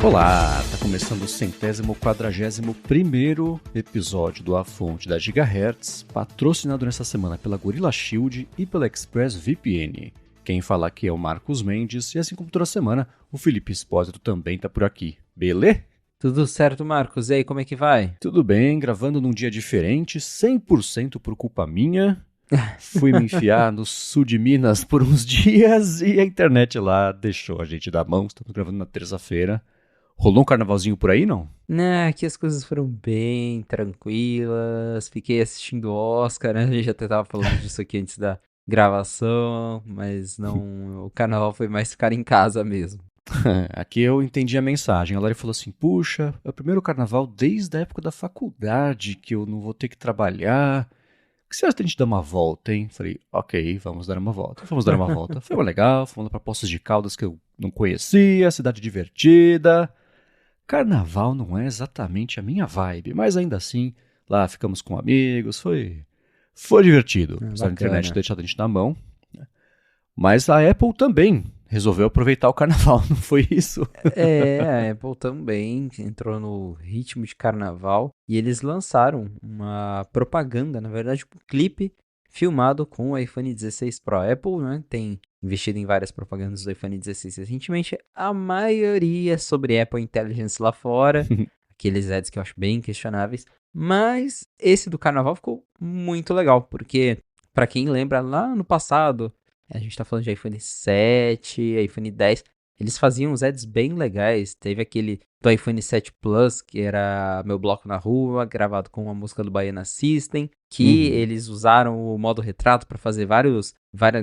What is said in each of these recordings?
Olá, tá começando o 141º episódio do A Fonte da Gigahertz, patrocinado nessa semana pela Gorilla Shield e pela ExpressVPN. Quem fala aqui é o Marcos Mendes e assim como toda semana, o Felipe Espósito também tá por aqui. Beleza? Tudo certo, Marcos? E aí, como é que vai? Tudo bem, gravando num dia diferente, 100% por culpa minha. Fui me enfiar no sul de Minas por uns dias e a internet lá deixou a gente dar mão. Estamos gravando na terça-feira. Rolou um carnavalzinho por aí, não? Aqui as coisas foram bem tranquilas, fiquei assistindo o Oscar, né? A gente até tava falando disso aqui antes da gravação, mas não, o carnaval foi mais ficar em casa mesmo. Aqui eu entendi a mensagem. A Lari falou assim, puxa, é o primeiro carnaval desde a época da faculdade que eu não vou ter que trabalhar. O que você acha de a gente dar uma volta, hein? Falei, ok, vamos dar uma volta. Vamos dar uma volta. Foi legal, fomos lá pra Poços de Caldas que eu não conhecia, cidade divertida. Carnaval não é exatamente a minha vibe, mas ainda assim, lá ficamos com amigos, foi divertido. Apesar da internet ter deixado a gente na mão. Mas a Apple também resolveu aproveitar o carnaval, não foi isso? A Apple também entrou no ritmo de carnaval e eles lançaram uma propaganda, na verdade, um clipe filmado com o iPhone 16 Pro. A Apple, né, tem investido em várias propagandas do iPhone 16 recentemente, a maioria sobre Apple Intelligence lá fora, aqueles ads que eu acho bem questionáveis, mas esse do carnaval ficou muito legal, porque, pra quem lembra, lá no passado, a gente tá falando de iPhone 7, iPhone 10, eles faziam uns ads bem legais. Teve aquele do iPhone 7 Plus, que era Meu Bloco na Rua, gravado com uma música do Baiana System, que eles usaram o modo retrato para fazer vários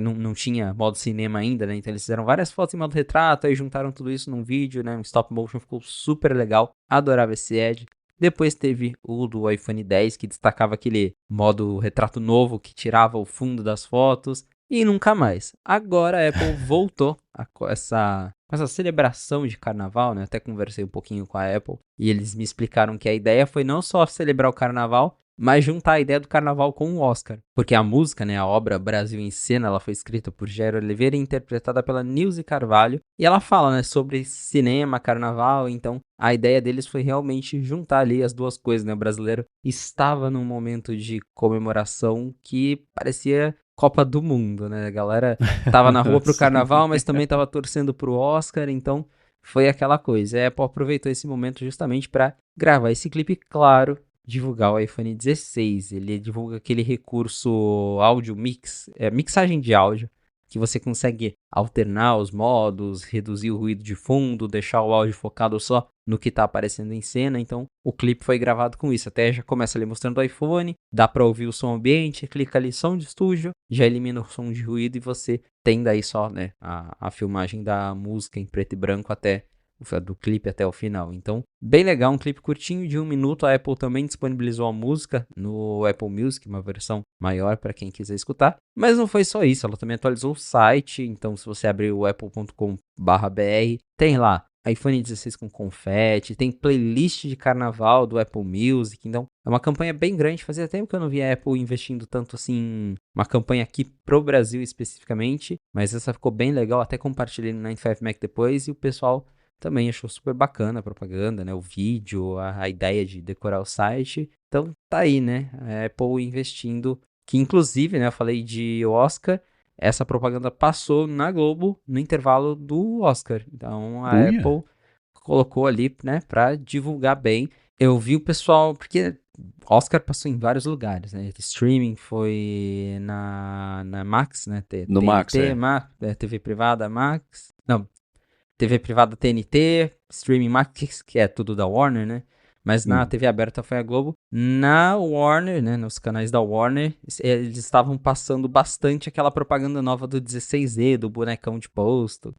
não tinha modo cinema ainda, né? Então eles fizeram várias fotos em modo retrato, aí juntaram tudo isso num vídeo, né? Um stop motion, ficou super legal. Adorava esse ad. Depois teve o do iPhone 10, que destacava aquele modo retrato novo, que tirava o fundo das fotos. E nunca mais. Agora a Apple voltou com essa celebração de carnaval, né? Até conversei um pouquinho com a Apple e eles me explicaram que a ideia foi não só celebrar o carnaval, mas juntar a ideia do carnaval com o Oscar. Porque a música, né, a obra Brasil em Cena, ela foi escrita por Jair Oliveira e interpretada pela Nilce Carvalho. E ela fala, né, sobre cinema, carnaval, então a ideia deles foi realmente juntar ali as duas coisas, né? O brasileiro estava num momento de comemoração que parecia Copa do Mundo, né? A galera tava na rua pro carnaval, mas também tava torcendo pro Oscar, então foi aquela coisa. A Apple aproveitou esse momento justamente para gravar esse clipe, claro, divulgar o iPhone 16. Ele divulga aquele recurso áudio mix, mixagem de áudio, que você consegue alternar os modos, reduzir o ruído de fundo, deixar o áudio focado só no que tá aparecendo em cena. Então, o clipe foi gravado com isso. Até já começa ali mostrando o iPhone, dá pra ouvir o som ambiente, clica ali som de estúdio, já elimina o som de ruído e você tem daí só, né, a filmagem da música em preto e branco até do clipe até o final. Então, bem legal, um clipe curtinho de 1 minuto. A Apple também disponibilizou a música no Apple Music, uma versão maior para quem quiser escutar. Mas não foi só isso, ela também atualizou o site. Então, se você abrir o apple.com/br, tem lá iPhone 16 com confete, tem playlist de carnaval do Apple Music. Então, é uma campanha bem grande. Fazia tempo que eu não via a Apple investindo tanto assim, uma campanha aqui pro Brasil especificamente. Mas essa ficou bem legal, até compartilhei no 95Mac depois e o pessoal também achou super bacana a propaganda, né? O vídeo, a ideia de decorar o site. Então, tá aí, né? A Apple investindo, que inclusive, né? Eu falei de Oscar, essa propaganda passou na Globo no intervalo do Oscar. Então, a Apple colocou ali, né? Pra divulgar bem. Eu vi o pessoal, porque Oscar passou em vários lugares, né? Streaming foi na Max, né? No Max, TV privada Max. Não, TV privada TNT, Streaming Max, que é tudo da Warner, né? Mas na TV aberta foi a Globo. Na Warner, né, nos canais da Warner, eles estavam passando bastante aquela propaganda nova do 16Z, do bonecão de posto.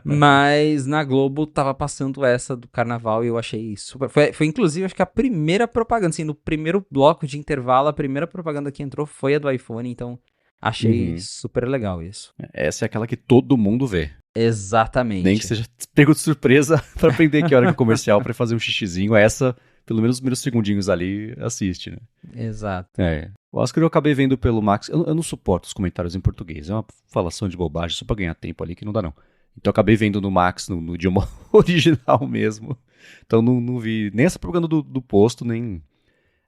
Mas na Globo tava passando essa do carnaval e eu achei super... Foi inclusive, acho que a primeira propaganda, assim, no primeiro bloco de intervalo, a primeira propaganda que entrou foi a do iPhone, então achei super legal isso. Essa é aquela que todo mundo vê. Nem que Exatamente. seja pego de surpresa pra aprender que hora que é o comercial pra fazer um xixizinho. Essa, pelo menos os primeiros segundinhos ali, assiste, né? Exato. É. O Oscar eu acabei vendo pelo Max. Eu não suporto os comentários em português. É uma falação de bobagem só pra ganhar tempo ali que não dá, não. Então eu acabei vendo no Max, no idioma original mesmo. Então não vi nem essa propaganda do posto, nem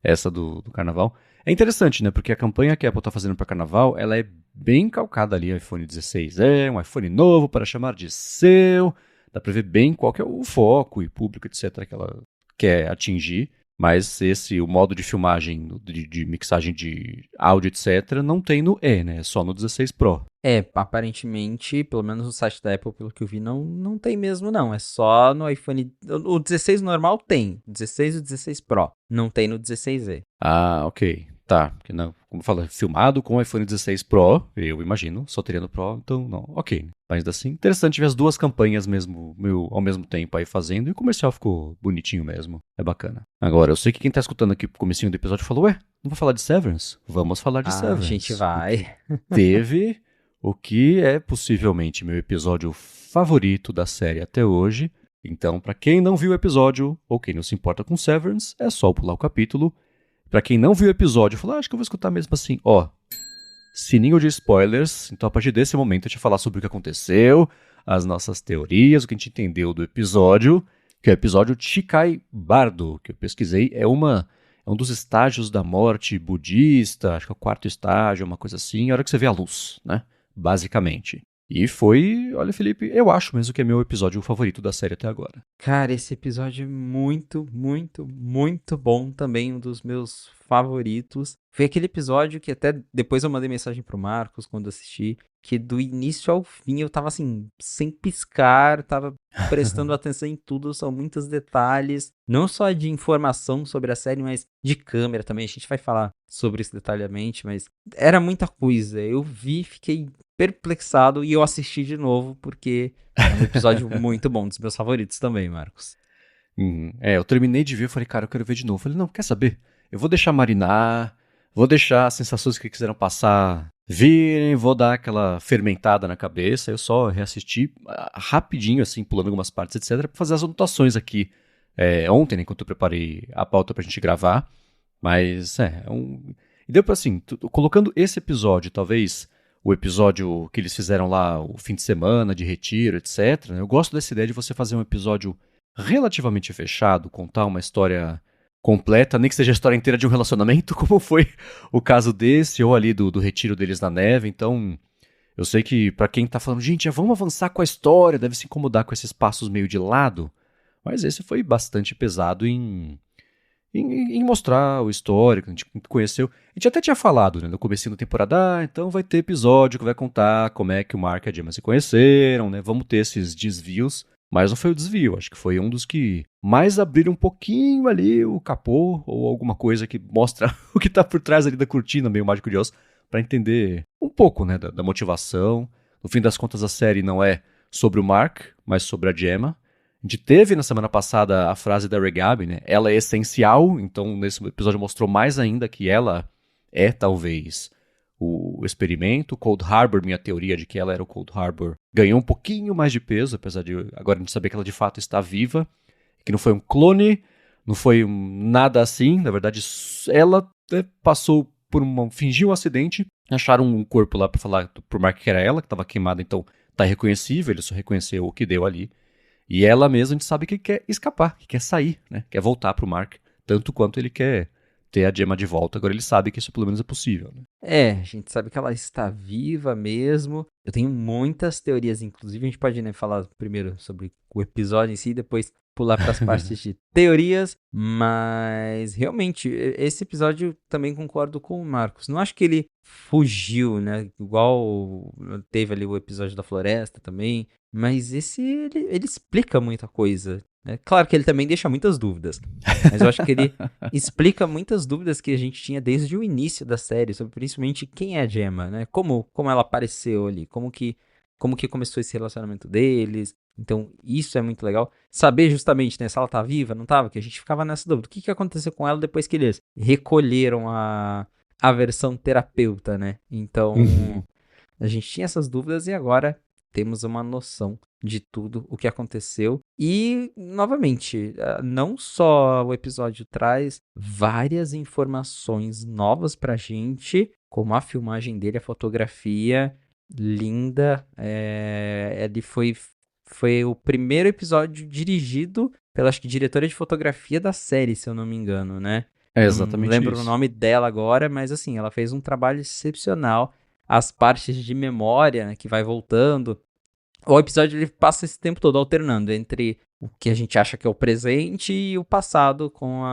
essa do Carnaval. É interessante, né? Porque a campanha que a Apple tá fazendo para Carnaval, ela é bem calcada ali, iPhone 16. É um iPhone novo para chamar de seu. Dá pra ver bem qual que é o foco e público, etc, que ela quer atingir. Mas o modo de filmagem, de mixagem de áudio, etc, não tem no E, né? É só no 16 Pro. Aparentemente, pelo menos no site da Apple, pelo que eu vi, não tem mesmo, não. É só no iPhone. O 16 normal tem. O 16 e o 16 Pro. Não tem no 16e. Ah, ok. Tá, porque não, como fala, filmado com o iPhone 16 Pro, eu imagino, só teria no Pro, então não, ok. Mas ainda assim, interessante ver as duas campanhas mesmo, ao mesmo tempo aí fazendo, e o comercial ficou bonitinho mesmo, é bacana. Agora, eu sei que quem tá escutando aqui pro comecinho do episódio falou, ué, não vou falar de Severance? Vamos falar de Ah, a gente Severance. vai. Teve o que é possivelmente meu episódio favorito da série até hoje. Então, pra quem não viu o episódio, ou quem não se importa com Severance, é só pular o capítulo. Pra quem não viu o episódio, falou, acho que eu vou escutar mesmo assim, ó, sininho de spoilers. Então, a partir desse momento, eu te falar sobre o que aconteceu, as nossas teorias, o que a gente entendeu do episódio, que é o episódio Chikai Bardo, que eu pesquisei, é um dos estágios da morte budista, acho que é o quarto estágio, uma coisa assim, a hora que você vê a luz, né? Basicamente. E foi, olha, Felipe, eu acho mesmo que é meu episódio favorito da série até agora. Cara, esse episódio é muito, muito, muito bom também, um dos meus favoritos. Foi aquele episódio que até depois eu mandei mensagem pro Marcos quando assisti, que do início ao fim eu tava assim, sem piscar, tava prestando atenção em tudo, são muitos detalhes, não só de informação sobre a série, mas de câmera também. A gente vai falar sobre isso detalhadamente, mas era muita coisa. Eu vi, fiquei perplexado e eu assisti de novo porque é um episódio muito bom, dos meus favoritos também, Marcos. Eu terminei de ver, eu falei, cara, eu quero ver de novo. Eu falei, não, quer saber? Eu vou deixar marinar, vou deixar as sensações que quiseram passar virem, vou dar aquela fermentada na cabeça. Eu só reassisti rapidinho, assim, pulando algumas partes, etc, pra fazer as anotações aqui ontem, né, enquanto eu preparei a pauta pra gente gravar. Mas, E deu pra, assim, colocando esse episódio, talvez o episódio que eles fizeram lá, o fim de semana, de retiro, etc, né, eu gosto dessa ideia de você fazer um episódio relativamente fechado, contar uma história completa, nem que seja a história inteira de um relacionamento, como foi o caso desse, ou ali do retiro deles na neve. Então, eu sei que pra quem tá falando, gente, já vamos avançar com a história, deve se incomodar com esses passos meio de lado, mas esse foi bastante pesado em mostrar o histórico, a gente conheceu. A gente até tinha falado, né, no comecinho da temporada, então vai ter episódio que vai contar como é que o Mark e a Gemma se conheceram, né, vamos ter esses desvios. Mas não foi o desvio, acho que foi um dos que mais abriram um pouquinho ali o capô, ou alguma coisa que mostra o que tá por trás ali da cortina, meio Mágico de Oz, pra entender um pouco, né, da motivação. No fim das contas, a série não é sobre o Mark, mas sobre a Gemma. A gente teve na semana passada a frase da Regabi, né, ela é essencial, então nesse episódio mostrou mais ainda que ela é, talvez, o experimento. Cold Harbor, minha teoria de que ela era o Cold Harbor, ganhou um pouquinho mais de peso, apesar de agora a gente saber que ela de fato está viva, que não foi um clone, não foi nada assim, na verdade ela passou por fingiu um acidente, acharam um corpo lá para falar pro Mark que era ela, que estava queimada, então tá irreconhecível, ele só reconheceu o que deu ali, e ela mesma a gente sabe que quer escapar, que quer sair, né, quer voltar pro Mark, tanto quanto ele quer ter a Gemma de volta. Agora ele sabe que isso pelo menos é possível, né? A gente sabe que ela está viva mesmo. Eu tenho muitas teorias, inclusive a gente pode, né, falar primeiro sobre o episódio em si, depois pular para as partes de teorias, mas realmente esse episódio também concordo com o Marcos. Não acho que ele fugiu, né, igual teve ali o episódio da floresta também, mas esse ele explica muita coisa. Claro que ele também deixa muitas dúvidas, mas eu acho que ele explica muitas dúvidas que a gente tinha desde o início da série, sobre principalmente quem é a Gemma, né? Como ela apareceu ali, como que começou esse relacionamento deles. Então, isso é muito legal. Saber justamente, né, se ela tá viva, não tava, que a gente ficava nessa dúvida. O que aconteceu com ela depois que eles recolheram a versão terapeuta, né? Então, a gente tinha essas dúvidas e agora temos uma noção de tudo o que aconteceu. E, novamente, não só o episódio traz várias informações novas pra gente, como a filmagem dele, a fotografia linda. Ele foi o primeiro episódio dirigido pela, acho que, diretora de fotografia da série, se eu não me engano, né? É Não exatamente lembro o isso. nome dela agora, mas assim, ela fez um trabalho excepcional. As partes de memória, né, que vai voltando. O episódio ele passa esse tempo todo alternando entre o que a gente acha que é o presente e o passado com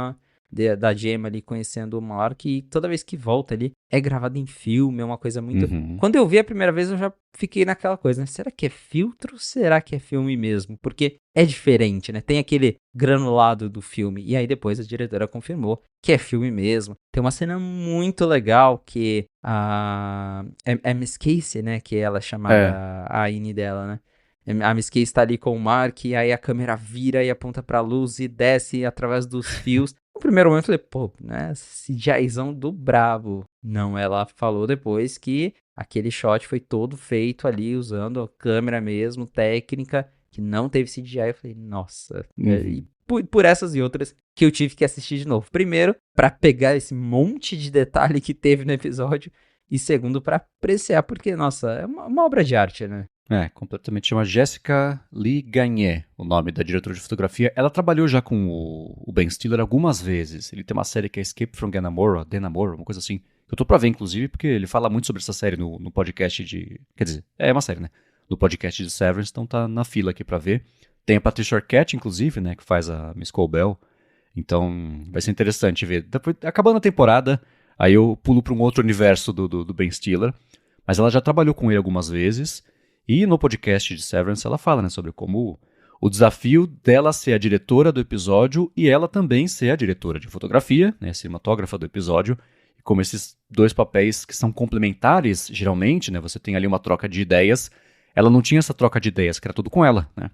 da Gemma ali conhecendo o Mark. E toda vez que volta ali, é gravado em filme, é uma coisa muito... Uhum. Quando eu vi a primeira vez, eu já fiquei naquela coisa, né? Será que é filtro? Será que é filme mesmo? Porque é diferente, né? Tem aquele granulado do filme. E aí depois a diretora confirmou que é filme mesmo. Tem uma cena muito legal que a Miss Casey, né? Que ela é chamada a Annie dela, né? A Miss Casey está ali com o Mark, e aí a câmera vira e aponta pra luz e desce através dos fios. No primeiro momento eu falei, pô, né? CGIzão do brabo. Não, ela falou depois que aquele shot foi todo feito ali usando a câmera mesmo, técnica, que não teve CGI. Eu falei, nossa. E por essas e outras que eu tive que assistir de novo. Primeiro, pra pegar esse monte de detalhe que teve no episódio. E segundo, pra apreciar, porque, nossa, é uma obra de arte, né? Completamente. Chama Jessica Lee Gagné, o nome da diretora de fotografia. Ela trabalhou já com o Ben Stiller algumas vezes. Ele tem uma série que é Escape from Dannemora, uma coisa assim. Eu tô pra ver, inclusive, porque ele fala muito sobre essa série no podcast de... Quer dizer, é uma série, né? No podcast de Severance, então tá na fila aqui pra ver. Tem a Patricia Arquette, inclusive, né? Que faz a Miss Colbell. Então vai ser interessante ver. Depois, acabando a temporada, aí eu pulo pra um outro universo do Ben Stiller. Mas ela já trabalhou com ele algumas vezes. E no podcast de Severance ela fala, né, sobre como o desafio dela ser a diretora do episódio e ela também ser a diretora de fotografia, né, a cinematógrafa do episódio, e como esses dois papéis que são complementares, geralmente, né, você tem ali uma troca de ideias, ela não tinha essa troca de ideias, que era tudo com ela, né,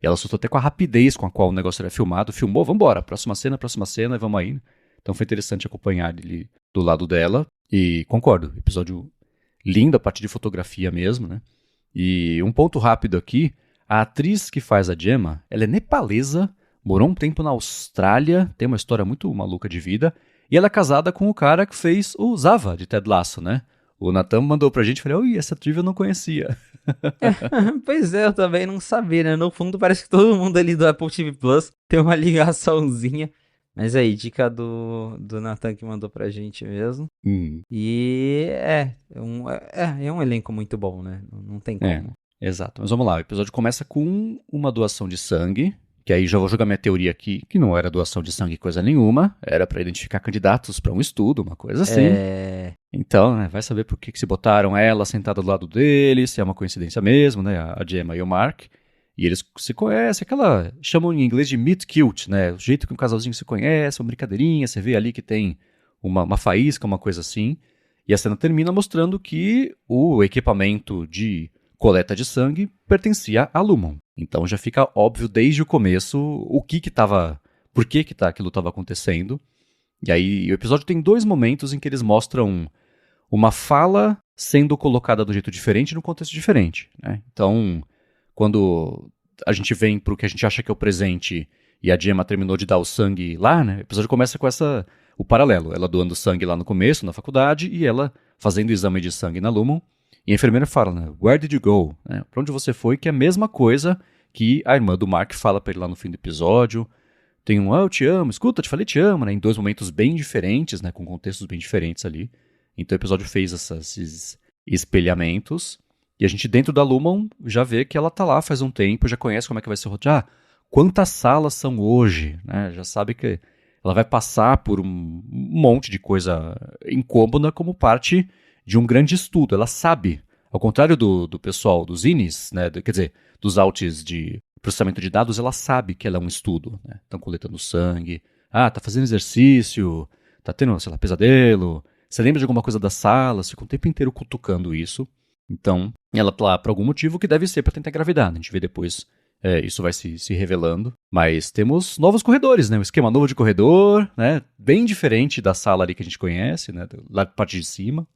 e ela assustou até com a rapidez com a qual o negócio era filmado, filmou, vambora, próxima cena, e vamos aí, então foi interessante acompanhar ele do lado dela, e concordo, episódio lindo, a parte de fotografia mesmo, né. E um ponto rápido aqui, a atriz que faz a Gemma, ela é nepalesa, morou um tempo na Austrália, tem uma história muito maluca de vida, e ela é casada com o cara que fez o Zava, de Ted Lasso, né? O Nathan mandou pra gente e falou, ui, essa trivia eu não conhecia. Pois é, eu também não sabia, né? No fundo parece que todo mundo ali do Apple TV Plus tem uma ligaçãozinha. Mas aí, dica do Nathan que mandou pra gente mesmo. E é um elenco muito bom, né? Não tem como. Exato. Mas vamos lá, o episódio começa com uma doação de sangue, que aí já vou jogar minha teoria aqui, que não era doação de sangue coisa nenhuma, era pra identificar candidatos pra um estudo, uma coisa assim. Então, né, vai saber por que se botaram ela sentada do lado dele, se é uma coincidência mesmo, né, a Gemma e o Mark. E eles se conhecem, chamam em inglês de meet cute, né? O jeito que um casalzinho se conhece, uma brincadeirinha, você vê ali que tem uma faísca, uma coisa assim. E a cena termina mostrando que o equipamento de coleta de sangue pertencia a Lumon. Então já fica óbvio desde o começo por que aquilo estava acontecendo. E aí o episódio tem 2 momentos em que eles mostram uma fala sendo colocada do jeito diferente no contexto diferente, né? Então, quando a gente vem pro que a gente acha que é o presente e a Gemma terminou de dar o sangue lá, né? O episódio começa com o paralelo. Ela doando sangue lá no começo, na faculdade, e ela fazendo o exame de sangue na Lumon. E a enfermeira fala, né? Where did you go? Né? Pra onde você foi? Que é a mesma coisa que a irmã do Mark fala pra ele lá no fim do episódio. Tem eu te amo, escuta, te falei te amo, né? Em 2 momentos bem diferentes, né? Com contextos bem diferentes ali. Então o episódio fez esses espelhamentos. E a gente, dentro da Lumon, já vê que ela tá lá faz um tempo, já conhece como é que vai ser o roteiro. Quantas salas são hoje? Né? Já sabe que ela vai passar por um monte de coisa incômoda como parte de um grande estudo. Ela sabe, ao contrário do pessoal dos INIs, né? Quer dizer, dos outs de processamento de dados, ela sabe que ela é um estudo. Né? Estão coletando sangue, tá fazendo exercício, tá tendo, sei lá, pesadelo. Você lembra de alguma coisa da sala? Você fica o tempo inteiro cutucando isso. Então, ela tá lá por algum motivo que deve ser para tentar engravidar. Né? A gente vê depois, isso vai se revelando. Mas temos novos corredores, né? Um esquema novo de corredor, né? Bem diferente da sala ali que a gente conhece, né? Lá da parte de cima.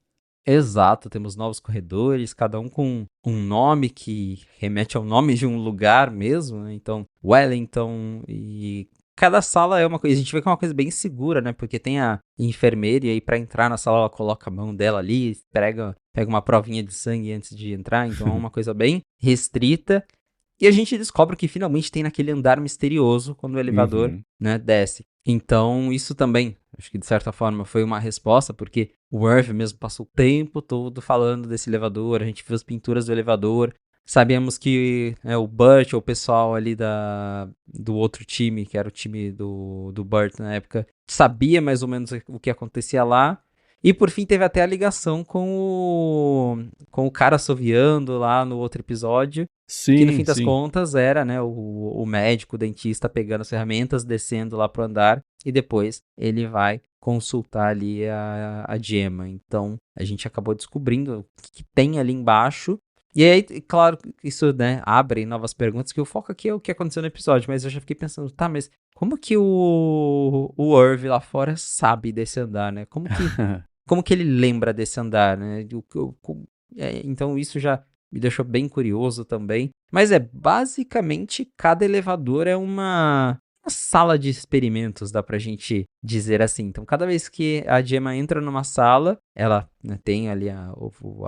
Exato, temos novos corredores, cada um com um nome que remete ao nome de um lugar mesmo, né? Então, Wellington e cada sala é uma coisa, a gente vê que é uma coisa bem segura, né? Porque tem a enfermeira e aí pra entrar na sala ela coloca a mão dela ali, pega uma provinha de sangue antes de entrar, então é uma coisa bem restrita. E a gente descobre que finalmente tem naquele andar misterioso quando o elevador, Uhum. né, desce. Então, isso também, acho que de certa forma foi uma resposta, porque o Irv mesmo passou o tempo todo falando desse elevador, a gente viu as pinturas do elevador, sabíamos que o Burt, ou o pessoal ali do outro time, que era o time do Burt na época, sabia mais ou menos o que acontecia lá. E por fim teve até a ligação com o cara assoviando lá no outro episódio, que no Sim, fim das sim. contas era, né, o médico, o dentista pegando as ferramentas, descendo lá pro andar, e depois ele vai consultar ali a Gemma. Então, a gente acabou descobrindo o que tem ali embaixo. E aí, claro, isso, né, abre novas perguntas, que o foco aqui é o que aconteceu no episódio, mas eu já fiquei pensando, tá, mas como que o Irv lá fora sabe desse andar, né? Como que ele lembra desse andar, né? Então isso já me deixou bem curioso também. Mas basicamente, cada elevador é uma sala de experimentos, dá pra gente dizer assim. Então, cada vez que a Gemma entra numa sala, ela, né, tem ali a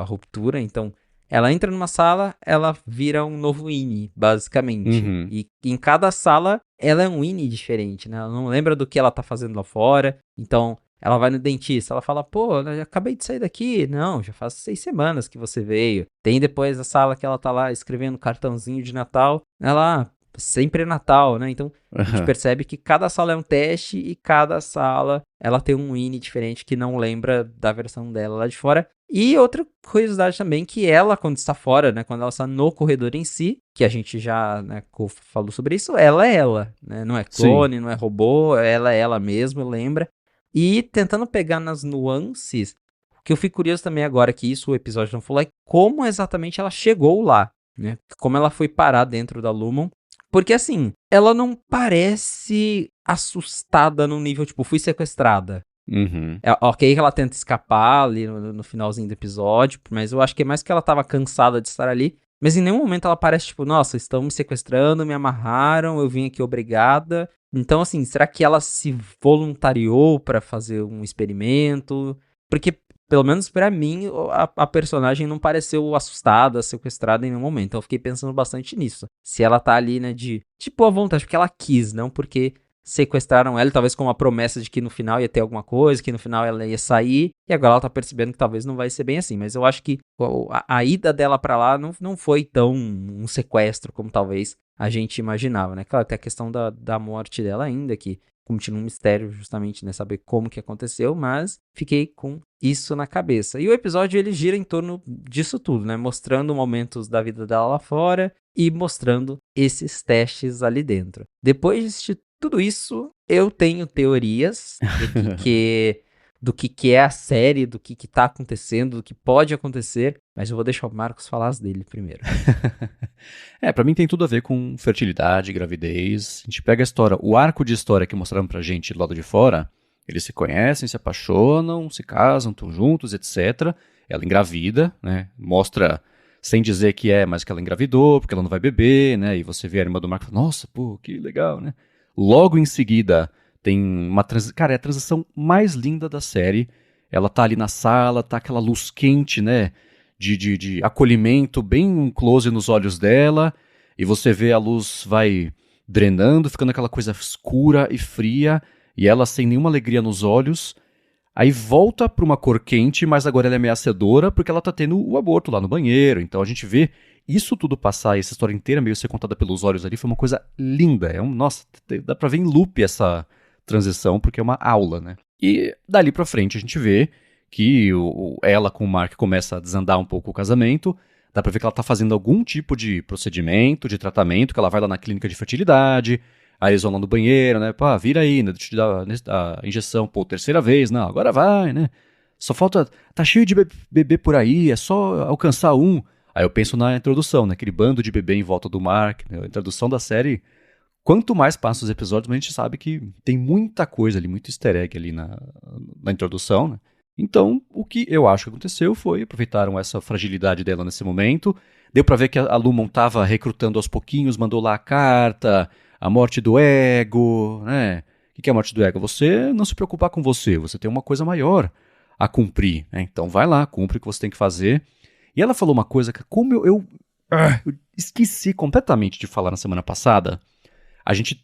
ruptura, então ela entra numa sala, ela vira um novo INI, basicamente. Uhum. E em cada sala, ela é um INI diferente, né? Ela não lembra do que ela tá fazendo lá fora, então ela vai no dentista, ela fala, pô, eu acabei de sair daqui. Não, já faz 6 semanas que você veio. Tem depois a sala que ela tá lá escrevendo cartãozinho de Natal. Ela, sempre é Natal, né? Então, a gente Aham. percebe que cada sala é um teste e cada sala, ela tem um INI diferente que não lembra da versão dela lá de fora. E outra curiosidade também, que ela, quando está fora, né? Quando ela está no corredor em si, que a gente já, né, falou sobre isso, ela é ela, né? Não é Sim. clone, não é robô, ela é ela mesma, lembra? E tentando pegar nas nuances, o que eu fico curioso também agora, que isso o episódio não falou, é como exatamente ela chegou lá, né? Como ela foi parar dentro da Lumon. Porque assim, ela não parece assustada no nível, tipo, fui sequestrada. Uhum. É ok que ela tenta escapar ali no finalzinho do episódio, mas eu acho que é mais que ela tava cansada de estar ali. Mas em nenhum momento ela parece, tipo, nossa, estão me sequestrando, me amarraram, eu vim aqui obrigada. Então, assim, será que ela se voluntariou pra fazer um experimento? Porque, pelo menos pra mim, a personagem não pareceu assustada, sequestrada em nenhum momento. Então eu fiquei pensando bastante nisso. Se ela tá ali, né, de boa vontade, porque ela quis, não porque sequestraram ela, talvez com uma promessa de que no final ia ter alguma coisa, que no final ela ia sair, e agora ela tá percebendo que talvez não vai ser bem assim. Mas eu acho que a ida dela pra lá não foi tão um sequestro como talvez a gente imaginava, né? Claro, tem a questão da morte dela ainda, que continua um mistério justamente, né? Saber como que aconteceu, mas fiquei com isso na cabeça. E o episódio, ele gira em torno disso tudo, né? Mostrando momentos da vida dela lá fora e mostrando esses testes ali dentro. Depois de assistir tudo isso, eu tenho teorias do que é a série, do que tá acontecendo, do que pode acontecer, mas eu vou deixar o Marcos falar as dele primeiro. Pra mim tem tudo a ver com fertilidade, gravidez. A gente pega a história, o arco de história que mostraram pra gente do lado de fora, eles se conhecem, se apaixonam, se casam, estão juntos, etc. Ela engravida, né? Mostra, sem dizer que mas que ela engravidou, porque ela não vai beber, né? E você vê a irmã do Marco e fala, nossa, pô, que legal, né? Logo em seguida, tem uma transição. Cara, é a transição mais linda da série. Ela tá ali na sala, tá aquela luz quente, né? De acolhimento, bem um close nos olhos dela, e você vê a luz vai drenando, ficando aquela coisa escura e fria, e ela sem nenhuma alegria nos olhos. Aí volta para uma cor quente, mas agora ela é ameaçadora porque ela tá tendo o aborto lá no banheiro. Então a gente vê isso tudo passar, essa história inteira meio ser contada pelos olhos ali, foi uma coisa linda. Nossa, dá pra ver em loop essa transição, porque é uma aula, né? E dali pra frente a gente vê que ela com o Mark começa a desandar um pouco o casamento. Dá pra ver que ela tá fazendo algum tipo de procedimento, de tratamento, que ela vai lá na clínica de fertilidade, aí eles vão lá no banheiro, né? Pá, vira aí, né? Deixa eu te dar a injeção, pô, terceira vez, não, agora vai, né? Só falta, tá cheio de bebê por aí, é só alcançar um. Aí eu penso na introdução, naquele bando de bebê em volta do Mark, né? A introdução da série. Quanto mais passam os episódios, mais a gente sabe que tem muita coisa ali, muito easter egg ali na introdução, né? Então, o que eu acho que aconteceu foi, aproveitaram essa fragilidade dela nesse momento, deu pra ver que a Lumon tava recrutando aos pouquinhos, mandou lá a carta, a morte do ego, né? O que é a morte do ego? Você não se preocupar com você tem uma coisa maior a cumprir, né? Então vai lá, cumpre o que você tem que fazer. E ela falou uma coisa que, como eu esqueci completamente de falar na semana passada.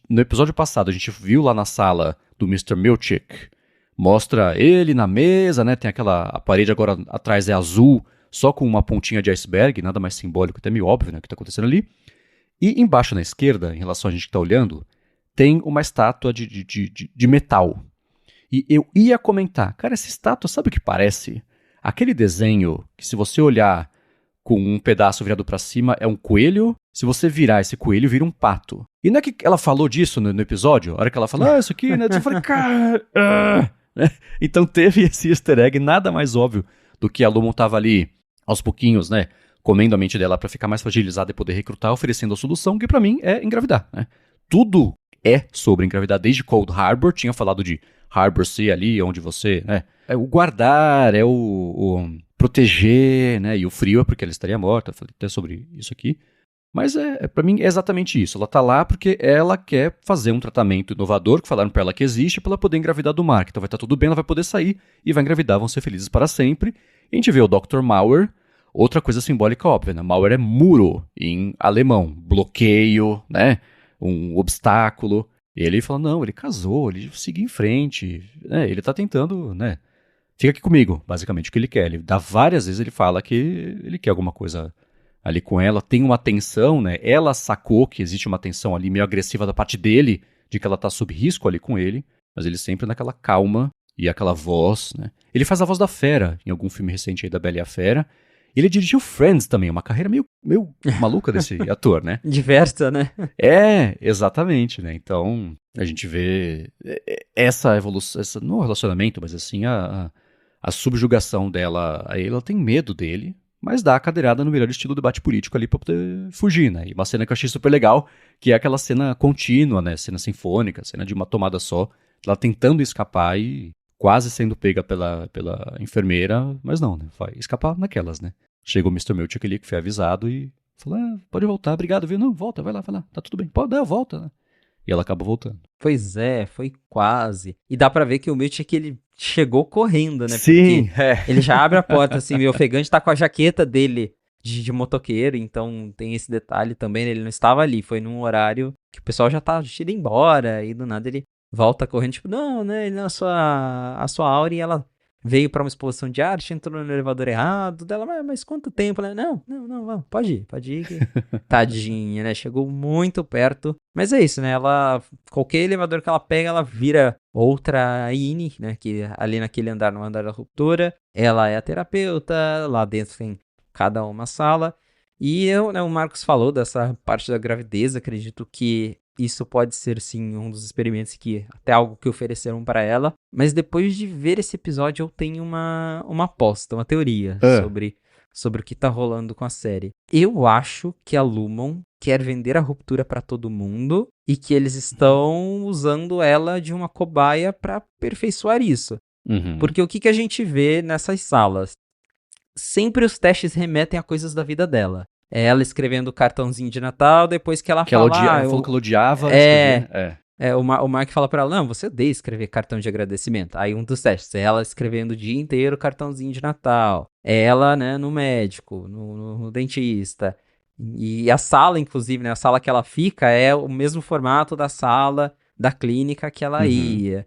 No episódio passado, a gente viu lá na sala do Mr. Milchick, mostra ele na mesa, né? Tem a parede agora atrás é azul, só com uma pontinha de iceberg, nada mais simbólico, até meio óbvio, né, o que está acontecendo ali. E embaixo na esquerda, em relação a gente que está olhando, tem uma estátua de metal. E eu ia comentar, cara, essa estátua, sabe o que parece? Aquele desenho que, se você olhar com um pedaço virado para cima, é um coelho. Se você virar esse coelho, vira um pato. E não é que ela falou disso no episódio? A hora que ela falou, isso aqui, né? Eu falei, cara... né? Então teve esse easter egg, nada mais óbvio do que a Lumon tava ali, aos pouquinhos, né? Comendo a mente dela para ficar mais fragilizada e poder recrutar, oferecendo a solução, que para mim é engravidar, né? Tudo é sobre engravidar, desde Cold Harbor, tinha falado de Harbor ser ali, onde você, né? É o guardar, é o proteger, né? E o frio é porque ela estaria morta, falei até sobre isso aqui. Mas para mim é exatamente isso. Ela tá lá porque ela quer fazer um tratamento inovador, que falaram para ela que existe, para ela poder engravidar do Mark. Então vai estar tudo bem, ela vai poder sair e vai engravidar, vão ser felizes para sempre. E a gente vê o Dr. Mauer, outra coisa simbólica óbvia, né? Mauer é muro em alemão, bloqueio, né? Um obstáculo. E ele fala, não, ele casou, ele seguiu em frente, né? Ele tá tentando, né? Fica aqui comigo, basicamente, o que ele quer. Ele dá várias vezes, ele fala que ele quer alguma coisa ali com ela, tem uma tensão, né? Ela sacou que existe uma tensão ali meio agressiva da parte dele, de que ela tá sob risco ali com ele, mas ele sempre naquela calma e aquela voz, né? Ele faz a voz da Fera em algum filme recente aí da Bela e a Fera. Ele dirigiu Friends também, uma carreira meio maluca desse ator, né? Diversa, né? Exatamente, né? Então, a gente vê essa evolução, não o relacionamento, mas assim, a subjugação dela a ele, ela tem medo dele, mas dá a cadeirada no melhor estilo debate político ali pra poder fugir, né? E uma cena que eu achei super legal, que é aquela cena contínua, né? Cena sinfônica, cena de uma tomada só, ela tentando escapar e quase sendo pega pela enfermeira, mas não, né? Vai escapar naquelas, né? Chegou o Mr. Milchick ali, que foi avisado, e falou, pode voltar, obrigado, viu? Não, volta, vai lá, tá tudo bem. Pode dar, volta, né? E ela acabou voltando. Pois é, foi quase. E dá pra ver que o Milchick, ele chegou correndo, né? Sim, porque ele já abre a porta, assim, o ofegante tá com a jaqueta dele de motoqueiro, então tem esse detalhe também, né? Ele não estava ali, foi num horário que o pessoal já tá indo embora, e do nada ele volta correndo, tipo, não, né, ele a sua aura, e ela veio pra uma exposição de arte, entrou no elevador errado, dela, mas quanto tempo? Ela, não, vamos, pode ir. Tadinha, né, chegou muito perto, mas é isso, né, qualquer elevador que ela pega, ela vira outra Ine, né, que ali naquele andar, no andar da ruptura, ela é a terapeuta, lá dentro tem cada uma sala, e o Marcos falou dessa parte da gravidez, acredito que isso pode ser, sim, um dos experimentos que até algo que ofereceram para ela. Mas depois de ver esse episódio, eu tenho uma aposta, uma teoria sobre o que tá rolando com a série. Eu acho que a Lumon quer vender a ruptura para todo mundo e que eles estão usando ela de uma cobaia para aperfeiçoar isso. Uhum. Porque o que a gente vê nessas salas? Sempre os testes remetem a coisas da vida dela. É ela escrevendo o cartãozinho de Natal, depois que ela fala... Ela falou que ela odiava escrever. O Mark fala pra ela, não, você odeia escrever cartão de agradecimento. Aí um dos testes é ela escrevendo o dia inteiro cartãozinho de Natal. É ela, né, no médico, no dentista. E a sala, inclusive, né, a sala que ela fica é o mesmo formato da sala da clínica que ela ia.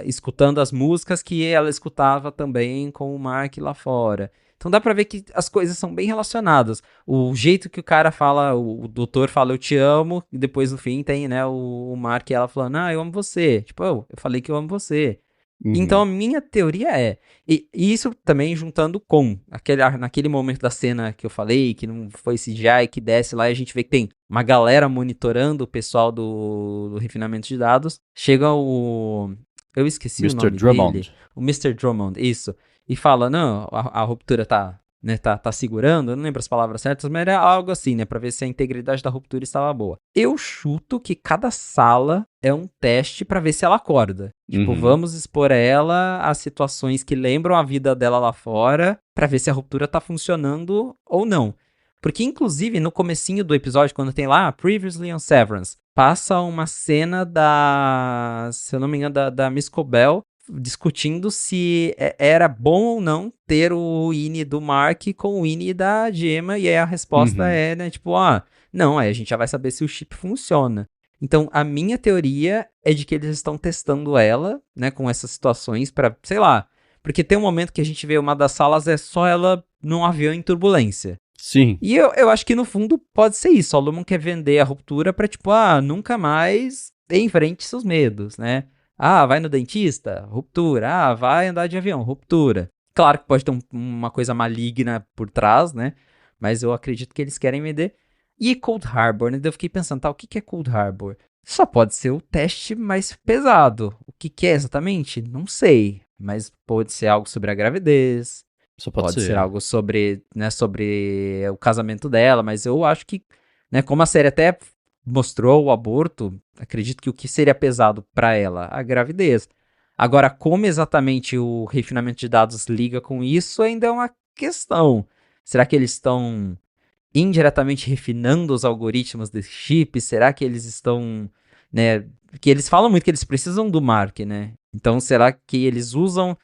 Escutando as músicas que ela escutava também com o Mark lá fora. Então dá pra ver que as coisas são bem relacionadas. O jeito que o cara fala, o doutor fala eu te amo, e depois no fim tem, né, o Mark e ela falando, eu amo você. Tipo, eu falei que eu amo você. Então a minha teoria e isso também juntando com naquele momento da cena que eu falei, que não foi CGI, que desce lá e a gente vê que tem uma galera monitorando o pessoal do refinamento de dados. Chega eu esqueci o nome Drummond. dele. O Mr. Drummond, isso. E fala, não, a ruptura tá né, tá segurando, eu não lembro as palavras certas, mas era algo assim, né, pra ver se a integridade da ruptura estava boa. Eu chuto que cada sala é um teste pra ver se ela acorda. Tipo, vamos expor ela a situações que lembram a vida dela lá fora, pra ver se a ruptura tá funcionando ou não. Porque, inclusive, no comecinho do episódio, quando tem lá, Previously on Severance, passa uma cena se eu não me engano, da Miss Cobell, discutindo se era bom ou não ter o Winnie do Mark com o Winnie da Gemma, e aí a resposta é, né, tipo, não, aí a gente já vai saber se o chip funciona. Então, a minha teoria é de que eles estão testando ela, né, com essas situações pra, sei lá, porque tem um momento que a gente vê uma das salas, é só ela num avião em turbulência. Sim. E eu acho que no fundo pode ser isso, o Lumen quer vender a ruptura pra, tipo, nunca mais enfrente seus medos, né? Vai no dentista? Ruptura. Vai andar de avião? Ruptura. Claro que pode ter uma coisa maligna por trás, né? Mas eu acredito que eles querem vender. E Cold Harbor, né? Eu fiquei pensando, o que é Cold Harbor? Só pode ser o teste mais pesado. O que é exatamente? Não sei. Mas pode ser algo sobre a gravidez. Só pode Pode ser. ser algo sobre, né, sobre o casamento dela. Mas eu acho que, né, como a série até mostrou o aborto, acredito que o que seria pesado para ela? A gravidez. Agora, como exatamente o refinamento de dados liga com isso ainda é uma questão. Será que eles estão indiretamente refinando os algoritmos desse chip? Será que eles estão, né, que eles falam muito que eles precisam do Mark, né? Então, será que eles usam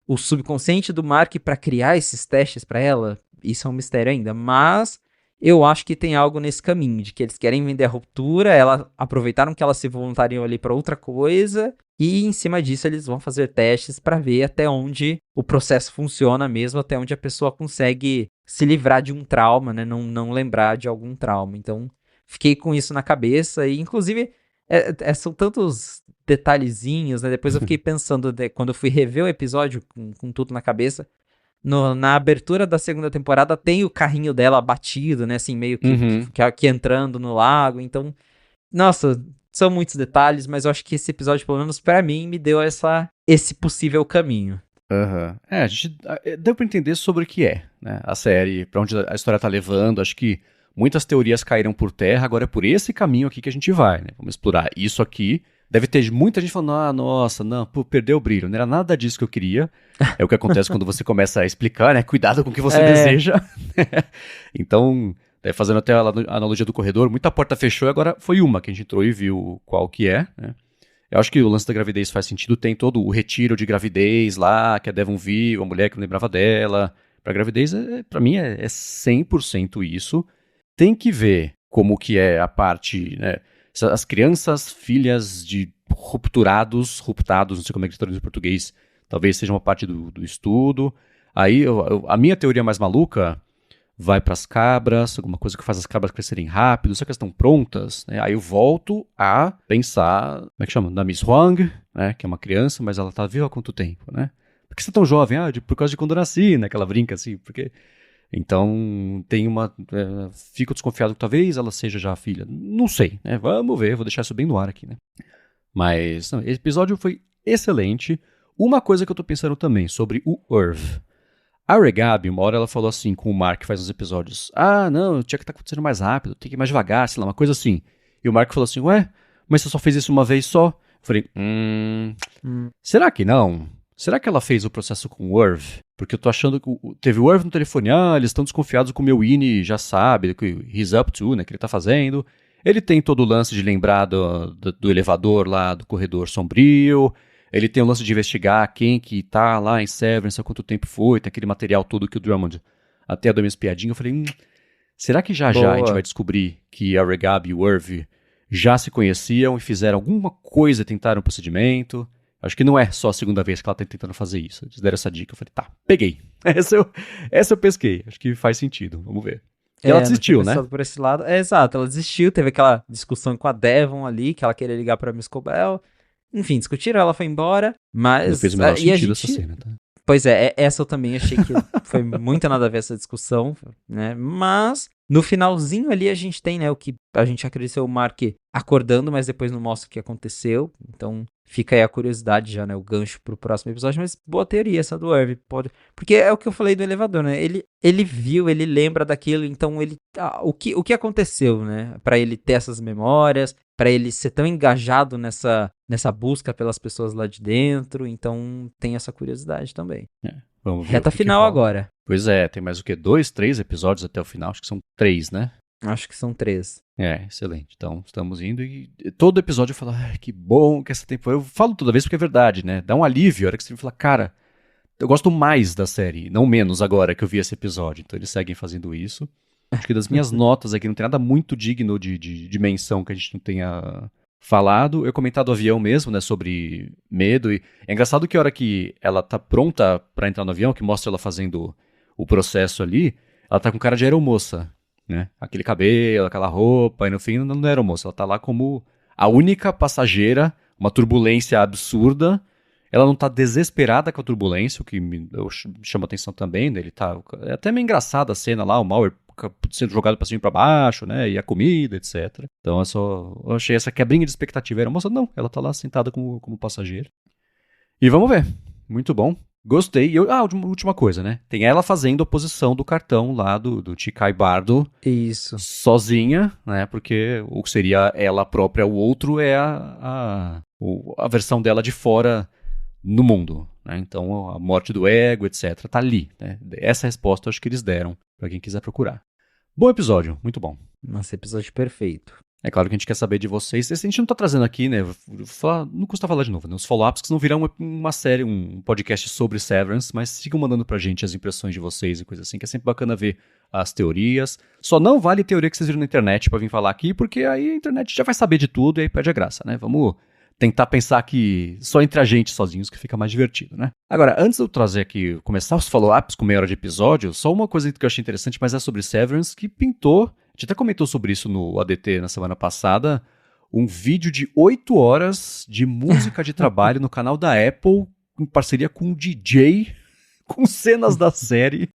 o subconsciente do Mark para criar esses testes para ela? Isso é um mistério ainda, mas eu acho que tem algo nesse caminho, de que eles querem vender a ruptura, aproveitaram que ela se voluntariou ali para outra coisa, e em cima disso eles vão fazer testes para ver até onde o processo funciona mesmo, até onde a pessoa consegue se livrar de um trauma, né? Não lembrar de algum trauma. Então, fiquei com isso na cabeça, e inclusive são tantos detalhezinhos, né? Depois eu fiquei pensando, quando eu fui rever o episódio com tudo na cabeça, na abertura da segunda temporada tem o carrinho dela batido, né? Assim, meio que entrando no lago. Então, nossa, são muitos detalhes, mas eu acho que esse episódio, pelo menos pra mim, me deu esse possível caminho. A gente deu pra entender sobre o que é, né? A série, pra onde a história tá levando. Acho que muitas teorias caíram por terra, agora é por esse caminho aqui que a gente vai, né? Vamos explorar isso aqui. Deve ter muita gente falando, nossa, não, perdeu o brilho. Não era nada disso que eu queria. É o que acontece quando você começa a explicar, né? Cuidado com o que você deseja. Então, fazendo até a analogia do corredor, muita porta fechou e agora foi uma que a gente entrou e viu qual que é, né? Eu acho que o lance da gravidez faz sentido. Tem todo o retiro de gravidez lá, que a Devon viu, a mulher que não lembrava dela. Pra gravidez, pra mim, é 100% isso. Tem que ver como que é a parte, né? As crianças, filhas de ruptados, não sei como é que se traduz em português, talvez seja uma parte do estudo. Aí, a minha teoria mais maluca vai para as cabras, alguma coisa que faz as cabras crescerem rápido, será que elas estão prontas? Né? Aí eu volto a pensar, como é que chama? Na Miss Huang, né? Que é uma criança, mas ela tá viva há quanto tempo, né? Por que você é tão jovem? Por causa de quando eu nasci, né? Que ela brinca assim, porque... Então, fico desconfiado que talvez ela seja já a filha. Não sei, né? Vamos ver, vou deixar isso bem no ar aqui, né? Mas, esse episódio foi excelente. Uma coisa que eu tô pensando também sobre o Irv. A Regabi, uma hora ela falou assim com o Mark faz uns episódios. Não, tinha que estar acontecendo mais rápido, tem que ir mais devagar, sei lá, uma coisa assim. E o Mark falou assim, mas você só fez isso uma vez só? Eu falei, será que não? Será que ela fez o processo com o Irv? Porque eu tô achando que teve o Irv no telefone, eles estão desconfiados que o meu Winnie já sabe, que he's up to, né, que ele tá fazendo. Ele tem todo o lance de lembrar do elevador lá, do corredor sombrio. Ele tem o lance de investigar quem que tá lá em Severance, há quanto tempo foi, tem aquele material todo que o Drummond até deu uma espiadinha. Eu falei, será que já a gente vai descobrir que a Regabi e o Irv já se conheciam e fizeram alguma coisa, tentaram um procedimento? Acho que não é só a segunda vez que ela tá tentando fazer isso. Eles deram essa dica, eu falei, tá, peguei. Essa eu pesquei, acho que faz sentido, vamos ver. E ela desistiu, né? Por esse lado. Exato, ela desistiu, teve aquela discussão com a Devon ali, que ela queria ligar pra Miss Cobell. Enfim, discutiram, ela foi embora, mas... Não fez o menor sentido essa cena, tá? Pois essa eu também achei que foi muito nada a ver essa discussão, né? Mas, no finalzinho ali a gente tem, né, o que a gente acredita ser o Mark acordando, mas depois não mostra o que aconteceu. Então, fica aí a curiosidade já, né? O gancho pro próximo episódio, mas boa teoria essa do Irving. Porque é o que eu falei do elevador, né? Ele viu, ele lembra daquilo, então o que aconteceu, né? Pra ele ter essas memórias, pra ele ser tão engajado nessa busca pelas pessoas lá de dentro, então tem essa curiosidade também. Vamos ver Reta o que final rola. agora. Pois é, tem mais o quê? 2, 3 episódios até o final? Acho que são 3, né? Acho que são 3. Excelente. Então, estamos indo e todo episódio eu falo, que bom que essa temporada... Eu falo toda vez porque é verdade, né? Dá um alívio a hora que você fala, cara, eu gosto mais da série, não menos agora que eu vi esse episódio. Então, eles seguem fazendo isso. Acho que das minhas notas aqui não tem nada muito digno de menção que a gente não tenha falado. Eu comentei do avião mesmo, né, sobre medo. E é engraçado que a hora que ela tá pronta pra entrar no avião, que mostra ela fazendo o processo ali, ela tá com cara de aeromoça, né? Aquele cabelo, aquela roupa, e no fim não é aeromoça. Ela tá lá como a única passageira, uma turbulência absurda. Ela não tá desesperada com a turbulência, o que me chama atenção também, né? Ele tá... É até meio engraçada a cena lá, o Mauer sendo jogado pra cima e pra baixo, né? E a comida, etc. Então eu achei essa quebrinha de expectativa. Era moça, não, ela tá lá sentada como passageira. E vamos ver. Muito bom. Gostei. Última coisa, né? Tem ela fazendo a posição do cartão lá do Chikai Bardo. Isso. Sozinha, né? Porque o que seria ela própria, o outro é a versão dela de fora no mundo, né? Então a morte do ego, etc, tá ali, né? Essa resposta eu acho que eles deram pra quem quiser procurar. Bom episódio, muito bom. Nossa, episódio perfeito. É claro que a gente quer saber de vocês. Esse a gente não tá trazendo aqui, né? Não custa falar de novo, né? Os follow-ups que não virão uma série, um podcast sobre Severance, mas sigam mandando pra gente as impressões de vocês e coisa assim, que é sempre bacana ver as teorias. Só não vale teoria que vocês viram na internet pra vir falar aqui, porque aí a internet já vai saber de tudo e aí perde a graça, né? Vamos tentar pensar que só entre a gente sozinhos que fica mais divertido, né? Agora, antes de eu trazer aqui, começar os follow-ups com meia hora de episódio, só uma coisa que eu achei interessante, mas é sobre Severance, que pintou, a gente até comentou sobre isso no ADT na semana passada, um vídeo de 8 horas de música de trabalho no canal da Apple, em parceria com um DJ, com cenas da série,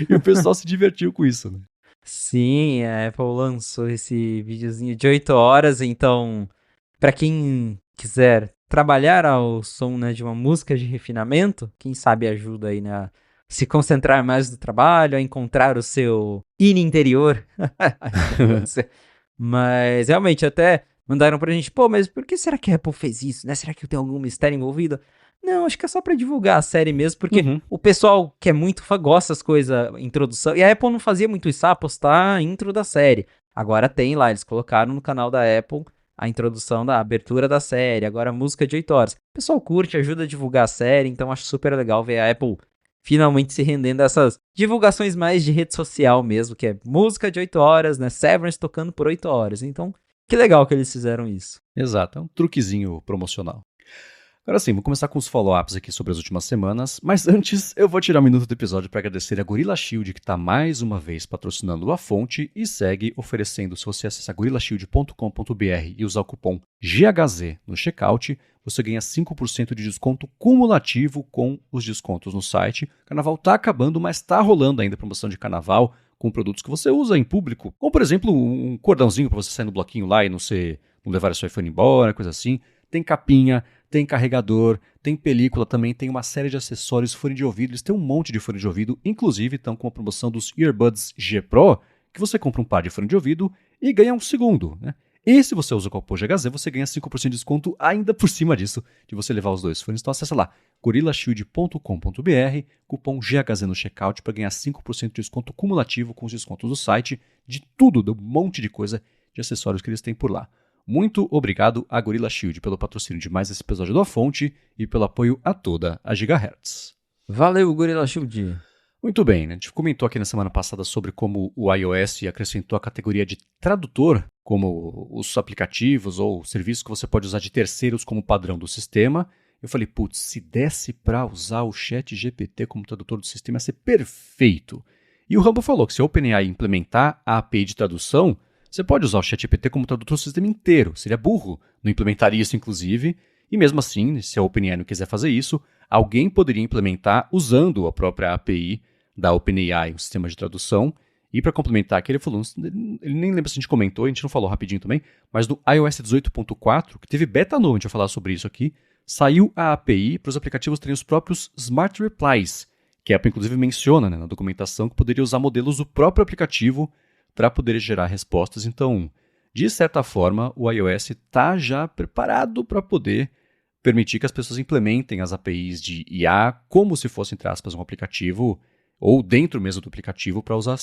e o pessoal se divertiu com isso, né? Sim, a Apple lançou esse videozinho de 8 horas, então, pra quem quiser trabalhar ao som, né, de uma música de refinamento, quem sabe ajuda aí, né, a se concentrar mais no trabalho, a encontrar o seu interior. Mas realmente até mandaram pra gente, pô, mas por que será que a Apple fez isso, né? Será que tem algum mistério envolvido? Não, acho que é só pra divulgar a série mesmo, porque o pessoal que é muito fã gosta das coisas, introdução, e a Apple não fazia muito isso, postar a intro da série. Agora tem lá, eles colocaram no canal da Apple a introdução da abertura da série, agora a música de 8 horas. O pessoal curte, ajuda a divulgar a série, então acho super legal ver a Apple finalmente se rendendo a essas divulgações mais de rede social mesmo, que é música de 8 horas, né? Severance tocando por 8 horas. Então, que legal que eles fizeram isso. Exato, é um truquezinho promocional. Agora sim, vamos começar com os follow-ups aqui sobre as últimas semanas, mas antes eu vou tirar um minuto do episódio para agradecer a Gorilla Shield, que está mais uma vez patrocinando a fonte e segue oferecendo. Se você acessar gorillashield.com.br e usar o cupom GHZ no checkout, você ganha 5% de desconto cumulativo com os descontos no site. Carnaval está acabando, mas está rolando ainda promoção de carnaval com produtos que você usa em público, como por exemplo um cordãozinho para você sair no bloquinho lá e não levar o seu iPhone embora, coisa assim. Tem capinha, tem carregador, tem película também, tem uma série de acessórios, fone de ouvido, eles têm um monte de fone de ouvido, inclusive estão com a promoção dos Earbuds G Pro, que você compra um par de fone de ouvido e ganha um segundo, né? E se você usa o cupom GHZ, você ganha 5% de desconto ainda por cima disso, de você levar os dois fones. Então acessa lá, gorillashield.com.br, cupom GHZ no checkout para ganhar 5% de desconto cumulativo com os descontos do site, de tudo, de um monte de coisa, de acessórios que eles têm por lá. Muito obrigado a Gorilla Shield pelo patrocínio de mais esse episódio da Fonte e pelo apoio a toda a Gigahertz. Valeu, Gorilla Shield. Muito bem, né? A gente comentou aqui na semana passada sobre como o iOS acrescentou a categoria de tradutor, como os aplicativos ou serviços que você pode usar de terceiros como padrão do sistema. Eu falei, putz, se desse para usar o ChatGPT como tradutor do sistema ia ser perfeito. E o Rambo falou que se a OpenAI implementar a API de tradução, você pode usar o ChatGPT como tradutor do sistema inteiro. Seria burro, não implementaria isso inclusive. E mesmo assim, se a OpenAI não quiser fazer isso, alguém poderia implementar usando a própria API da OpenAI, o sistema de tradução, E para complementar aqui, ele falou, ele nem lembra se a gente comentou, a gente não falou rapidinho também, mas do iOS 18.4, que teve beta novo, a gente vai falar sobre isso aqui, saiu a API para os aplicativos terem os próprios Smart Replies, que a Apple inclusive menciona, né, na documentação que poderia usar modelos do próprio aplicativo para poder gerar respostas. Então, de certa forma, o iOS está já preparado para poder permitir que as pessoas implementem as APIs de IA como se fosse, entre aspas, um aplicativo ou dentro mesmo do aplicativo para usar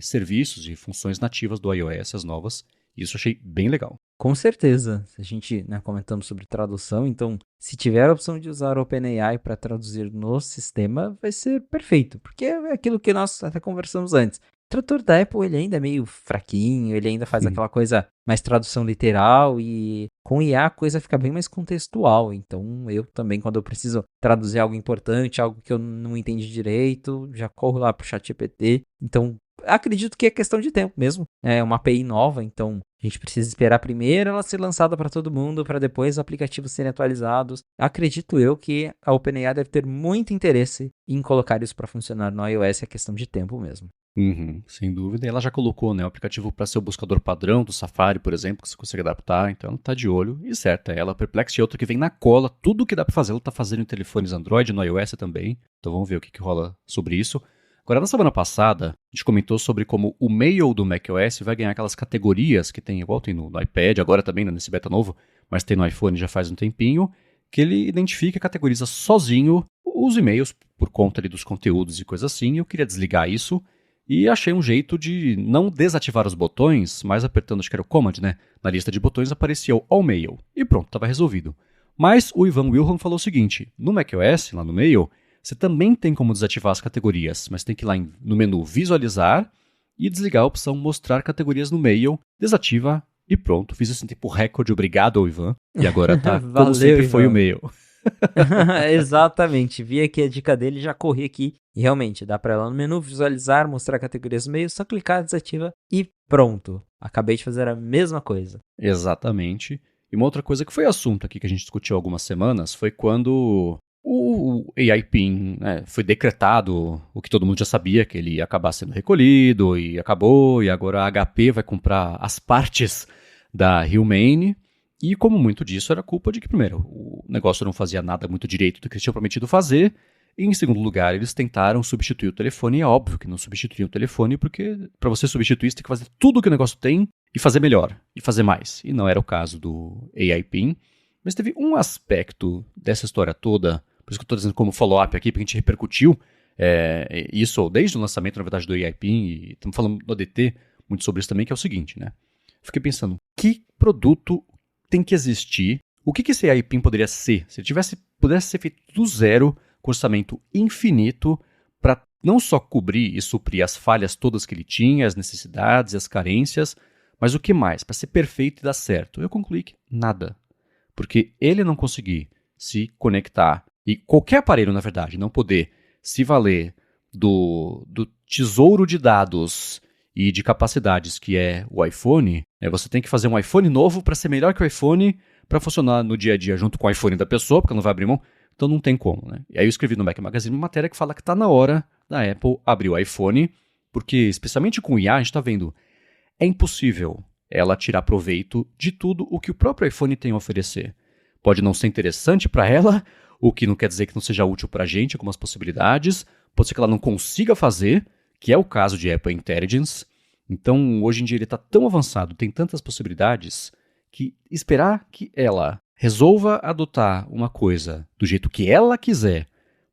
serviços e funções nativas do iOS, as novas. Isso eu achei bem legal. Com certeza. A gente, né, comentamos sobre tradução, então se tiver a opção de usar o OpenAI para traduzir no sistema, vai ser perfeito, porque é aquilo que nós até conversamos antes. O tradutor da Apple, ele ainda é meio fraquinho, ele ainda faz aquela coisa mais tradução literal, e com IA a coisa fica bem mais contextual. Então eu também, quando eu preciso traduzir algo importante, algo que eu não entendi direito, já corro lá pro ChatGPT. Então acredito que é questão de tempo mesmo. É uma API nova, então a gente precisa esperar primeiro ela ser lançada para todo mundo, para depois os aplicativos serem atualizados. Acredito eu que a OpenAI deve ter muito interesse em colocar isso para funcionar no iOS, é questão de tempo mesmo. Sem dúvida. E ela já colocou, né, o aplicativo para ser o buscador padrão do Safari, por exemplo, que você consegue adaptar. Então ela está de olho. E certo, ela, a Perplexity é outra que vem na cola. Tudo que dá para fazer, ela está fazendo em telefones Android, no iOS também. Então vamos ver o que rola sobre isso. Agora, na semana passada, a gente comentou sobre como o Mail do macOS vai ganhar aquelas categorias que tem, igual tem no iPad, agora também, né, nesse beta novo, mas tem no iPhone já faz um tempinho, que ele identifica e categoriza sozinho os e-mails por conta ali dos conteúdos e coisas assim. Eu queria desligar isso e achei um jeito de não desativar os botões, mas apertando, acho que era o Command, né, na lista de botões aparecia o All Mail. E pronto, estava resolvido. Mas o Ivan Wilhelm falou o seguinte, no macOS, lá no Mail, você também tem como desativar as categorias, mas tem que ir lá no menu Visualizar e desligar a opção Mostrar categorias no Mail, desativa e pronto. Fiz isso em tempo recorde, obrigado ao Ivan. E agora tá Valeu, como sempre Ivan. foi o Mail. Exatamente, vi aqui a dica dele, já corri aqui e realmente dá para ir lá no menu Visualizar, Mostrar categorias no Mail, só clicar, desativa e pronto. Acabei de fazer a mesma coisa. Exatamente. E uma outra coisa que foi assunto aqui que a gente discutiu há algumas semanas foi quando o AI PIN, né, foi decretado, o que todo mundo já sabia, que ele ia acabar sendo recolhido, e acabou, e agora a HP vai comprar as partes da Humane, e como muito disso era culpa de que, primeiro, o negócio não fazia nada muito direito do que eles tinham prometido fazer, e em segundo lugar, eles tentaram substituir o telefone, e é óbvio que não substituíam o telefone, porque para você substituir, você tem que fazer tudo que o negócio tem, e fazer melhor, e fazer mais, e não era o caso do AI PIN, mas teve um aspecto dessa história toda. Por isso que eu estou dizendo como follow-up aqui, porque a gente repercutiu isso desde o lançamento, na verdade, do AIPIN, e estamos falando no ADT muito sobre isso também, que é o seguinte, né? Fiquei pensando, que produto tem que existir? O que esse AIPIN poderia ser? Se ele pudesse ser feito do zero, com orçamento infinito, para não só cobrir e suprir as falhas todas que ele tinha, as necessidades, as carências, mas o que mais? Para ser perfeito e dar certo. Eu concluí que nada. Porque ele não conseguir se conectar e qualquer aparelho, na verdade, não poder se valer do tesouro de dados e de capacidades que é o iPhone, você tem que fazer um iPhone novo para ser melhor que o iPhone, para funcionar no dia a dia junto com o iPhone da pessoa, porque ela não vai abrir mão, então não tem como, né? E aí eu escrevi no Mac Magazine uma matéria que fala que está na hora da Apple abrir o iPhone, porque especialmente com o IA a gente está vendo, é impossível ela tirar proveito de tudo o que o próprio iPhone tem a oferecer. Pode não ser interessante para ela, o que não quer dizer que não seja útil para a gente, algumas possibilidades. Pode ser que ela não consiga fazer, que é o caso de Apple Intelligence. Então, hoje em dia ele está tão avançado, tem tantas possibilidades, que esperar que ela resolva adotar uma coisa do jeito que ela quiser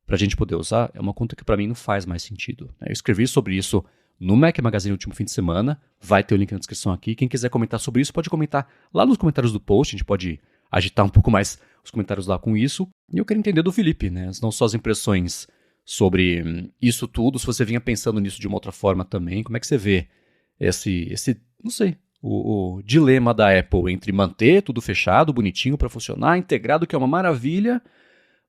para a gente poder usar, é uma conta que para mim não faz mais sentido. Eu escrevi sobre isso no Mac Magazine no último fim de semana, vai ter o link na descrição aqui. Quem quiser comentar sobre isso pode comentar lá nos comentários do post, a gente pode agitar um pouco mais os comentários lá com isso. E eu quero entender do Felipe, né? Não só as impressões sobre isso tudo, se você vinha pensando nisso de uma outra forma também, como é que você vê esse não sei, o dilema da Apple entre manter tudo fechado, bonitinho para funcionar, integrado, que é uma maravilha,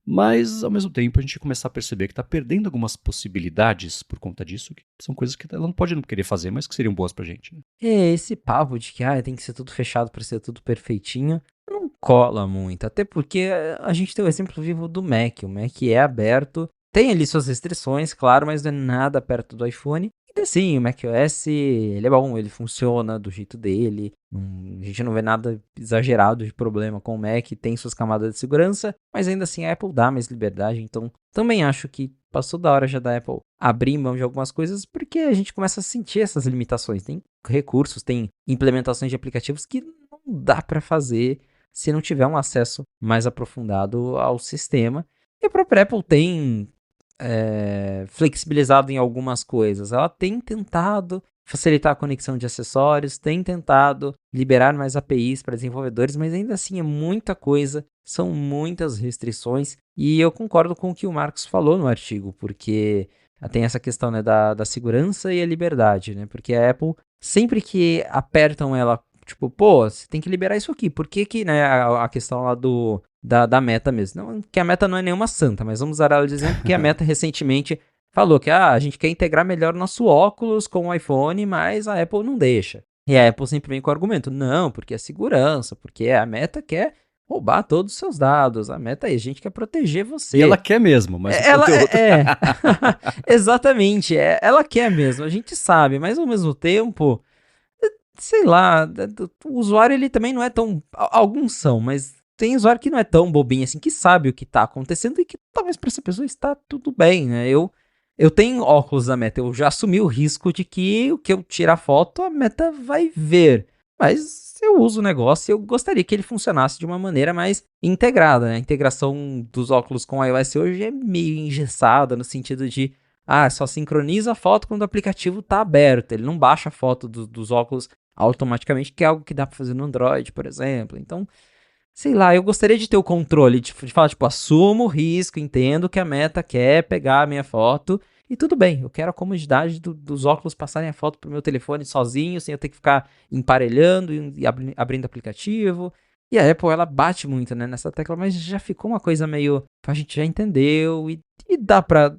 mas ao mesmo tempo a gente começar a perceber que está perdendo algumas possibilidades por conta disso, que são coisas que ela não pode não querer fazer, mas que seriam boas pra gente. Né? Esse papo de que tem que ser tudo fechado para ser tudo perfeitinho, não cola muito. Até porque a gente tem o exemplo vivo do Mac. O Mac é aberto, tem ali suas restrições, claro, mas não é nada perto do iPhone. E sim, o macOS, ele é bom, ele funciona do jeito dele. A gente não vê nada exagerado de problema com o Mac, tem suas camadas de segurança, mas ainda assim a Apple dá mais liberdade, então também acho que passou da hora já da Apple abrir mão de algumas coisas, porque a gente começa a sentir essas limitações. Tem recursos, tem implementações de aplicativos que não dá para fazer se não tiver um acesso mais aprofundado ao sistema. E a própria Apple tem flexibilizado em algumas coisas. Ela tem tentado facilitar a conexão de acessórios, tem tentado liberar mais APIs para desenvolvedores, mas ainda assim é muita coisa, são muitas restrições, e eu concordo com o que o Marcos falou no artigo, porque tem essa questão, né, da segurança e a liberdade, né, porque a Apple, sempre que apertam ela, tipo, pô, você tem que liberar isso aqui, por que que, né, a questão lá da Meta mesmo. Não, que a Meta não é nenhuma santa, mas vamos usar ela de exemplo, porque a Meta recentemente falou que a gente quer integrar melhor nosso óculos com o iPhone, mas a Apple não deixa. E a Apple sempre vem com o argumento, não, porque é segurança, porque a Meta quer roubar todos os seus dados, a Meta a gente quer proteger você. E ela quer mesmo, mas o conteúdo... Exatamente, ela quer mesmo, a gente sabe, mas ao mesmo tempo, sei lá, o usuário ele também não é tão... Alguns são, mas tem usuário que não é tão bobinho assim, que sabe o que tá acontecendo e que talvez pra essa pessoa está tudo bem, né? Eu tenho óculos da Meta, eu já assumi o risco de que o que eu tirar foto, a Meta vai ver. Mas eu uso o negócio e eu gostaria que ele funcionasse de uma maneira mais integrada, né? A integração dos óculos com o iOS hoje é meio engessada, no sentido de, só sincroniza a foto quando o aplicativo tá aberto. Ele não baixa a foto dos óculos automaticamente, que é algo que dá pra fazer no Android, por exemplo. Então, sei lá, eu gostaria de ter o controle, de falar, tipo, assumo o risco, entendo que a Meta quer pegar a minha foto, e tudo bem, eu quero a comodidade dos óculos passarem a foto pro meu telefone sozinho, sem eu ter que ficar emparelhando e abrindo aplicativo. E a Apple, ela bate muito, né, nessa tecla, mas já ficou uma coisa meio, a gente já entendeu, e dá pra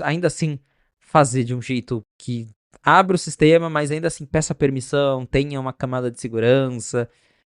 ainda assim fazer de um jeito que abra o sistema, mas ainda assim peça permissão, tenha uma camada de segurança.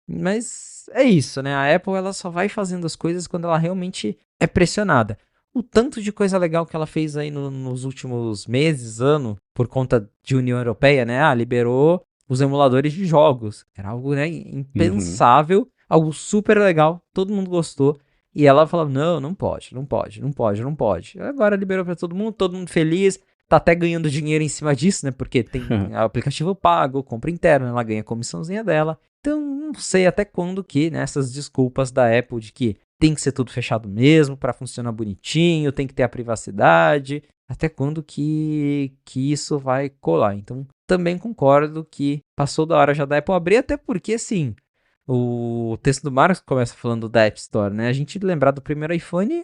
Mas é isso, né? A Apple ela só vai fazendo as coisas quando ela realmente é pressionada. O tanto de coisa legal que ela fez aí nos últimos meses, ano, por conta de União Europeia, né? Liberou os emuladores de jogos. Era algo, né, impensável, algo super legal, todo mundo gostou. E ela falou, não pode, não pode, não pode, não pode. Agora liberou pra todo mundo feliz. Tá até ganhando dinheiro em cima disso, né? Porque tem aplicativo pago, compra interna, ela ganha a comissãozinha dela. Então, não sei até quando que, né, essas desculpas da Apple de que tem que ser tudo fechado mesmo para funcionar bonitinho, tem que ter a privacidade, até quando que isso vai colar. Então, também concordo que passou da hora já da Apple abrir, até porque, assim, o texto do Marcos começa falando da App Store, né? A gente lembrar do primeiro iPhone,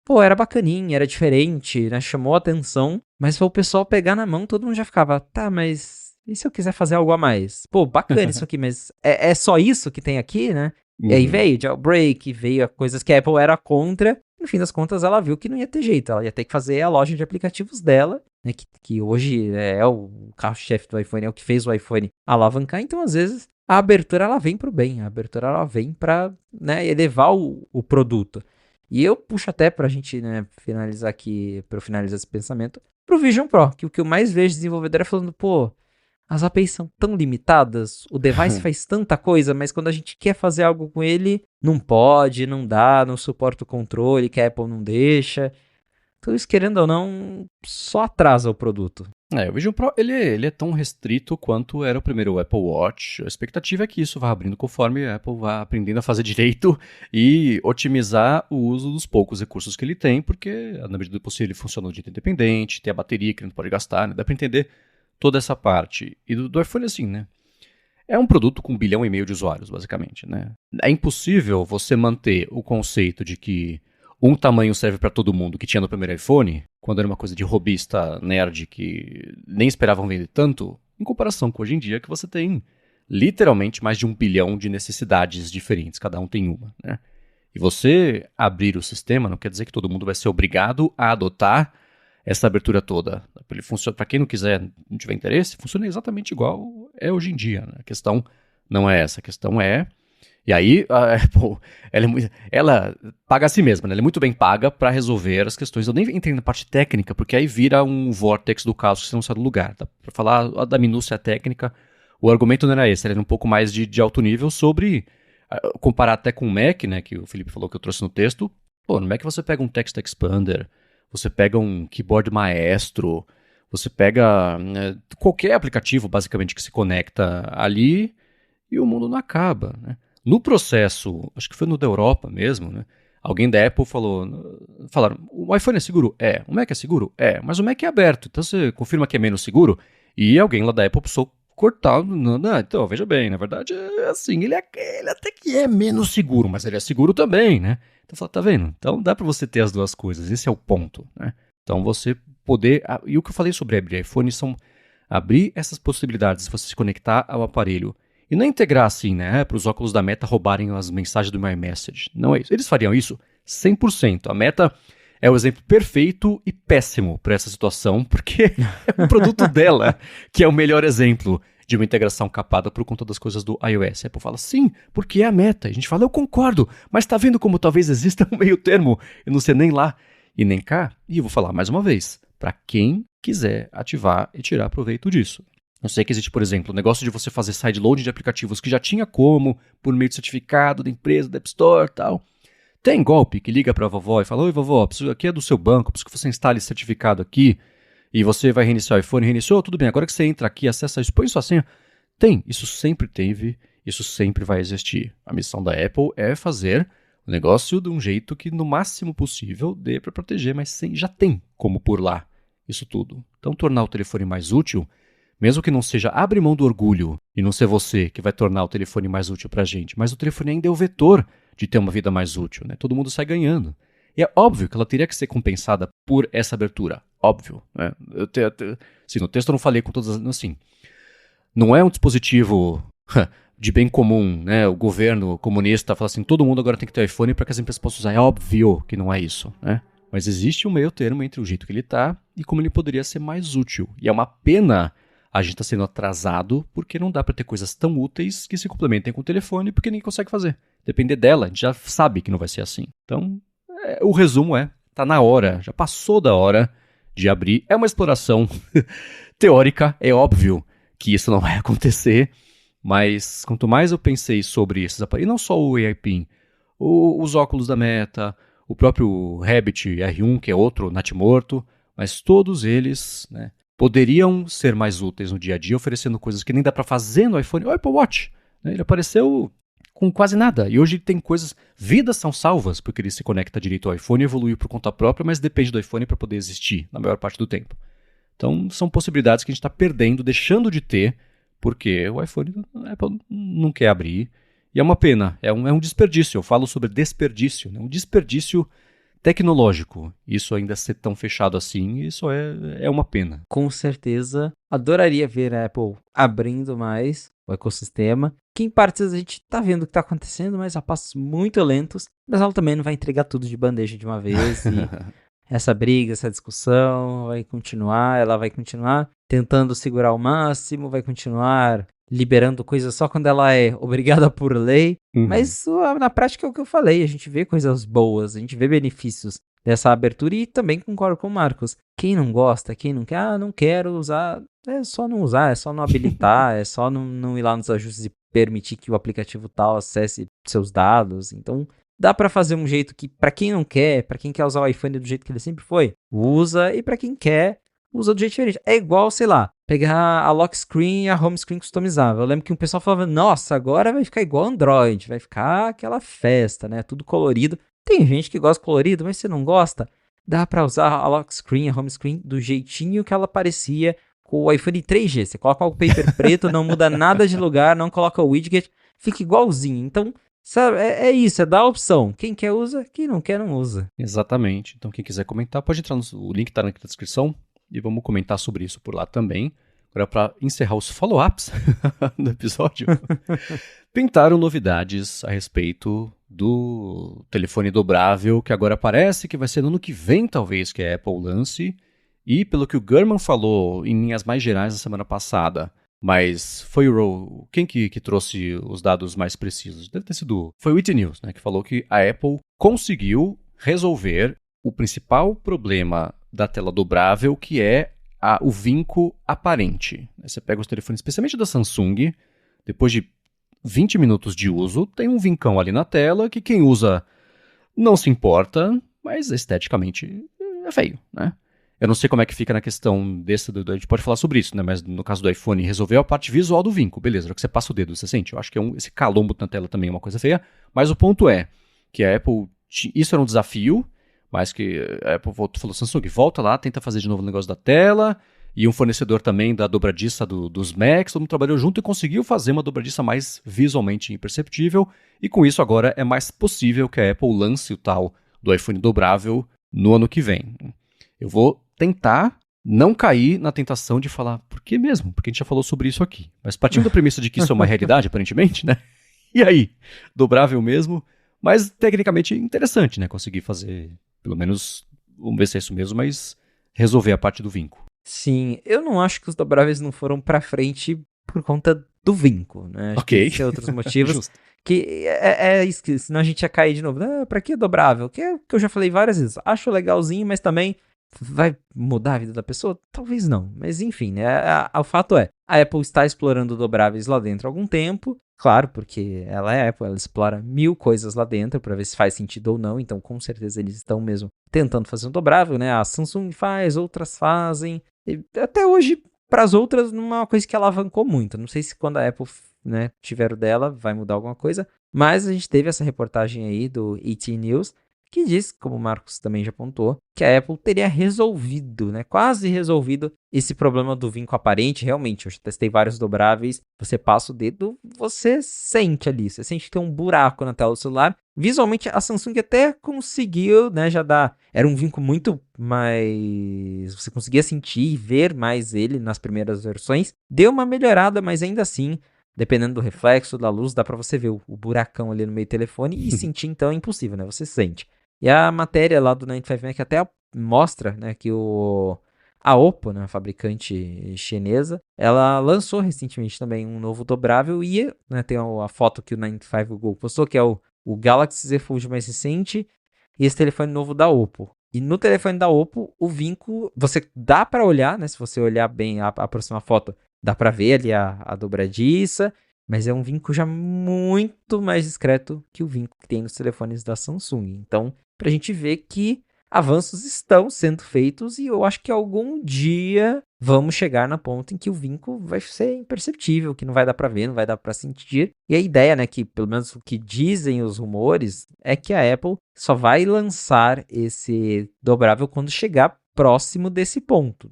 pô, era bacaninha, era diferente, né? Chamou a atenção, mas foi o pessoal pegar na mão, todo mundo já ficava, tá, mas e se eu quiser fazer algo a mais? Pô, bacana isso aqui, mas é só isso que tem aqui, né? E aí veio jailbreak, veio coisas que a Apple era contra. No fim das contas, ela viu que não ia ter jeito. Ela ia ter que fazer a loja de aplicativos dela, né? Que hoje é o carro-chefe do iPhone, é o que fez o iPhone alavancar. Então, às vezes, a abertura ela vem pro bem. A abertura ela vem pra, né, elevar o produto. E eu puxo até pra gente, né, finalizar aqui, pra eu finalizar esse pensamento, pro Vision Pro, que o que eu mais vejo desenvolvedor é falando, pô, as APIs são tão limitadas, o device faz tanta coisa, mas quando a gente quer fazer algo com ele, não pode, não dá, não suporta o controle, que a Apple não deixa. Então isso, querendo ou não, só atrasa o produto. O Vision Pro ele é tão restrito quanto era o primeiro Apple Watch. A expectativa é que isso vá abrindo conforme a Apple vá aprendendo a fazer direito e otimizar o uso dos poucos recursos que ele tem, porque na medida do possível ele funciona de jeito independente, tem a bateria que ele não pode gastar, né? Dá para entender toda essa parte. E do iPhone assim, né? É um produto com 1,5 bilhão de usuários, basicamente, né? É impossível você manter o conceito de que um tamanho serve para todo mundo que tinha no primeiro iPhone, quando era uma coisa de robista nerd que nem esperavam vender tanto, em comparação com hoje em dia que você tem literalmente mais de 1 bilhão de necessidades diferentes, cada um tem uma, né? E você abrir o sistema não quer dizer que todo mundo vai ser obrigado a adotar essa abertura toda. Ele funciona, para quem não quiser, não tiver interesse, funciona exatamente igual é hoje em dia, né? A questão não é essa, a questão é E aí, a Apple, ela paga a si mesma, né? Ela é muito bem paga para resolver as questões. Eu nem entrei na parte técnica, porque aí vira um vórtex do caos que você não sai do lugar. Tá? Para falar da minúcia técnica, o argumento não era esse, era um pouco mais de alto nível sobre, comparar até com o Mac, né, que o Felipe falou que eu trouxe no texto. Pô, no Mac você pega um Text Expander, você pega um Keyboard Maestro, você pega qualquer aplicativo, basicamente, que se conecta ali e o mundo não acaba, né? No processo, acho que foi no da Europa mesmo, né? Alguém da Apple falaram, o iPhone é seguro? É. O Mac é seguro? É. Mas o Mac é aberto, então você confirma que é menos seguro? E alguém lá da Apple precisou cortar. Não, então, veja bem, na verdade, é assim, ele até que é menos seguro, mas ele é seguro também, né? Então, fala, tá vendo? Então dá para você ter as duas coisas, esse é o ponto, né? Então você poder... E o que eu falei sobre abrir iPhone são abrir essas possibilidades de você se conectar ao aparelho. E não é integrar assim, né, para os óculos da Meta roubarem as mensagens do iMessage. Não é isso. Eles fariam isso 100%. A Meta é o exemplo perfeito e péssimo para essa situação, porque é o produto dela que é o melhor exemplo de uma integração capada por conta das coisas do iOS. A Apple fala, sim, porque é a Meta. A gente fala, eu concordo, mas tá vendo como talvez exista um meio termo? Eu não sei nem lá e nem cá. E eu vou falar mais uma vez, para quem quiser ativar e tirar proveito disso. Eu sei que existe, por exemplo, o negócio de você fazer sideload de aplicativos que já tinha como, por meio de certificado da empresa, da App Store e tal. Tem golpe que liga para a vovó e fala, oi vovó, preciso aqui é do seu banco, preciso que você instale esse certificado aqui e você vai reiniciar o iPhone, reiniciou, tudo bem, agora que você entra aqui, acessa isso, põe sua senha. Tem, isso sempre teve, isso sempre vai existir. A missão da Apple é fazer o negócio de um jeito que no máximo possível dê para proteger, mas já tem como por lá isso tudo. Então tornar o telefone mais útil, mesmo que não seja abrir mão do orgulho e não ser você que vai tornar o telefone mais útil para a gente, mas o telefone ainda é o vetor de ter uma vida mais útil, né? Todo mundo sai ganhando. E é óbvio que ela teria que ser compensada por essa abertura. Óbvio, né? Assim, no texto eu não falei com todas as... Assim, não é um dispositivo de bem comum, né? O governo comunista fala assim, todo mundo agora tem que ter iPhone para que as empresas possam usar. É óbvio que não é isso, né? Mas existe um meio termo entre o jeito que ele está e como ele poderia ser mais útil. E é uma pena a gente está sendo atrasado porque não dá para ter coisas tão úteis que se complementem com o telefone porque ninguém consegue fazer. Depender dela, a gente já sabe que não vai ser assim. Então, o resumo tá na hora, já passou da hora de abrir. É uma exploração teórica, é óbvio que isso não vai acontecer, mas quanto mais eu pensei sobre esses aparelhos, e não só o AIPin, os óculos da Meta, o próprio Rabbit R1, que é outro natimorto, mas todos eles, né, poderiam ser mais úteis no dia a dia, oferecendo coisas que nem dá para fazer no iPhone. O Apple Watch, né, ele apareceu com quase nada. E hoje ele tem coisas... Vidas são salvas, porque ele se conecta direito ao iPhone e evoluiu por conta própria, mas depende do iPhone para poder existir, na maior parte do tempo. Então, são possibilidades que a gente está perdendo, deixando de ter, porque o iPhone, a Apple não quer abrir. E é uma pena, é um desperdício. Eu falo sobre desperdício, né? Um desperdício tecnológico. Isso ainda ser tão fechado assim, isso é uma pena. Com certeza, adoraria ver a Apple abrindo mais o ecossistema, que em partes a gente tá vendo o que tá acontecendo, mas a passos muito lentos, mas ela também não vai entregar tudo de bandeja de uma vez, e essa briga, essa discussão vai continuar, ela vai continuar tentando segurar o máximo, vai continuar liberando coisas só quando ela é obrigada por lei, mas na prática é o que eu falei, a gente vê coisas boas, a gente vê benefícios dessa abertura e também concordo com o Marcos. Quem não gosta, quem não quer, não quero usar, é só não usar, é só não habilitar, é só não ir lá nos ajustes e permitir que o aplicativo tal acesse seus dados. Então, dá pra fazer um jeito que, pra quem não quer, pra quem quer usar o iPhone do jeito que ele sempre foi, usa, e pra quem quer, usa do jeito diferente. É igual, sei lá, pegar a lock screen e a home screen customizável. Eu lembro que um pessoal falava, nossa, agora vai ficar igual Android, vai ficar aquela festa, né, tudo colorido. Tem gente que gosta de colorido, mas se não gosta, dá pra usar a lock screen, a home screen do jeitinho que ela parecia com o iPhone 3G. Você coloca o paper preto, não muda nada de lugar, não coloca o widget, fica igualzinho. Então, sabe, é isso, é dar a opção. Quem quer usa, quem não quer não usa. Exatamente. Então quem quiser comentar, pode entrar o link tá na descrição e vamos comentar sobre isso por lá também. Agora, para encerrar os follow-ups do episódio, pintaram novidades a respeito do telefone dobrável, que agora parece que vai ser no ano que vem, talvez, que a Apple lance. E pelo que o Gurman falou em linhas mais gerais na semana passada, Mas foi quem que trouxe os dados mais precisos? Deve ter sido... Foi o IT News, né? Que falou que a Apple conseguiu resolver o principal problema da tela dobrável, que é o vinco aparente. Você pega os telefones, especialmente da Samsung, depois de 20 minutos de uso, tem um vincão ali na tela que quem usa não se importa, mas esteticamente é feio, né? Eu não sei como é que fica na questão a gente pode falar sobre isso, né? Mas no caso do iPhone, resolveu a parte visual do vinco, beleza, na hora que você passa o dedo, você sente? Eu acho que esse calombo na tela também é uma coisa feia, mas o ponto é que a Apple, isso era um desafio, mas que a Apple falou, Samsung, volta lá, tenta fazer de novo o negócio da tela, e um fornecedor também da dobradiça dos Macs, todo mundo trabalhou junto e conseguiu fazer uma dobradiça mais visualmente imperceptível, e com isso agora é mais possível que a Apple lance o tal do iPhone dobrável no ano que vem. Eu vou tentar não cair na tentação de falar, por que mesmo? Porque a gente já falou sobre isso aqui. Mas partindo da premissa de que isso é uma realidade, aparentemente, né? E aí? Dobrável mesmo, mas tecnicamente interessante, né? Conseguir fazer, pelo menos, vamos ver se é isso mesmo, mas resolver a parte do vinco. Sim, eu não acho que os dobráveis não foram pra frente por conta do vinco, né? Acho que existem outros motivos. Que é isso, que senão a gente ia cair de novo. Pra que dobrável? Que é o que eu já falei várias vezes. Acho legalzinho, mas também vai mudar a vida da pessoa? Talvez não. Mas enfim, né? O fato é, a Apple está explorando dobráveis lá dentro há algum tempo. Claro, porque ela é a Apple, ela explora 1000 coisas lá dentro para ver se faz sentido ou não. Então, com certeza, eles estão mesmo tentando fazer um dobrável, né? A Samsung faz, outras fazem. E até hoje, para as outras, não é uma coisa que alavancou muito. Não sei se quando a Apple, né, tiver o dela, vai mudar alguma coisa. Mas a gente teve essa reportagem aí do ET News, que diz, como o Marcos também já apontou, que a Apple teria resolvido, né, quase resolvido esse problema do vinco aparente. Realmente, eu já testei vários dobráveis, você passa o dedo, você sente ali, você sente que tem um buraco na tela do celular. Visualmente, a Samsung até conseguiu, né, já dar, era um vinco muito mais, você conseguia sentir e ver mais ele nas primeiras versões. Deu uma melhorada, mas ainda assim, dependendo do reflexo da luz, dá pra você ver o buracão ali no meio do telefone e sentir, então é impossível, né, você sente. E a matéria lá do 95Mac até mostra, né, que a Oppo, né, a fabricante chinesa, ela lançou recentemente também um novo dobrável e, né, tem a foto que o 95 Go postou, que é o Galaxy Z Fold mais recente e esse telefone novo da Oppo. E no telefone da Oppo, o vinco, você dá para olhar, né, se você olhar bem a próxima foto, dá para ver ali a dobradiça, mas é um vinco já muito mais discreto que o vinco que tem nos telefones da Samsung. Então, pra gente ver que avanços estão sendo feitos e eu acho que algum dia vamos chegar na ponta em que o vinco vai ser imperceptível, que não vai dar pra ver, não vai dar pra sentir. E a ideia, né, que pelo menos o que dizem os rumores, é que a Apple só vai lançar esse dobrável quando chegar próximo desse ponto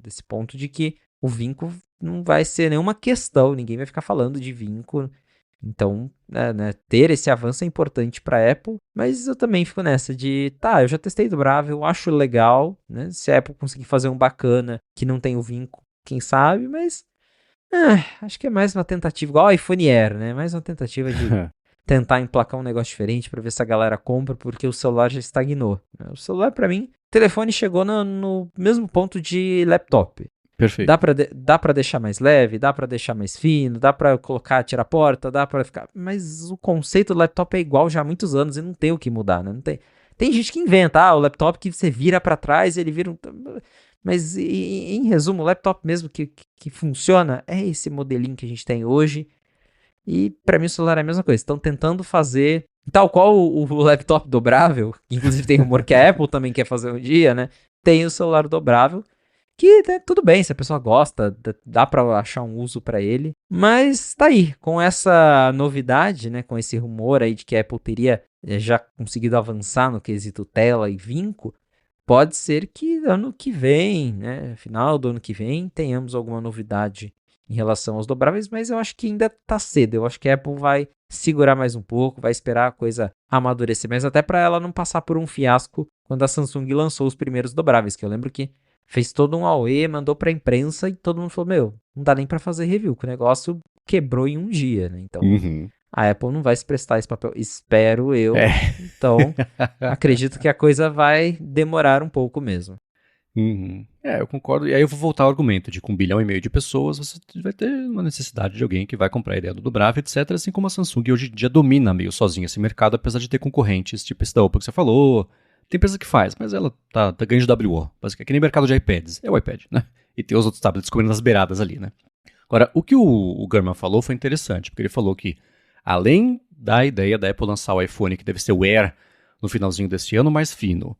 de que o vinco não vai ser nenhuma questão, ninguém vai ficar falando de vinco. Então, né, ter esse avanço é importante para a Apple, mas eu também fico nessa de, tá, eu já testei dobrável, acho legal, né? Se a Apple conseguir fazer um bacana que não tem o vinco, quem sabe, mas acho que é mais uma tentativa, igual o iPhone Air, né? Mais uma tentativa de tentar emplacar um negócio diferente para ver se a galera compra, porque o celular já estagnou. O celular, para mim, o telefone chegou no mesmo ponto de laptop. Perfeito. Dá pra deixar mais leve, dá pra deixar mais fino, dá pra colocar, tirar a porta, dá pra ficar... Mas o conceito do laptop é igual já há muitos anos e não tem o que mudar, né? Não tem... Tem gente que inventa, o laptop que você vira pra trás e ele vira um... Mas, em resumo, o laptop mesmo que funciona é esse modelinho que a gente tem hoje. E pra mim o celular é a mesma coisa. Estão tentando fazer... Tal qual o laptop dobrável, inclusive tem rumor que a Apple também quer fazer um dia, né? Tem o celular dobrável. Que, né, tudo bem, se a pessoa gosta, dá pra achar um uso pra ele. Mas tá aí, com essa novidade, né, com esse rumor aí de que a Apple teria já conseguido avançar no quesito tela e vinco, pode ser que ano que vem, né, final do ano que vem, tenhamos alguma novidade em relação aos dobráveis, mas eu acho que ainda tá cedo. Eu acho que a Apple vai segurar mais um pouco, vai esperar a coisa amadurecer, mas até pra ela não passar por um fiasco quando a Samsung lançou os primeiros dobráveis, que eu lembro que fez todo um auê, mandou pra imprensa e todo mundo falou, meu, não dá nem pra fazer review, que o negócio quebrou em um dia, né? Então, a Apple não vai se prestar esse papel, espero eu. Então, acredito que a coisa vai demorar um pouco mesmo. Uhum. Eu concordo. E aí eu vou voltar ao argumento de com 1,5 bilhão de pessoas, você vai ter uma necessidade de alguém que vai comprar a ideia do dobrável, etc. Assim como a Samsung hoje em dia domina meio sozinha esse mercado, apesar de ter concorrentes, tipo esse da Oppo que você falou. Tem empresa que faz, mas ela tá ganhando de WO. Basicamente, é que nem mercado de iPads. É o iPad, né? E tem os outros tablets comendo nas beiradas ali, né? Agora, o que o Gurman falou foi interessante, porque ele falou que, além da ideia da Apple lançar o iPhone, que deve ser o Air, no finalzinho desse ano, mais fino,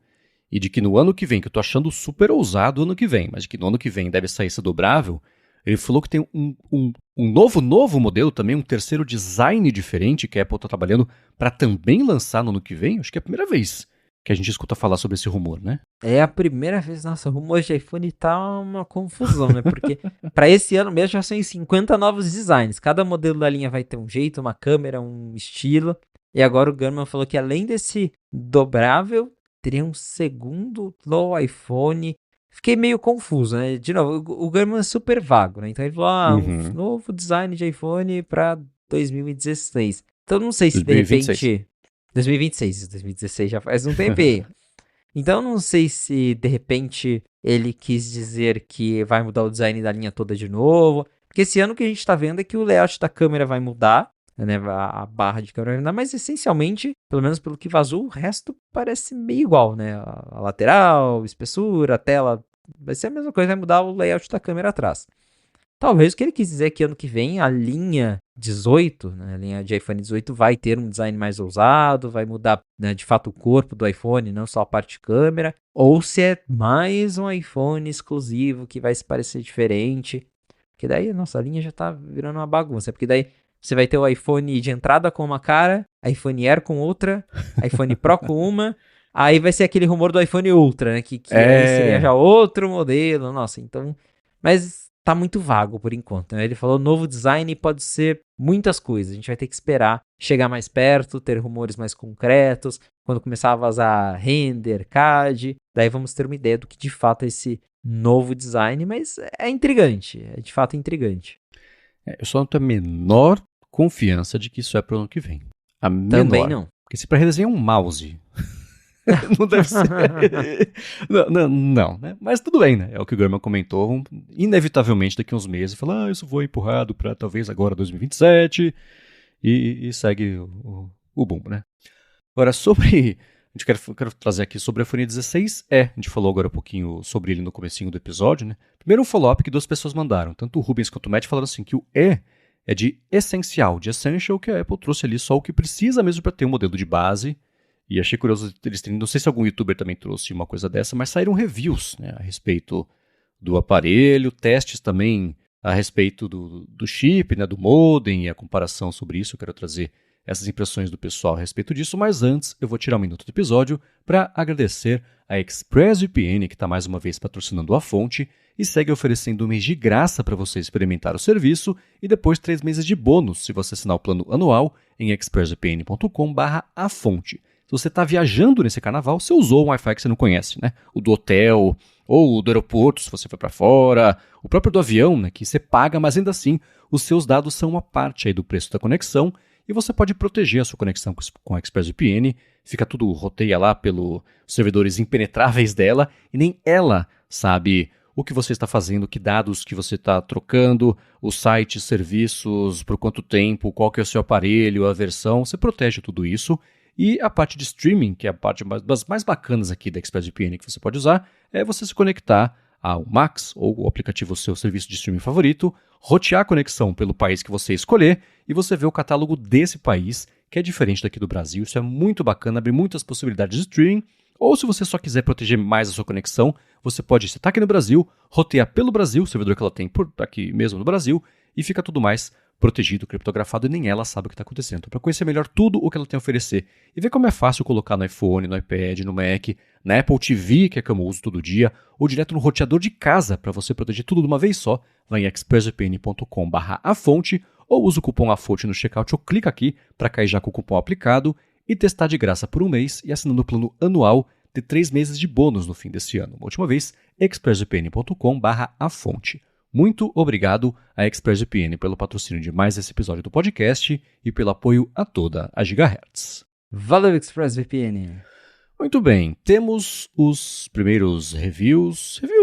e de que no ano que vem, que eu tô achando super ousado o ano que vem, mas de que no ano que vem deve sair esse dobrável, ele falou que tem um novo modelo também, um terceiro design diferente que a Apple tá trabalhando para também lançar no ano que vem. Acho que é a primeira vez que a gente escuta falar sobre esse rumor, né? É a primeira vez, nossa, o rumor de iPhone tá uma confusão, né? Porque para esse ano mesmo já são 50 novos designs. Cada modelo da linha vai ter um jeito, uma câmera, um estilo. E agora o Gurman falou que além desse dobrável, teria um segundo no iPhone. Fiquei meio confuso, né? De novo, o Gurman é super vago, né? Então ele falou, um novo design de iPhone para 2016. Então não sei se de 2026. repente... 2026, 2016 já faz um tempinho. Então, não sei se de repente ele quis dizer que vai mudar o design da linha toda de novo. Porque esse ano o que a gente está vendo é que o layout da câmera vai mudar, né? A barra de câmera vai mudar, mas essencialmente, pelo menos pelo que vazou, o resto parece meio igual, né? A lateral, espessura, a tela, vai ser a mesma coisa, vai mudar o layout da câmera atrás. Talvez o que ele quis dizer é que ano que vem a linha 18, né, a linha de iPhone 18 vai ter um design mais ousado, vai mudar, né, de fato o corpo do iPhone, não só a parte de câmera, ou se é mais um iPhone exclusivo que vai se parecer diferente, porque daí, nossa, a linha já tá virando uma bagunça, porque daí você vai ter o iPhone de entrada com uma cara, iPhone Air com outra, iPhone Pro com uma, aí vai ser aquele rumor do iPhone Ultra, né, que aí seria já outro modelo, nossa, então, mas tá muito vago por enquanto, né? Ele falou novo design pode ser muitas coisas. A gente vai ter que esperar chegar mais perto, ter rumores mais concretos, quando começar a vazar render, CAD, daí vamos ter uma ideia do que de fato é esse novo design, mas é intrigante, é de fato intrigante. Eu só não tenho a menor confiança de que isso é pro ano que vem. A menor. Também não. Porque se para redesenhar um mouse... não deve ser. Não, né? Mas tudo bem, né? É o que o Gurman comentou. Inevitavelmente, daqui a uns meses, falar, isso foi empurrado para talvez agora 2027 e segue o bumbo, né? Agora, sobre. A gente quero trazer aqui sobre o iPhone 16. A gente falou agora um pouquinho sobre ele no comecinho do episódio, né? Primeiro um follow-up que 2 pessoas mandaram. Tanto o Rubens quanto o Matt falaram assim que o E é de essencial, de essential, que a Apple trouxe ali só o que precisa mesmo para ter um modelo de base. E achei curioso eles terem, não sei se algum youtuber também trouxe uma coisa dessa, mas saíram reviews, né, a respeito do aparelho, testes também a respeito do chip, né, do modem e a comparação sobre isso. Eu quero trazer essas impressões do pessoal a respeito disso, mas antes eu vou tirar um minuto do episódio para agradecer a ExpressVPN, que está mais uma vez patrocinando a fonte e segue oferecendo um mês de graça para você experimentar o serviço e depois 3 meses de bônus se você assinar o plano anual em expressvpn.com/afonte. Se você está viajando nesse carnaval, você usou um Wi-Fi que você não conhece, né? O do hotel, ou o do aeroporto, se você foi para fora, o próprio do avião, né? Que você paga, mas ainda assim os seus dados são uma parte aí do preço da conexão e você pode proteger a sua conexão com a ExpressVPN. Fica tudo, roteia lá pelos servidores impenetráveis dela e nem ela sabe o que você está fazendo, que dados que você está trocando, os sites, serviços, por quanto tempo, qual que é o seu aparelho, a versão. Você protege tudo isso. E a parte de streaming, que é a parte das mais bacanas aqui da ExpressVPN que você pode usar, é você se conectar ao Max ou o aplicativo do seu serviço de streaming favorito, rotear a conexão pelo país que você escolher e você vê o catálogo desse país, que é diferente daqui do Brasil. Isso é muito bacana, abre muitas possibilidades de streaming. Ou se você só quiser proteger mais a sua conexão, você pode, se está aqui no Brasil, rotear pelo Brasil, o servidor que ela tem por aqui mesmo no Brasil, e fica tudo mais protegido, criptografado, e nem ela sabe o que está acontecendo. Então, para conhecer melhor tudo o que ela tem a oferecer e ver como é fácil colocar no iPhone, no iPad, no Mac, na Apple TV, que é como eu uso todo dia, ou direto no roteador de casa, para você proteger tudo de uma vez só, vai em expressvpn.com/afonte ou usa o cupom AFONTE no checkout ou clica aqui para cair já com o cupom aplicado e testar de graça por um mês e assinando o plano anual ter 3 meses de bônus no fim desse ano. Uma última vez, expressvpn.com/afonte. Muito obrigado à ExpressVPN pelo patrocínio de mais esse episódio do podcast e pelo apoio a toda a Gigahertz. Valeu, ExpressVPN! Muito bem, temos os primeiros review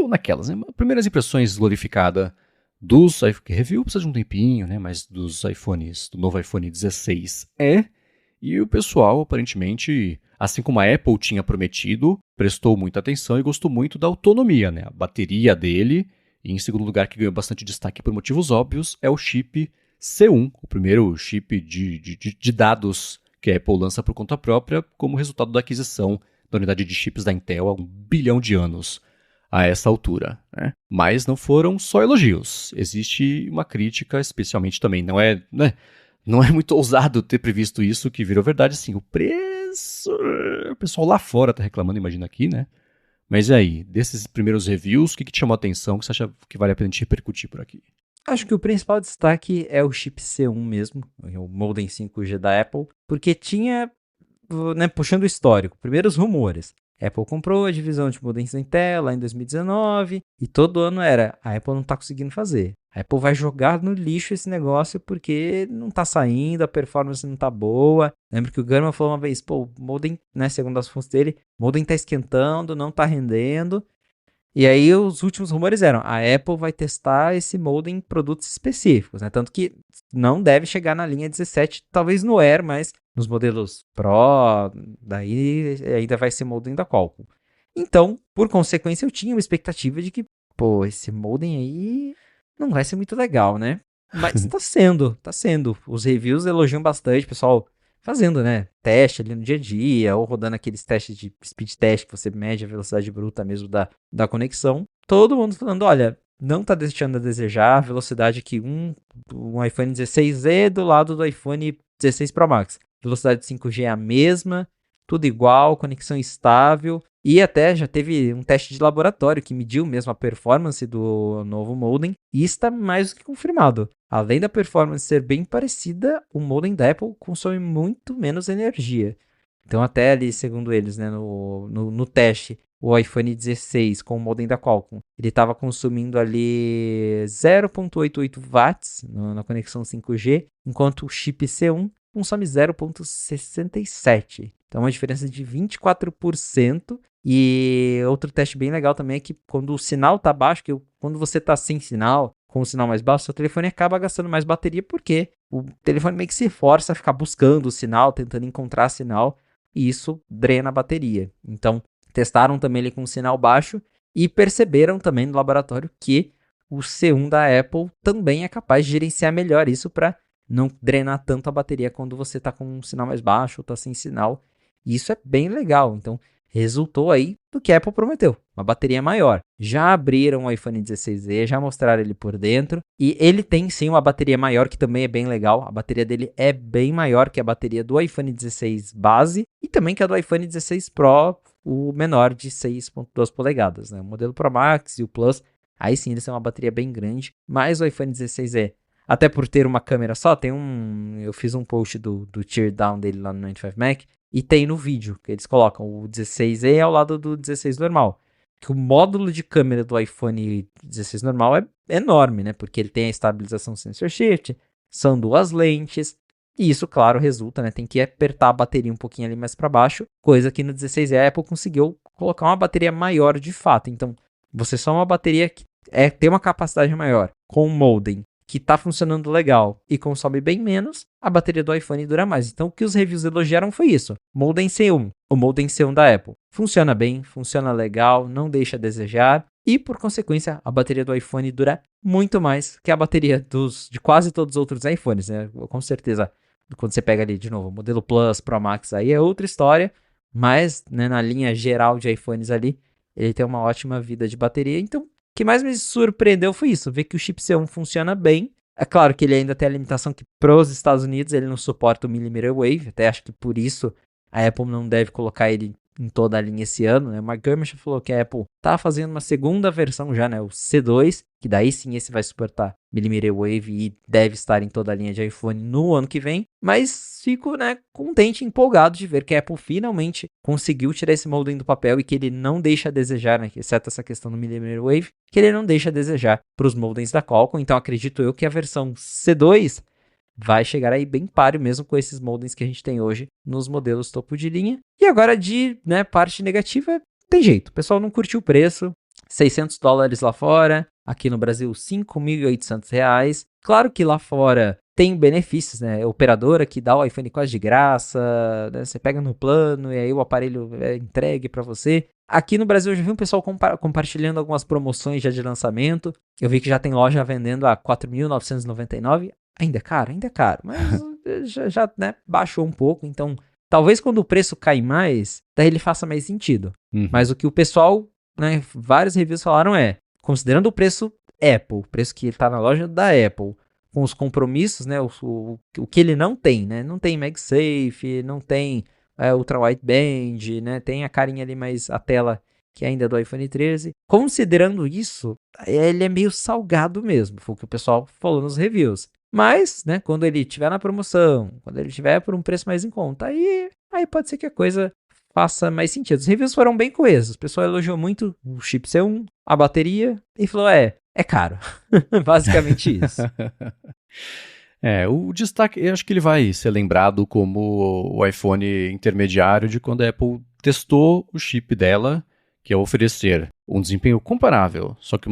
naquelas, né? Primeiras impressões glorificadas dos review precisa de um tempinho, né? Mas dos iPhones, do novo iPhone 16e, e o pessoal aparentemente, assim como a Apple tinha prometido, prestou muita atenção e gostou muito da autonomia, né? A bateria dele, e em segundo lugar que ganhou bastante destaque por motivos óbvios, é o chip C1, o primeiro chip de dados que a Apple lança por conta própria como resultado da aquisição da unidade de chips da Intel há 1 bilhão de anos a essa altura. Né? Mas não foram só elogios. Existe uma crítica, especialmente também. Não é muito ousado ter previsto isso, que virou verdade. Assim, o preço. O pessoal lá fora está reclamando, imagina aqui, né? Mas e aí, desses primeiros reviews, o que te chamou a atenção que você acha que vale a pena a gente repercutir por aqui? Acho que o principal destaque é o chip C1 mesmo, o modem 5G da Apple, porque tinha, né, puxando o histórico, primeiros rumores. A Apple comprou a divisão de modems da Intel lá em 2019 e todo ano era, a Apple não está conseguindo fazer. A Apple vai jogar no lixo esse negócio porque não está saindo, a performance não está boa. Lembro que o Gurman falou uma vez, pô, o modem, né, segundo as fontes dele, o modem está esquentando, não está rendendo. E aí os últimos rumores eram, a Apple vai testar esse modem em produtos específicos, né? Tanto que não deve chegar na linha 17, talvez no Air, mas nos modelos Pro, daí ainda vai ser modem da Qualcomm. Então, por consequência, eu tinha uma expectativa de que, pô, esse modem aí não vai ser muito legal, né? Mas tá sendo, tá sendo. Os reviews elogiam bastante, pessoal fazendo, né, teste ali no dia a dia, ou rodando aqueles testes de speed test que você mede a velocidade bruta mesmo da conexão. Todo mundo falando, olha, não tá deixando a desejar a velocidade que um iPhone 16e do lado do iPhone 16 Pro Max. Velocidade 5G é a mesma, tudo igual, conexão estável. E até já teve um teste de laboratório que mediu mesmo a performance do novo modem. E está mais do que confirmado. Além da performance ser bem parecida, o modem da Apple consome muito menos energia. Então até ali, segundo eles, né, no teste, o iPhone 16 com o modem da Qualcomm, ele estava consumindo ali 0,88 watts na conexão 5G, enquanto o chip C1 consome 0,67. Então, uma diferença de 24%. E outro teste bem legal também é que quando o sinal está baixo, quando você está sem sinal, com o sinal mais baixo, seu telefone acaba gastando mais bateria porque o telefone meio que se força a ficar buscando o sinal, tentando encontrar sinal, e isso drena a bateria. Então, testaram também ele com sinal baixo e perceberam também no laboratório que o C1 da Apple também é capaz de gerenciar melhor isso para não drenar tanto a bateria quando você está com um sinal mais baixo ou está sem sinal. E isso é bem legal. Então, resultou aí do que a Apple prometeu, uma bateria maior. Já abriram o iPhone 16e, já mostraram ele por dentro, e ele tem sim uma bateria maior, que também é bem legal. A bateria dele é bem maior que a bateria do iPhone 16 base, e também que a do iPhone 16 Pro, o menor de 6.2 polegadas, né? O modelo Pro Max e o Plus, aí sim eles têm uma bateria bem grande, mas o iPhone 16e, até por ter uma câmera só, eu fiz um post do teardown dele lá no 95Mac, e tem no vídeo, que eles colocam o 16e ao lado do 16 normal. Que o módulo de câmera do iPhone 16 normal é enorme, né? Porque ele tem a estabilização sensor shift, são duas lentes, e isso, claro, resulta, né? Tem que apertar a bateria um pouquinho ali mais para baixo, coisa que no 16e a Apple conseguiu colocar uma bateria maior de fato. Então, você só uma bateria que tem uma capacidade maior, com um modem que está funcionando legal e consome bem menos, a bateria do iPhone dura mais. Então, o que os reviews elogiaram foi isso. Modem C1, o modem C1 da Apple. Funciona bem, funciona legal, não deixa a desejar. E, por consequência, a bateria do iPhone dura muito mais que a bateria de quase todos os outros iPhones, né? Com certeza, quando você pega ali, de novo, o modelo Plus, Pro Max, aí é outra história. Mas, né, na linha geral de iPhones ali, ele tem uma ótima vida de bateria. Então, o que mais me surpreendeu foi isso, ver que o chip C1 funciona bem. É claro que ele ainda tem a limitação que para os Estados Unidos ele não suporta o millimeter wave, até acho que por isso a Apple não deve colocar ele em toda a linha esse ano, né? O Mark Gurman já falou que a Apple tá fazendo uma segunda versão já, né? O C2, que daí sim esse vai suportar millimeter wave e deve estar em toda a linha de iPhone no ano que vem. Mas fico, né, contente e empolgado de ver que a Apple finalmente conseguiu tirar esse modem do papel e que ele não deixa a desejar, né? Exceto essa questão do millimeter wave, que ele não deixa a desejar para os modems da Qualcomm. Então acredito eu que a versão C2 vai chegar aí bem páreo mesmo com esses modems que a gente tem hoje nos modelos topo de linha. E agora de, né, parte negativa, tem jeito, o pessoal não curtiu o preço, $600 lá fora, aqui no Brasil R$5.800. Claro que lá fora tem benefícios, né? Operadora que dá o iPhone quase de graça, né? Você pega no plano e aí o aparelho é entregue para você. Aqui no Brasil eu já vi um pessoal compartilhando algumas promoções já de lançamento. Eu vi que já tem loja vendendo a R$4.999. Ainda é caro, mas já né, baixou um pouco. Então, talvez quando o preço cai mais, daí ele faça mais sentido. Mas o que o pessoal, né, vários reviews falaram considerando o preço Apple, o preço que está na loja da Apple, com os compromissos, né, o que ele não tem, né, não tem MagSafe, não tem Ultra Wideband, né, tem a carinha ali, mas a tela que ainda é do iPhone 13. Considerando isso, ele é meio salgado mesmo, foi o que o pessoal falou nos reviews. Mas, né, quando ele estiver na promoção, quando ele estiver por um preço mais em conta, aí pode ser que a coisa faça mais sentido. Os reviews foram bem coesos. O pessoal elogiou muito o chip C1, a bateria, e falou, é caro. Basicamente isso. O destaque, eu acho que ele vai ser lembrado como o iPhone intermediário de quando a Apple testou o chip dela, que é oferecer um desempenho comparável, só que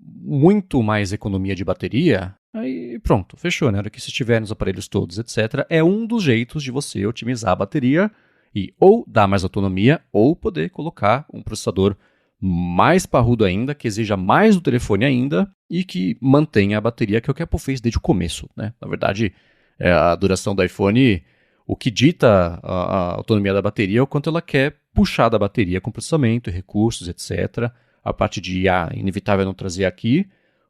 muito mais economia de bateria. Aí pronto, fechou, né? Na hora que se estiver nos aparelhos todos, etc., é um dos jeitos de você otimizar a bateria e ou dar mais autonomia ou poder colocar um processador mais parrudo ainda, que exija mais do telefone ainda e que mantenha a bateria, que é o que a Apple fez desde o começo, né? Na verdade, a duração do iPhone, o que dita a autonomia da bateria é o quanto ela quer puxar da bateria com processamento, recursos, etc. A parte de IA, inevitável não trazer aqui.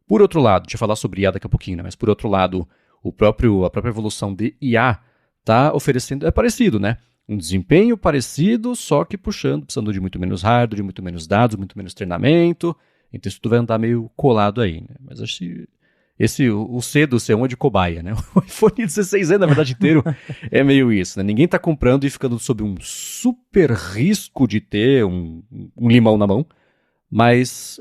Por outro lado, deixa eu falar sobre IA daqui a pouquinho, né? Mas por outro lado, a própria evolução de IA está oferecendo, é parecido, né? Um desempenho parecido, só que precisando de muito menos hardware, de muito menos dados, muito menos treinamento. Então isso tudo vai andar meio colado aí, né? Mas acho que o C do C1 é de cobaia, né? O iPhone 16E, na verdade, inteiro é meio isso, né? Ninguém está comprando e ficando sob um super risco de ter um limão na mão, mas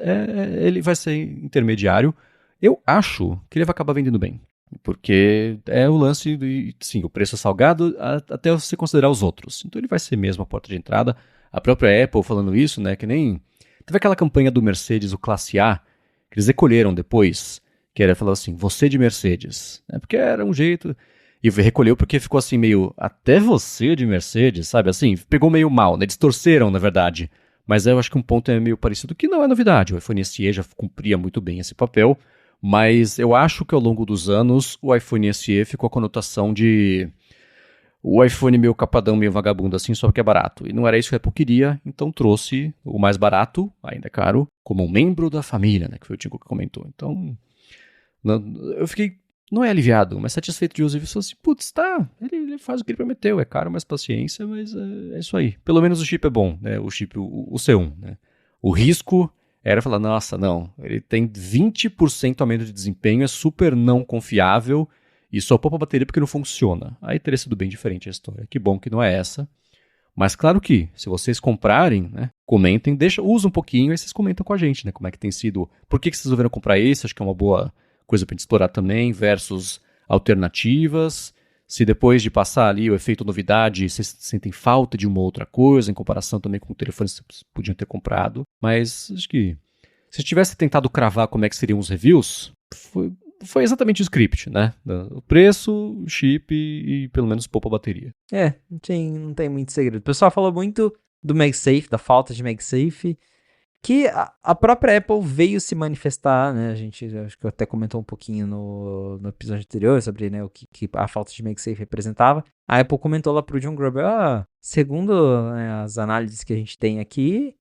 ele vai ser intermediário. Eu acho que ele vai acabar vendendo bem. Porque é o lance de, sim, o preço é salgado até você considerar os outros. Então ele vai ser mesmo a porta de entrada. A própria Apple falando isso, né, que nem... Teve aquela campanha do Mercedes, o Classe A, que eles recolheram depois, que era falar assim, você de Mercedes. Né, porque era um jeito... E recolheu porque ficou assim meio, até você de Mercedes, sabe? Assim, pegou meio mal, né? Distorceram, na verdade. Mas eu acho que um ponto é meio parecido, que não é novidade. O iPhone SE já cumpria muito bem esse papel. Mas eu acho que ao longo dos anos o iPhone SE ficou a conotação de o iPhone meio capadão, meio vagabundo assim, só porque é barato. E não era isso que a Apple queria, então trouxe o mais barato, ainda caro, como um membro da família, né, que foi o Tico que comentou. Então, eu fiquei, não é aliviado, mas satisfeito de usar e falei assim, putz, tá, ele faz o que ele prometeu, é caro, mais paciência, mas é isso aí. Pelo menos o chip é bom, né, o chip, o C1, né. O risco... era falar, nossa, não, ele tem 20% aumento de desempenho, é super não confiável e só poupa a bateria porque não funciona. Aí teria sido bem diferente a história. Que bom que não é essa. Mas claro que, se vocês comprarem, né, comentem, usa um pouquinho e vocês comentam com a gente, né, como é que tem sido, por que vocês resolveram comprar esse, acho que é uma boa coisa pra gente explorar também, versus alternativas. Se depois de passar ali o efeito novidade, vocês sentem falta de uma outra coisa, em comparação também com o telefone que vocês podiam ter comprado. Mas acho que se tivesse tentado cravar como é que seriam os reviews, foi exatamente o script, né? O preço, o chip e pelo menos poupa a bateria. Não tem muito segredo. O pessoal falou muito do MagSafe, da falta de MagSafe, que a própria Apple veio se manifestar, né? A gente, acho que até comentou um pouquinho no episódio anterior sobre, né, o que a falta de MagSafe representava. A Apple comentou lá pro John Gruber, segundo, né, as análises que a gente tem aqui,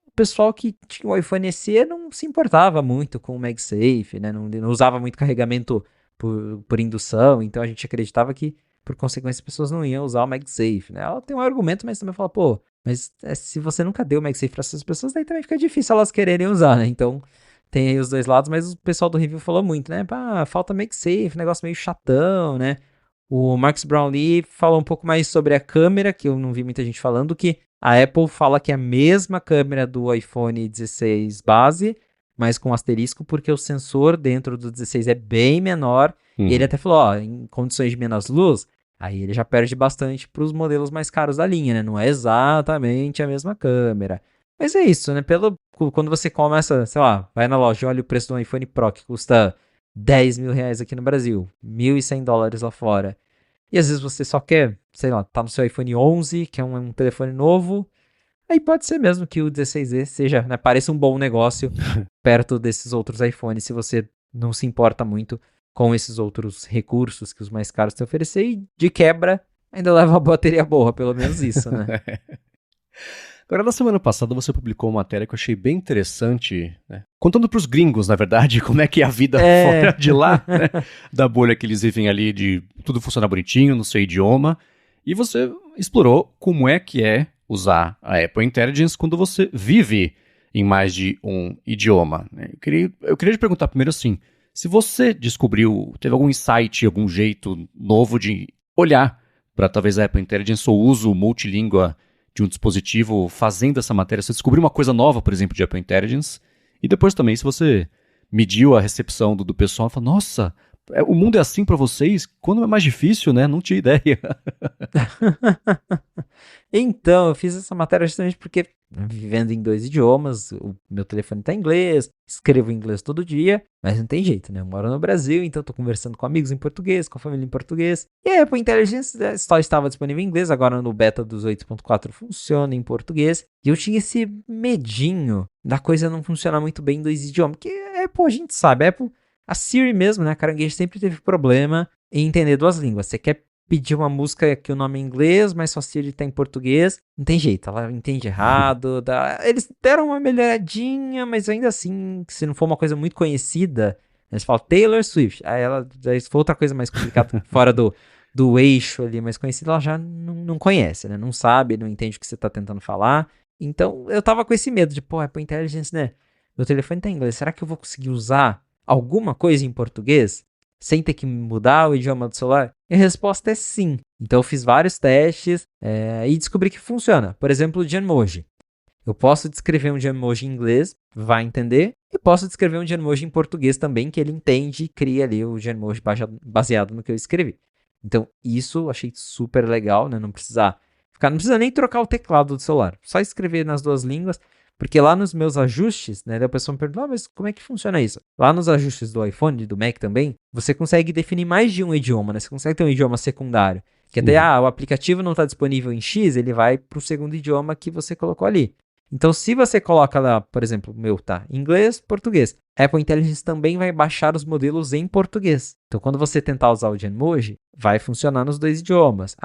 o pessoal que tinha o iPhone SE não se importava muito com o MagSafe, né? Não usava muito carregamento por indução, então a gente acreditava que, por consequência, as pessoas não iam usar o MagSafe, né? Ela tem um argumento, mas também fala, mas se você nunca deu o MagSafe para essas pessoas, daí também fica difícil elas quererem usar, né? Então, tem aí os dois lados, mas o pessoal do review falou muito, né? Falta MagSafe, negócio meio chatão, né? O Marcus Brownlee falou um pouco mais sobre a câmera, que eu não vi muita gente falando, que a Apple fala que é a mesma câmera do iPhone 16 base, mas com asterisco, porque o sensor dentro do 16 é bem menor E ele até falou, ó, em condições de menos luz, aí ele já perde bastante para os modelos mais caros da linha, né? Não é exatamente a mesma câmera. Mas é isso, né? Quando você começa, sei lá, vai na loja e olha o preço do iPhone Pro, que custa R$ 10.000 aqui no Brasil, $1.100 lá fora. E às vezes você só quer, sei lá, tá no seu iPhone 11, que é um telefone novo. Aí pode ser mesmo que o 16E seja, né, pareça um bom negócio perto desses outros iPhones, se você não se importa muito com esses outros recursos que os mais caros têm a oferecer. E de quebra, ainda leva uma bateria boa, pelo menos isso, né? Agora, na semana passada, você publicou uma matéria que eu achei bem interessante, né? Contando pros gringos, na verdade, como é que é a vida fora de lá, né? Da bolha que eles vivem ali, de tudo funcionar bonitinho no seu idioma. E você explorou como é que é usar a Apple Intelligence quando você vive em mais de um idioma, né? Eu queria te perguntar primeiro assim, se você descobriu, teve algum insight, algum jeito novo de olhar para talvez a Apple Intelligence ou uso multilíngua de um dispositivo fazendo essa matéria, você descobriu uma coisa nova, por exemplo, de Apple Intelligence, e depois também, se você mediu a recepção do pessoal, falou, nossa, o mundo é assim para vocês? Quando é mais difícil, né? Não tinha ideia. Então, eu fiz essa matéria justamente porque, vivendo em 2 idiomas, o meu telefone tá em inglês, escrevo em inglês todo dia, mas não tem jeito, né? Eu moro no Brasil, então tô conversando com amigos em português, com a família em português. E a Apple Intelligence só estava disponível em inglês, agora no beta dos 8.4 funciona em português. E eu tinha esse medinho da coisa não funcionar muito bem em 2 idiomas, porque a Apple, a gente sabe, a Siri mesmo, né? A carangueja sempre teve problema em entender 2 línguas. Você quer pedir uma música que o nome é em inglês, mas só se ele tá em português, não tem jeito, ela entende errado. Eles deram uma melhoradinha, mas ainda assim, se não for uma coisa muito conhecida, eles falam Taylor Swift, aí se for outra coisa mais complicada, fora do eixo ali mais conhecido, ela já não conhece, né? Não sabe, não entende o que você tá tentando falar. Então, eu tava com esse medo de, pô, Apple Intelligence, né? Meu telefone tá em inglês, será que eu vou conseguir usar alguma coisa em português sem ter que mudar o idioma do celular? E a resposta é sim. Então eu fiz vários testes e descobri que funciona. Por exemplo, o Genmoji. Eu posso descrever um Genmoji em inglês, vai entender, e posso descrever um Genmoji em português também, que ele entende e cria ali o Genmoji baseado no que eu escrevi. Então isso eu achei super legal, né? Não precisa nem trocar o teclado do celular, só escrever nas 2 línguas. Porque lá nos meus ajustes, né, a pessoa me pergunta, mas como é que funciona isso? Lá nos ajustes do iPhone e do Mac também, você consegue definir mais de um idioma, né? Você consegue ter um idioma secundário. Que até, o aplicativo não está disponível em X, ele vai para o segundo idioma que você colocou ali. Então, se você coloca lá, por exemplo, o meu tá inglês, português, a Apple Intelligence também vai baixar os modelos em português. Então, quando você tentar usar o Genmoji, vai funcionar nos 2 idiomas.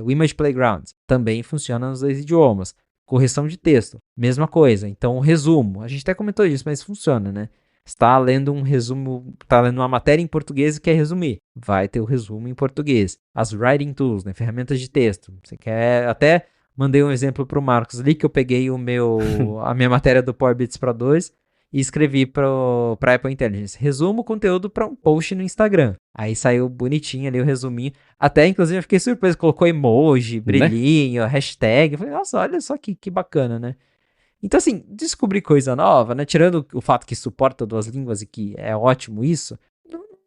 O Image Playground também funciona nos 2 idiomas. Correção de texto, mesma coisa. Então, o resumo, a gente até comentou isso, mas funciona, né? Está lendo um resumo, está lendo uma matéria em português e quer resumir, vai ter o resumo em português. As writing tools, né? Ferramentas de texto. Você quer, até mandei um exemplo para o Marcos ali, que eu peguei a minha matéria do Power BI Pro 2 e escrevi para a Apple Intelligence. Resumo o conteúdo para um post no Instagram. Aí saiu bonitinho ali o resuminho. Até, inclusive, eu fiquei surpreso. Colocou emoji, brilhinho, né? Hashtag. Eu falei, nossa, olha só que bacana, né? Então, assim, descobrir coisa nova, né? Tirando o fato que suporta 2 línguas e que é ótimo isso,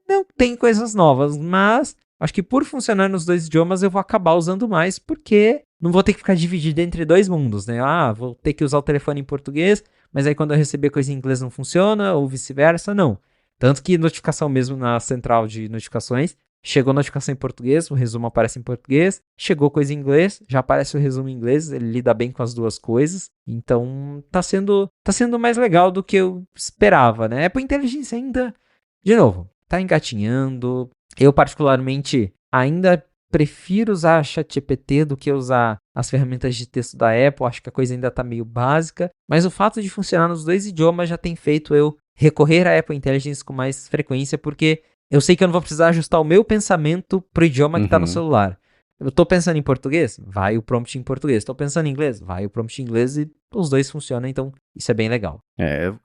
não tem coisas novas. Mas acho que por funcionar nos 2 idiomas eu vou acabar usando mais, porque não vou ter que ficar dividido entre 2 mundos, né? Vou ter que usar o telefone em português, mas aí quando eu receber coisa em inglês não funciona, ou vice-versa, não. Tanto que notificação mesmo na central de notificações, chegou notificação em português, o resumo aparece em português, chegou coisa em inglês, já aparece o resumo em inglês, ele lida bem com as 2 coisas, então tá sendo mais legal do que eu esperava, né? Apple Intelligence ainda, de novo, tá engatinhando. Eu particularmente ainda prefiro usar a ChatGPT do que usar as ferramentas de texto da Apple. Acho que a coisa ainda está meio básica, mas o fato de funcionar nos 2 idiomas já tem feito eu recorrer à Apple Intelligence com mais frequência, porque eu sei que eu não vou precisar ajustar o meu pensamento pro idioma que está no celular. Eu estou pensando em português? Vai o prompt em português. Estou pensando em inglês? Vai o prompt em inglês, e os 2 funcionam, então isso é bem legal.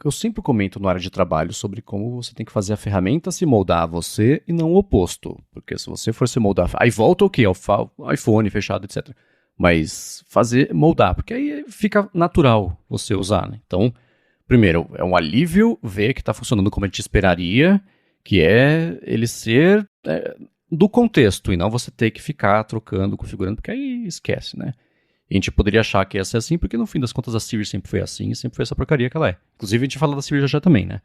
Eu sempre comento no área de trabalho sobre como você tem que fazer a ferramenta se moldar a você e não o oposto. Porque se você for se moldar... Aí volta o quê? Ao iPhone fechado, etc. Mas moldar, porque aí fica natural você usar, né? Então, primeiro, é um alívio ver que está funcionando como a gente esperaria, que é ele ser do contexto e não você ter que ficar trocando, configurando, porque aí esquece, né? E a gente poderia achar que ia ser assim, porque no fim das contas a Siri sempre foi assim e sempre foi essa porcaria que ela é. Inclusive a gente fala da Siri já também, né?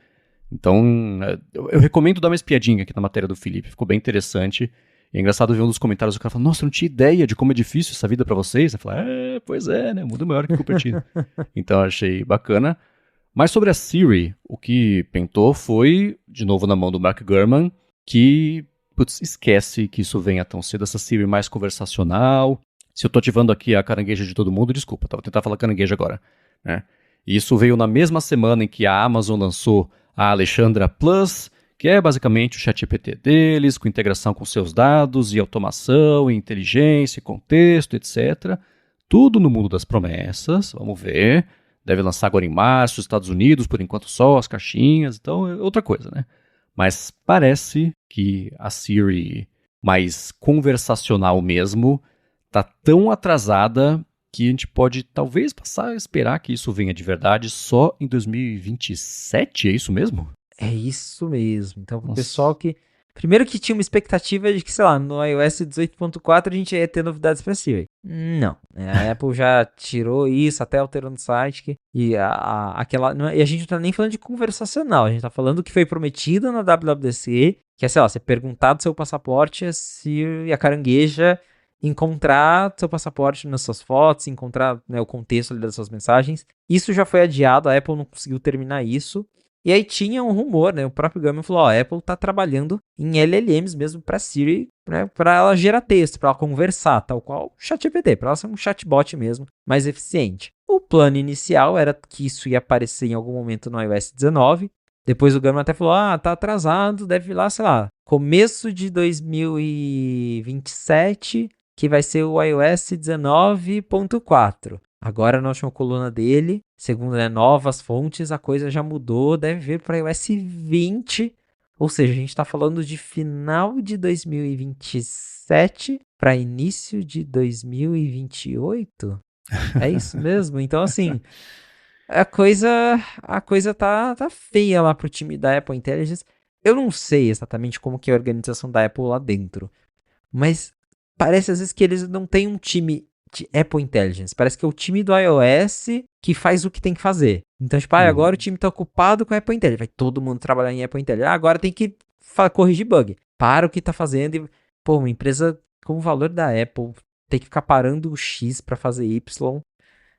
Então, eu recomendo dar uma espiadinha aqui na matéria do Felipe, ficou bem interessante. E é engraçado ver um dos comentários, o cara fala, nossa, eu não tinha ideia de como é difícil essa vida pra vocês. Você fala, pois é, né, mundo maior que Cupertino. Então, eu achei bacana. Mas sobre a Siri, o que pentou foi, de novo na mão do Mark Gurman, que, putz, esquece que isso venha tão cedo, essa Siri mais conversacional. Se eu tô ativando aqui a carangueja de todo mundo, desculpa, tá? Vou tentar falar carangueja agora, né? E isso veio na mesma semana em que a Amazon lançou a Alexandra Plus, que é basicamente o ChatGPT deles, com integração com seus dados e automação, e inteligência, contexto, etc. Tudo no mundo das promessas, vamos ver. Deve lançar agora em março, nos Estados Unidos, por enquanto só as caixinhas, então é outra coisa, né? Mas parece que a Siri mais conversacional mesmo tá tão atrasada que a gente pode talvez passar a esperar que isso venha de verdade só em 2027, é isso mesmo? É isso mesmo. Então, pro Nossa. pessoal que... Primeiro que tinha uma expectativa de que, sei lá, no iOS 18.4 a gente ia ter novidades pra Siri. Não. A Apple já tirou isso, até alterou no site. E a gente não tá nem falando de conversacional. A gente tá falando do que foi prometido na WWDC, que é, sei lá, você perguntar do seu passaporte, a Siri e a carangueja encontrar seu passaporte nas suas fotos, encontrar, né, o contexto ali das suas mensagens. Isso já foi adiado, a Apple não conseguiu terminar isso. E aí tinha um rumor, né? O próprio Gurman falou, a Apple tá trabalhando em LLMs mesmo pra Siri, né? Pra ela gerar texto, pra ela conversar, tal qual o ChatGPT, pra ela ser um chatbot mesmo, mais eficiente. O plano inicial era que isso ia aparecer em algum momento no iOS 19. Depois o Gurman até falou, tá atrasado, deve ir lá, sei lá, começo de 2027, que vai ser o iOS 19.4. Agora na última coluna dele, segundo, né, novas fontes, a coisa já mudou, deve vir para iOS 20, ou seja, a gente está falando de final de 2027 para início de 2028? É isso mesmo? Então, assim, a coisa tá feia lá pro time da Apple Intelligence. Eu não sei exatamente como que é a organização da Apple lá dentro, mas parece às vezes que eles não têm um time de Apple Intelligence. Parece que é o time do iOS que faz o que tem que fazer. Então, tipo, agora o time tá ocupado com a Apple Intelligence. Vai todo mundo trabalhar em Apple Intelligence. Agora tem que corrigir bug. Para o que tá fazendo e, pô, uma empresa com o valor da Apple tem que ficar parando o X para fazer Y.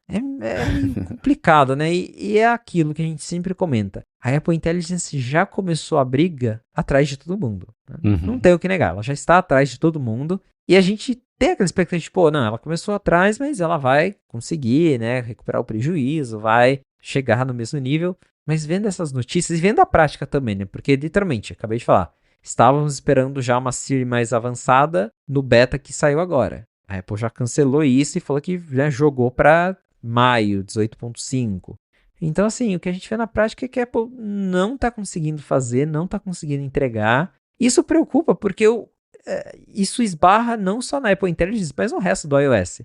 É meio complicado, né? E é aquilo que a gente sempre comenta. A Apple Intelligence já começou a briga atrás de todo mundo. Né? Não tem o que negar. Ela já está atrás de todo mundo. E a gente tem aquela expectativa de, pô, não, ela começou atrás, mas ela vai conseguir, né? Recuperar o prejuízo, vai chegar no mesmo nível. Mas vendo essas notícias e vendo a prática também, né? Porque, literalmente, acabei de falar, estávamos esperando já uma Siri mais avançada no beta que saiu agora. A Apple já cancelou isso e falou que já jogou para maio 18.5. Então, assim, o que a gente vê na prática é que a Apple não está conseguindo fazer, não está conseguindo entregar. Isso preocupa porque isso esbarra não só na Apple Intelligence, mas no resto do iOS.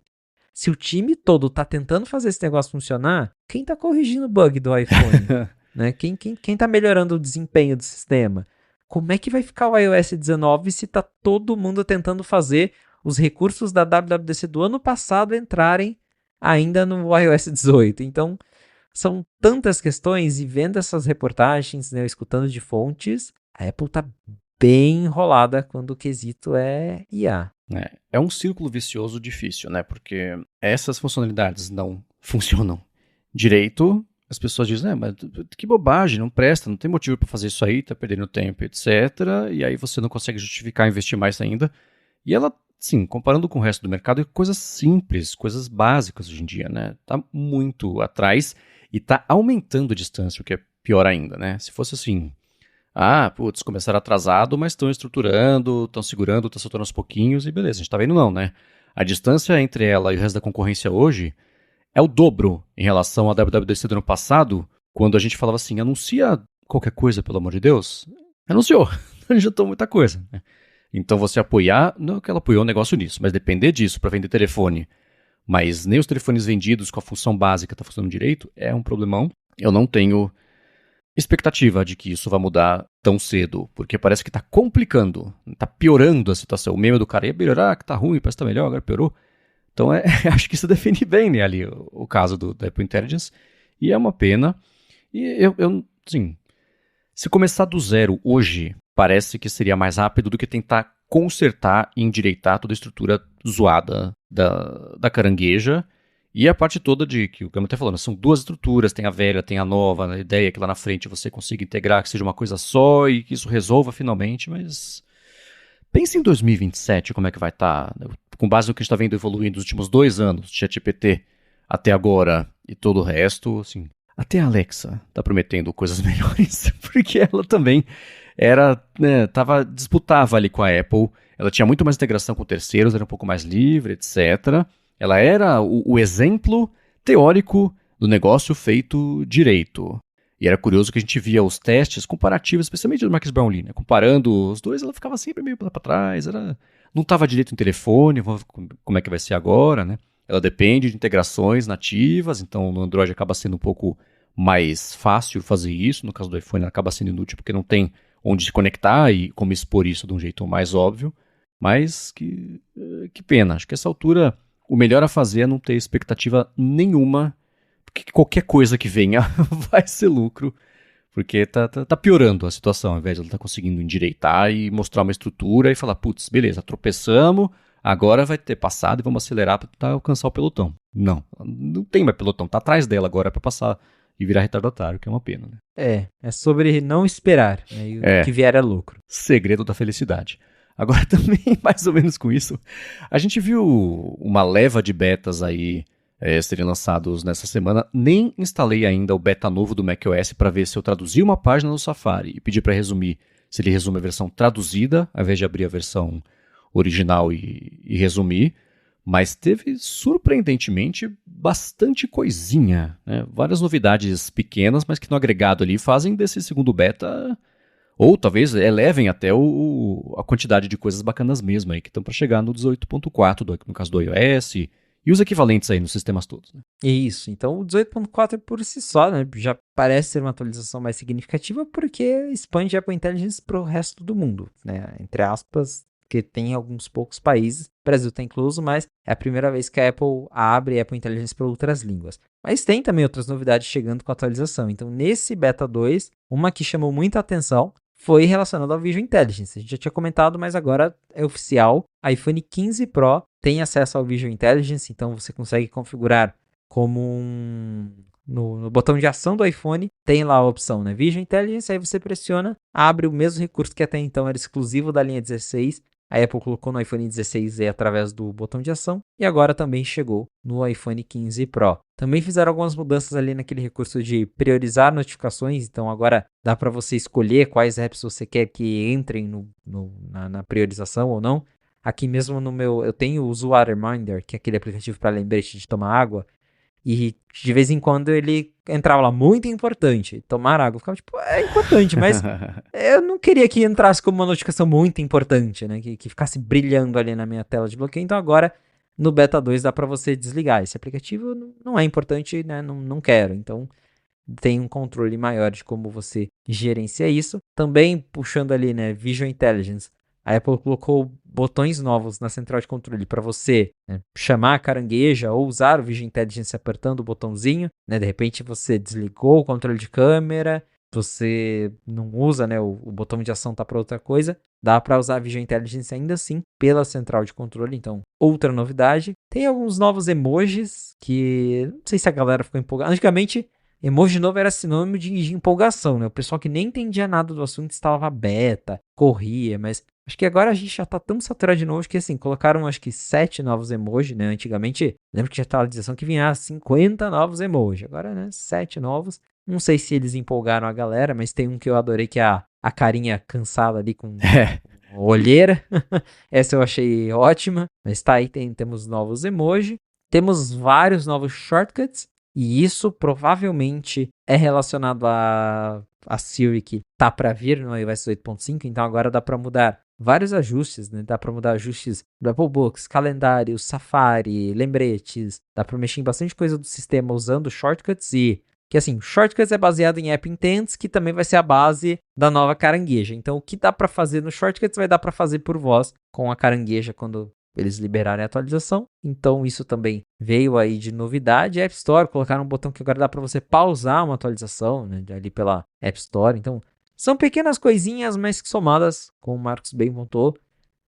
Se o time todo está tentando fazer esse negócio funcionar, quem está corrigindo o bug do iPhone? Né? Quem tá melhorando o desempenho do sistema? Como é que vai ficar o iOS 19 se está todo mundo tentando fazer os recursos da WWDC do ano passado entrarem ainda no iOS 18? Então, são tantas questões, e vendo essas reportagens, né, escutando de fontes, a Apple tá bem enrolada quando o quesito é IA. É um círculo vicioso difícil, né? Porque essas funcionalidades não funcionam direito, as pessoas dizem, mas que bobagem, não presta, não tem motivo para fazer isso aí, tá perdendo tempo, etc. E aí você não consegue justificar investir mais ainda. E ela, sim, comparando com o resto do mercado, é coisas simples, coisas básicas hoje em dia, né? Tá muito atrás e tá aumentando a distância, o que é pior ainda, né? Se fosse assim, putz, começaram atrasado, mas estão estruturando, estão segurando, estão soltando aos pouquinhos e beleza, a gente tá vendo não, né? A distância entre ela e o resto da concorrência hoje é o dobro em relação à WWDC do ano passado, quando a gente falava assim, anuncia qualquer coisa, pelo amor de Deus. Anunciou, não adiantou muita coisa, né? Então você apoiar, não que ela apoiou um negócio nisso, mas depender disso para vender telefone, mas nem os telefones vendidos com a função básica tá funcionando direito, é um problemão. Eu não tenho expectativa de que isso vai mudar tão cedo, porque parece que tá complicando, tá piorando a situação. O meme do cara ia melhorar, que tá ruim, parece que tá melhor, agora piorou. Então, acho que isso define bem, né, ali o caso da Apple Intelligence, e é uma pena. E assim, se começar do zero hoje, parece que seria mais rápido do que tentar consertar e endireitar toda a estrutura zoada da carangueja. E a parte toda de que o Gama está falando, são duas estruturas, tem a velha, tem a nova, a ideia é que lá na frente você consiga integrar, que seja uma coisa só e que isso resolva finalmente, mas pense em 2027 como é que vai estar, com base no que a gente está vendo evoluindo nos últimos 2 anos, ChatGPT até agora e todo o resto, assim, até a Alexa está prometendo coisas melhores, porque ela também disputava ali com a Apple, ela tinha muito mais integração com terceiros, era um pouco mais livre, etc. Ela era o exemplo teórico do negócio feito direito. E era curioso que a gente via os testes comparativos, especialmente do Marcus Brownlee, né? Comparando os dois, ela ficava sempre meio lá para trás, não estava direito no telefone, como é que vai ser agora, né? Ela depende de integrações nativas, então no Android acaba sendo um pouco mais fácil fazer isso, no caso do iPhone ela acaba sendo inútil porque não tem onde se conectar e como expor isso de um jeito mais óbvio, mas que pena, acho que essa altura o melhor a fazer é não ter expectativa nenhuma, porque qualquer coisa que venha vai ser lucro, porque tá piorando a situação, ao invés de ela tá conseguindo endireitar e mostrar uma estrutura e falar, putz, beleza, tropeçamos, agora vai ter passado e vamos acelerar para tentar alcançar o pelotão. Não tem mais pelotão, tá atrás dela agora para passar e virar retardatário, que é uma pena, né? É sobre não esperar, né? E o que vier é lucro. Segredo da felicidade. Agora também, mais ou menos com isso, a gente viu uma leva de betas aí serem lançados nessa semana. Nem instalei ainda o beta novo do macOS para ver se eu traduzi uma página no Safari e pedi para resumir, se ele resume a versão traduzida, ao invés de abrir a versão original e resumir. Mas teve, surpreendentemente, bastante coisinha, né? Várias novidades pequenas, mas que no agregado ali fazem desse segundo beta, ou talvez elevem até a quantidade de coisas bacanas mesmo aí, que estão para chegar no 18.4, no caso do iOS, e os equivalentes aí nos sistemas todos, né? Isso, então o 18.4 por si só, né, já parece ser uma atualização mais significativa porque expande a Apple Intelligence para o resto do mundo, né, entre aspas, que tem alguns poucos países, o Brasil está incluso, mas é a primeira vez que a Apple abre a Apple Intelligence para outras línguas. Mas tem também outras novidades chegando com a atualização, então nesse Beta 2, uma que chamou muita atenção foi relacionada ao Visual Intelligence. A gente já tinha comentado, mas agora é oficial. iPhone 15 Pro tem acesso ao Visual Intelligence, então você consegue configurar como no botão de ação do iPhone, tem lá a opção, né? Visual Intelligence, aí você pressiona, abre o mesmo recurso que até então era exclusivo da linha 16. A Apple colocou no iPhone 16e através do botão de ação e agora também chegou no iPhone 15 Pro. Também fizeram algumas mudanças ali naquele recurso de priorizar notificações, então agora dá para você escolher quais apps você quer que entrem na priorização ou não. Aqui mesmo no meu, eu tenho o Usual Reminder, que é aquele aplicativo para lembrete de tomar água, e de vez em quando ele entrava lá, muito importante, tomar água. Eu ficava tipo, é importante, mas eu não queria que entrasse como uma notificação muito importante, né? Que ficasse brilhando ali na minha tela de bloqueio. Então agora, no Beta 2, dá para você desligar. Esse aplicativo não é importante, né? Não quero. Então tem um controle maior de como você gerencia isso. Também puxando ali, né? Visual Intelligence. A Apple colocou botões novos na central de controle para você, né, chamar a carangueja ou usar o Visual Intelligence apertando o botãozinho, né? De repente você desligou o controle de câmera, você não usa, né, o botão de ação tá para outra coisa, dá para usar a Visual Intelligence ainda assim pela central de controle. Então, outra novidade. Tem alguns novos emojis que não sei se a galera ficou empolgada. Antigamente, emoji novo era sinônimo de empolgação, né? O pessoal que nem entendia nada do assunto instalava beta, corria, mas acho que agora a gente já tá tão saturado de novo que, assim, colocaram acho que 7 novos emojis, né? Antigamente, lembro que tinha atualização que vinha 50 novos emojis. Agora, né, 7 novos. Não sei se eles empolgaram a galera, mas tem um que eu adorei, que é a carinha cansada ali com olheira. Essa eu achei ótima. Mas tá aí, temos novos emojis. Temos vários novos shortcuts. E isso provavelmente é relacionado a Siri que tá para vir no iOS 8.5. Então agora dá para mudar vários ajustes, né? Dá para mudar ajustes do Apple Books, calendário, Safari, lembretes. Dá para mexer em bastante coisa do sistema usando shortcuts e Que assim, Shortcuts é baseado em App Intents, que também vai ser a base da nova Carangueja. Então, o que dá para fazer no Shortcuts vai dar para fazer por voz com a Carangueja quando eles liberarem a atualização. Então, isso também veio aí de novidade. App Store, colocaram um botão que agora dá para você pausar uma atualização, né, ali pela App Store. Então, são pequenas coisinhas, mas que somadas, como o Marcos bem pontuou,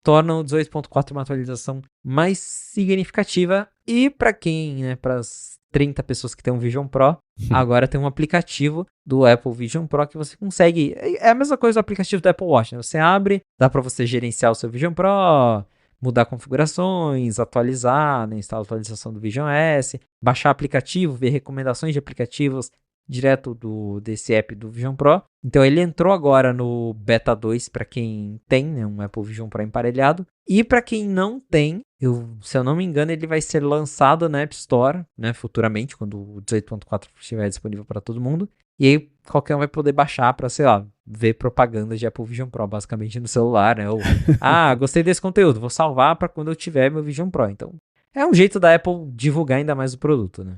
tornam o 18.4 uma atualização mais significativa. E para quem, né, para as 30 pessoas que tem um Vision Pro, agora tem um aplicativo do Apple Vision Pro que você consegue... É a mesma coisa do aplicativo do Apple Watch, né? Você abre, dá para você gerenciar o seu Vision Pro, mudar configurações, atualizar, né, instalar a atualização do Vision S, baixar aplicativo, ver recomendações de aplicativos direto desse app do Vision Pro. Então ele entrou agora no Beta 2 para quem tem, né, um Apple Vision Pro emparelhado. E para quem não tem, se eu não me engano, ele vai ser lançado na App Store, né, futuramente, quando o 18.4 estiver disponível para todo mundo. E aí qualquer um vai poder baixar para, sei lá, ver propaganda de Apple Vision Pro, basicamente no celular, né? Ou, gostei desse conteúdo, vou salvar para quando eu tiver meu Vision Pro. Então, é um jeito da Apple divulgar ainda mais o produto, né?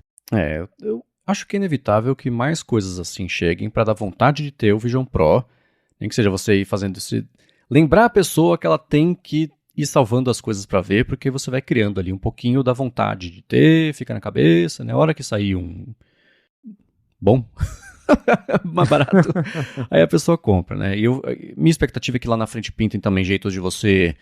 Eu acho que é inevitável que mais coisas assim cheguem para dar vontade de ter o Vision Pro, nem que seja você ir fazendo isso. Lembrar a pessoa que ela tem que ir salvando as coisas para ver, porque você vai criando ali um pouquinho da vontade de ter, fica na cabeça, né? A hora que sair um bom, mais barato, aí a pessoa compra, né? E minha expectativa é que lá na frente pintem também jeitos de você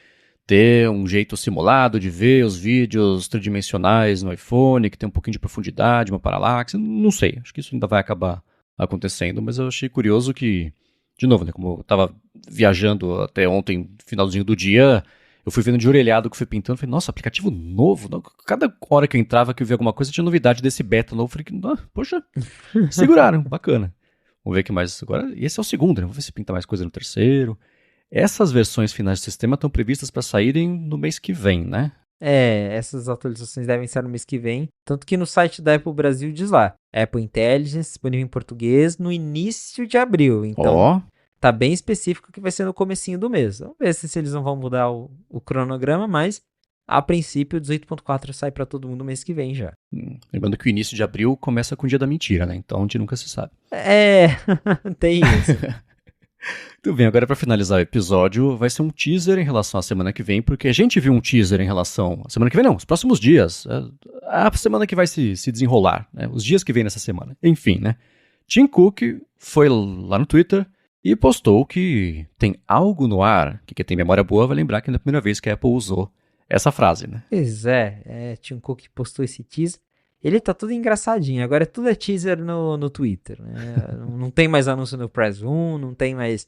ter um jeito simulado de ver os vídeos tridimensionais no iPhone, que tem um pouquinho de profundidade, uma paralaxe, não sei, acho que isso ainda vai acabar acontecendo, mas eu achei curioso que, de novo, né, como eu tava viajando até ontem, finalzinho do dia, eu fui vendo de orelhado que fui pintando, falei, nossa, aplicativo novo, cada hora que eu entrava que eu via alguma coisa tinha novidade desse beta novo, falei, poxa, seguraram, bacana. Vamos ver o que mais agora, e esse é o segundo, né, vamos ver se pinta mais coisa no terceiro. Essas versões finais do sistema estão previstas para saírem no mês que vem, né? Essas atualizações devem ser no mês que vem. Tanto que no site da Apple Brasil diz lá, Apple Intelligence, disponível em português, no início de abril. Então, tá bem específico que vai ser no comecinho do mês. Vamos ver se eles não vão mudar o cronograma, mas a princípio o 18.4 sai para todo mundo no mês que vem já. Lembrando que o início de abril começa com o dia da mentira, né? Então a gente nunca se sabe. Tem isso. Tudo bem, agora para finalizar o episódio, vai ser um teaser em relação à semana que vem, porque a gente viu um teaser em relação à semana que vem, não, os próximos dias, a semana que vai se desenrolar, né, os dias que vem nessa semana. Enfim, né, Tim Cook foi lá no Twitter e postou que tem algo no ar, que quem tem memória boa vai lembrar que não é a primeira vez que a Apple usou essa frase, né. Pois Tim Cook postou esse teaser. Ele tá tudo engraçadinho, agora tudo é teaser no Twitter, né? Não tem mais anúncio no Press Room, não tem mais...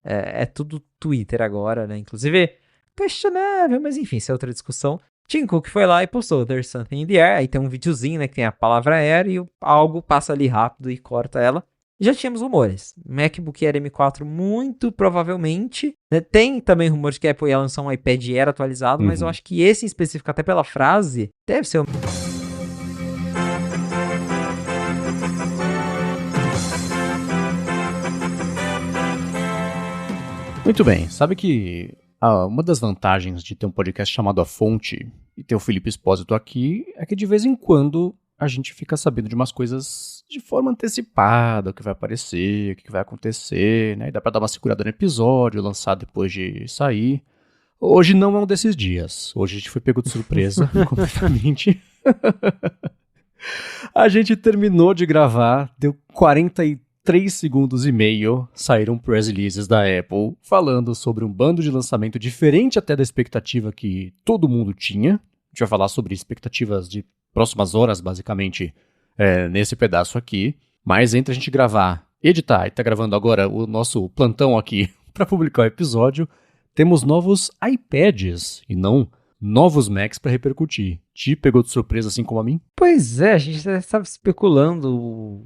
É tudo Twitter agora, né? Inclusive, questionável, mas enfim, isso é outra discussão. Tim Cook foi lá e postou There's Something in the Air, aí tem um videozinho, né, que tem a palavra Air e algo passa ali rápido e corta ela. Já tínhamos rumores. MacBook Air M4 muito provavelmente, né? Tem também rumores que a Apple ia lançar um iPad Air atualizado, mas eu acho que esse em específico, até pela frase, deve ser o... Muito bem, sabe que uma das vantagens de ter um podcast chamado A Fonte e ter o Felipe Espósito aqui é que de vez em quando a gente fica sabendo de umas coisas de forma antecipada, o que vai aparecer, o que vai acontecer, né? E dá pra dar uma segurada no episódio, lançar depois de sair. Hoje não é um desses dias. Hoje a gente foi pego de surpresa completamente. A gente terminou de gravar, deu 43 segundos e meio, saíram press releases da Apple falando sobre um bando de lançamento diferente até da expectativa que todo mundo tinha. A gente vai falar sobre expectativas de próximas horas, basicamente, nesse pedaço aqui. Mas entre a gente gravar, editar e tá gravando agora o nosso plantão aqui para publicar o episódio, temos novos iPads e não novos Macs para repercutir. Te pegou de surpresa assim como a mim? Pois é, a gente já estava especulando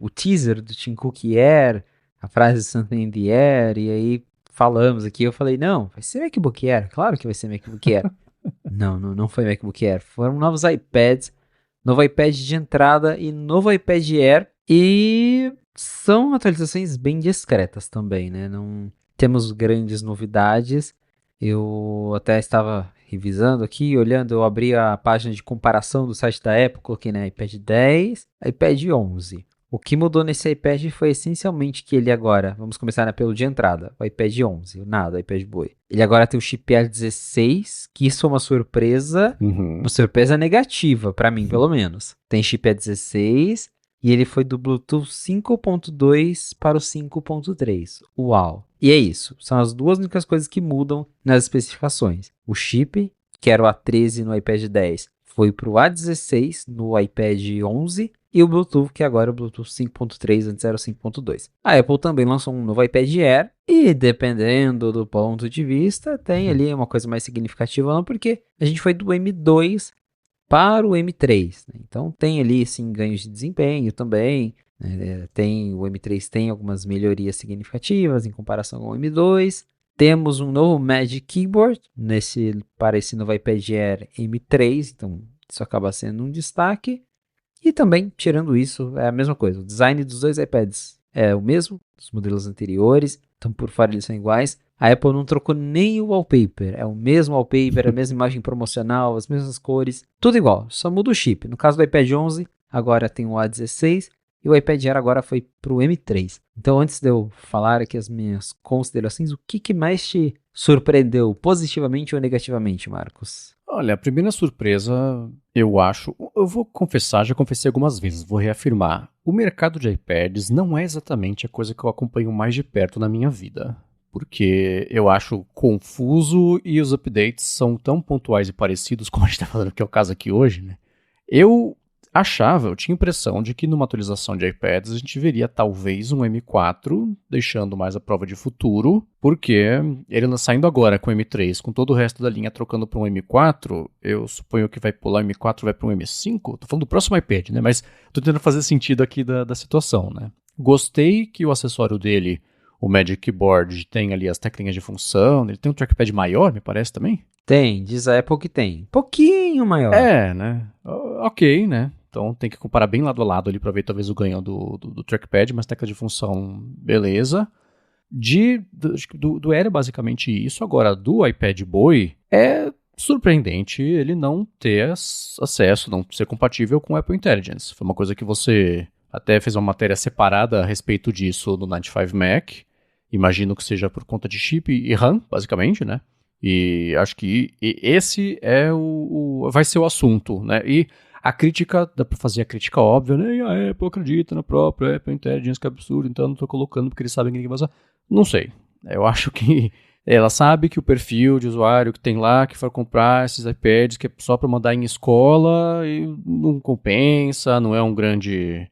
o teaser do Tim Cook Air, a frase Something in the Air, e aí falamos aqui, eu falei, não, vai ser MacBook Air, claro que vai ser MacBook Air. não foi MacBook Air, foram novos iPads, novo iPad de entrada e novo iPad Air, e são atualizações bem discretas também, né, não temos grandes novidades. Eu até estava revisando aqui, olhando, eu abri a página de comparação do site da Apple, coloquei, né, iPad 10, iPad 11. O que mudou nesse iPad foi essencialmente que ele agora, vamos começar, né, pelo de entrada, o iPad 11, nada, o iPad Boy. Ele agora tem o chip A16, que isso foi uma surpresa negativa, pra mim pelo menos. Tem chip A16 e ele foi do Bluetooth 5.2 para o 5.3. Uau! E é isso, são as duas únicas coisas que mudam nas especificações. O chip, que era o A13 no iPad 10, foi para o A16 no iPad 11, e o Bluetooth, que agora é o Bluetooth 5.3, antes era o 5.2. A Apple também lançou um novo iPad Air, e dependendo do ponto de vista, tem ali uma coisa mais significativa, não, porque a gente foi do M2 para o M3. Né? Então tem ali sim ganhos de desempenho também. O M3 tem algumas melhorias significativas em comparação com o M2. Temos um novo Magic Keyboard para esse novo iPad Air M3, então isso acaba sendo um destaque. E também, tirando isso, é a mesma coisa. O design dos dois iPads é o mesmo, dos modelos anteriores, então por fora eles são iguais. A Apple não trocou nem o wallpaper, é o mesmo wallpaper, a mesma imagem promocional, as mesmas cores, tudo igual, só muda o chip. No caso do iPad 11, agora tem o A16 e o iPad Air agora foi para o M3. Então, antes de eu falar aqui as minhas considerações, o que mais te surpreendeu, positivamente ou negativamente, Marcos? Olha, a primeira surpresa, eu acho, eu vou confessar, já confessei algumas vezes, vou reafirmar. O mercado de iPads não é exatamente a coisa que eu acompanho mais de perto na minha vida. Porque eu acho confuso e os updates são tão pontuais e parecidos, como a gente está falando que é o caso aqui hoje, né? Eu tinha a impressão de que numa atualização de iPads a gente veria talvez um M4, deixando mais a prova de futuro, porque ele saindo agora com o M3, com todo o resto da linha trocando para um M4, eu suponho que vai pular o M4 e vai para um M5. Tô falando do próximo iPad, né? Mas tô tentando fazer sentido aqui da situação, né? Gostei que o acessório dele, o Magic Keyboard, tem ali as teclinhas de função, ele tem um trackpad maior, me parece também? Tem, diz a Apple que tem. Pouquinho maior. É, né? Ok, né? Então tem que comparar bem lado a lado ali para ver talvez o ganho do trackpad, mas tecla de função, beleza. Do Air é basicamente isso. Agora, do iPad Boy, é surpreendente ele não ter acesso, não ser compatível com o Apple Intelligence. Foi uma coisa que você até fez uma matéria separada a respeito disso no 95 Mac. Imagino que seja por conta de chip e RAM, basicamente, né? E acho que esse vai ser o assunto, né? E a crítica, dá pra fazer a crítica óbvia, né? E a Apple acredita na própria Apple Intelligence, que é absurdo, então eu não tô colocando porque eles sabem que ninguém vai usar. Não sei. Eu acho que ela sabe que o perfil de usuário que tem lá, que for comprar esses iPads, que é só pra mandar em escola, e não compensa, não é um grande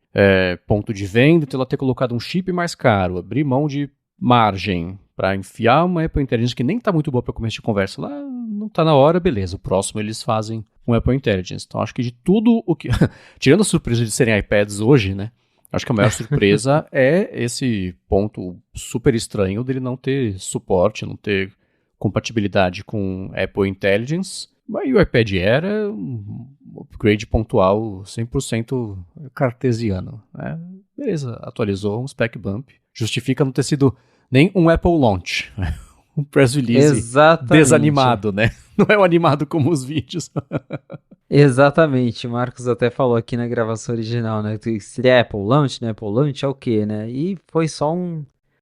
ponto de venda, então ela ter colocado um chip mais caro, abrir mão de margem para enfiar uma Apple Intelligence que nem tá muito boa para começo de conversa lá, não tá na hora, beleza. O próximo eles fazem com Apple Intelligence. Então acho que de tudo o que... Tirando a surpresa de serem iPads hoje, né? Acho que a maior surpresa é esse ponto super estranho dele não ter suporte, não ter compatibilidade com Apple Intelligence. Mas o iPad Air é um upgrade pontual 100% cartesiano. Né? Beleza, atualizou um spec bump. Justifica não ter sido nem um Apple Launch. Um press release desanimado, né? Não é um animado como os vídeos. Exatamente, o Marcos até falou aqui na gravação original, né? Seria Apple Launch, né? Apple Launch é o quê, né? E foi só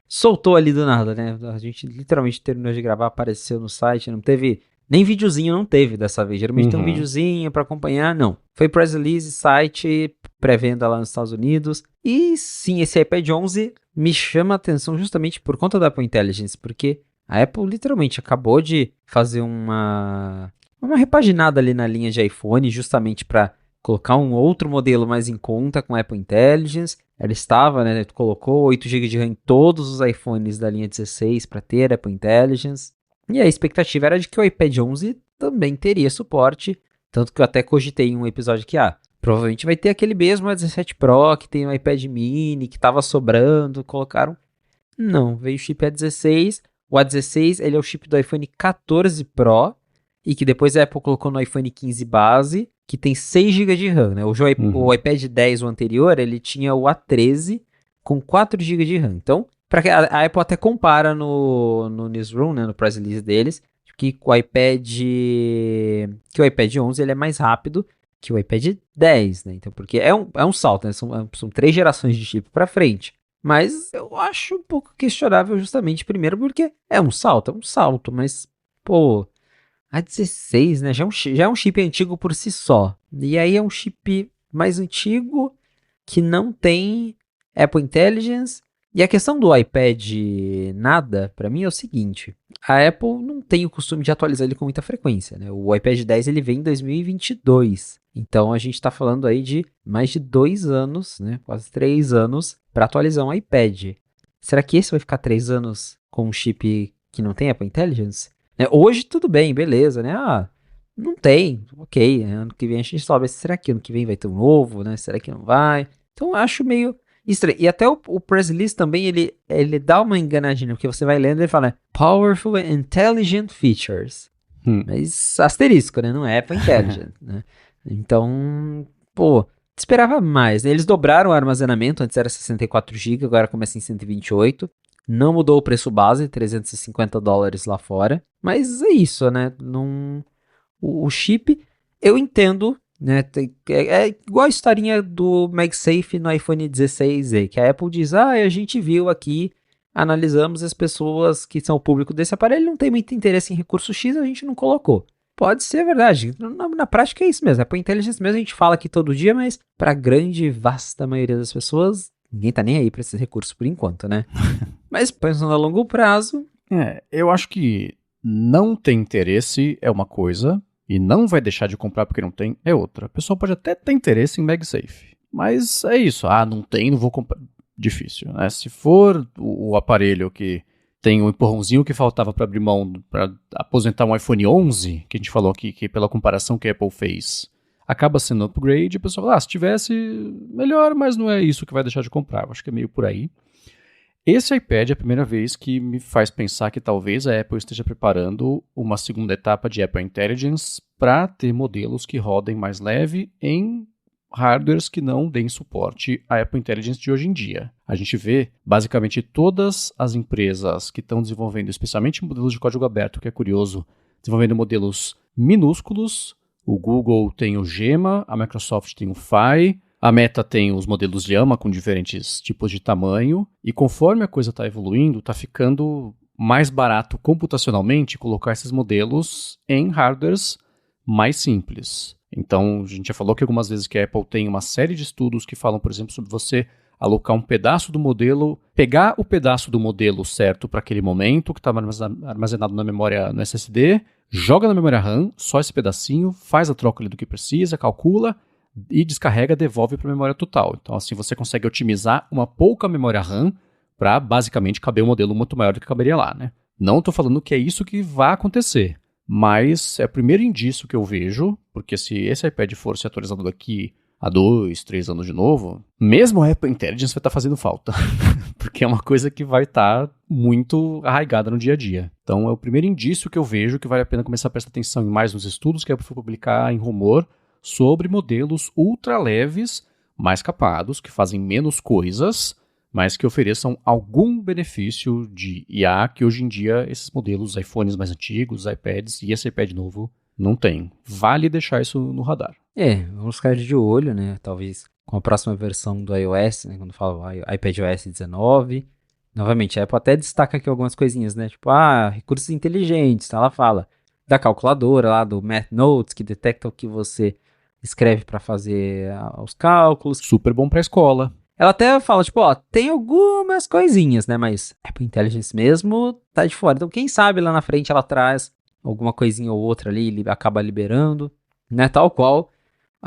soltou ali do nada, né? A gente literalmente terminou de gravar, apareceu no site, não teve... Nem videozinho não teve dessa vez. Geralmente tem um videozinho pra acompanhar, não. Foi press release, site, pré-venda lá nos Estados Unidos. E sim, esse iPad 11 me chama a atenção justamente por conta da Apple Intelligence, porque a Apple literalmente acabou de fazer uma repaginada ali na linha de iPhone, justamente para colocar um outro modelo mais em conta com a Apple Intelligence. Ela estava, né, colocou 8 GB de RAM em todos os iPhones da linha 16 para ter Apple Intelligence. E a expectativa era de que o iPad 11 também teria suporte, tanto que eu até cogitei em um episódio que, provavelmente vai ter aquele mesmo A17 Pro, que tem o iPad mini, que estava sobrando, colocaram. Não, veio o chip A16. O A16, ele é o chip do iPhone 14 Pro, e que depois a Apple colocou no iPhone 15 base, que tem 6 GB de RAM, né? O iPad 10, o anterior, ele tinha o A13 com 4 GB de RAM. Então, a Apple até compara no Newsroom, né, no press release deles, que o iPad 11 ele é mais rápido, que o iPad 10, né? Então, porque é um salto, né? São 3 gerações de chip para frente. Mas eu acho um pouco questionável justamente, primeiro, porque é um salto, mas, pô, a 16, né? Já é um chip antigo por si só. E aí é um chip mais antigo que não tem Apple Intelligence. E a questão do iPad nada, para mim, é o seguinte. A Apple não tem o costume de atualizar ele com muita frequência, né? O iPad 10 ele vem em 2022. Então a gente está falando aí de mais de 2 anos, né? Quase 3 anos para atualizar um iPad. Será que esse vai ficar 3 anos com um chip que não tem Apple Intelligence? Né? Hoje tudo bem, beleza, né? Ah, não tem, ok. Ano que vem a gente sobe. Será que ano que vem vai ter um novo, né? Será que não vai? Então eu acho meio estranho. E até o press release também, ele dá uma enganadinha, porque você vai lendo e ele fala Powerful and Intelligent Features. Mas asterisco, né? Não é Apple Intelligent, né? Então, pô, esperava mais, né? Eles dobraram o armazenamento, antes era 64 GB, agora começa em 128. Não mudou o preço base, $350 lá fora. Mas é isso, né? Não, o chip, eu entendo, né? É igual a historinha do MagSafe no iPhone 16e, que a Apple diz, a gente viu aqui, analisamos as pessoas que são o público desse aparelho, não tem muito interesse em recurso X, a gente não colocou. Pode ser verdade, na prática é isso mesmo, é por Intelligence mesmo, a gente fala aqui todo dia, mas para a grande, vasta maioria das pessoas, ninguém tá nem aí para esses recursos por enquanto, né? Mas pensando a longo prazo... Eu acho que não ter interesse é uma coisa, e não vai deixar de comprar porque não tem é outra. A pessoa pode até ter interesse em MagSafe, mas é isso, não tem, não vou comprar. Difícil, né? Se for o aparelho que tem um empurrãozinho que faltava para abrir mão, para aposentar um iPhone 11, que a gente falou aqui, que pela comparação que a Apple fez, acaba sendo upgrade, a pessoa fala, se tivesse, melhor, mas não é isso que vai deixar de comprar. Eu acho que é meio por aí. Esse iPad é a primeira vez que me faz pensar que talvez a Apple esteja preparando uma segunda etapa de Apple Intelligence para ter modelos que rodem mais leve em hardwares que não deem suporte à Apple Intelligence de hoje em dia. A gente vê basicamente todas as empresas que estão desenvolvendo, especialmente modelos de código aberto, que é curioso, desenvolvendo modelos minúsculos. O Google tem o Gemma, a Microsoft tem o Phi, a Meta tem os modelos Llama com diferentes tipos de tamanho, e conforme a coisa está evoluindo, está ficando mais barato computacionalmente colocar esses modelos em hardwares mais simples. Então, a gente já falou que algumas vezes que a Apple tem uma série de estudos que falam, por exemplo, sobre você alocar um pedaço do modelo, pegar o pedaço do modelo certo para aquele momento, que está armazenado na memória no SSD, joga na memória RAM, só esse pedacinho, faz a troca ali do que precisa, calcula e descarrega, devolve para a memória total. Então, assim, você consegue otimizar uma pouca memória RAM para, basicamente, caber um modelo muito maior do que caberia lá, né? Não estou falando que é isso que vai acontecer, mas é o primeiro indício que eu vejo, porque se esse iPad for ser atualizado daqui a 2, 3 anos de novo, mesmo a Apple Intelligence vai estar fazendo falta, porque é uma coisa que vai estar muito arraigada no dia a dia. Então é o primeiro indício que eu vejo que vale a pena começar a prestar atenção mais nos estudos que a Apple foi publicar em rumor sobre modelos ultra leves, mais capados, que fazem menos coisas, mas que ofereçam algum benefício de IA que hoje em dia esses modelos, iPhones mais antigos, iPads e esse iPad novo não tem. Vale deixar isso no radar. Vamos ficar de olho, né? Talvez com a próxima versão do iOS, né? Quando fala iPadOS 19. Novamente, a Apple até destaca aqui algumas coisinhas, né? Tipo, recursos inteligentes, ela fala da calculadora lá, do Math Notes, que detecta o que você escreve para fazer os cálculos. Super bom para a escola. Ela até fala, tipo, tem algumas coisinhas, né? Mas Apple Intelligence mesmo tá de fora. Então, quem sabe lá na frente ela traz alguma coisinha ou outra ali, acaba liberando, né? Tal qual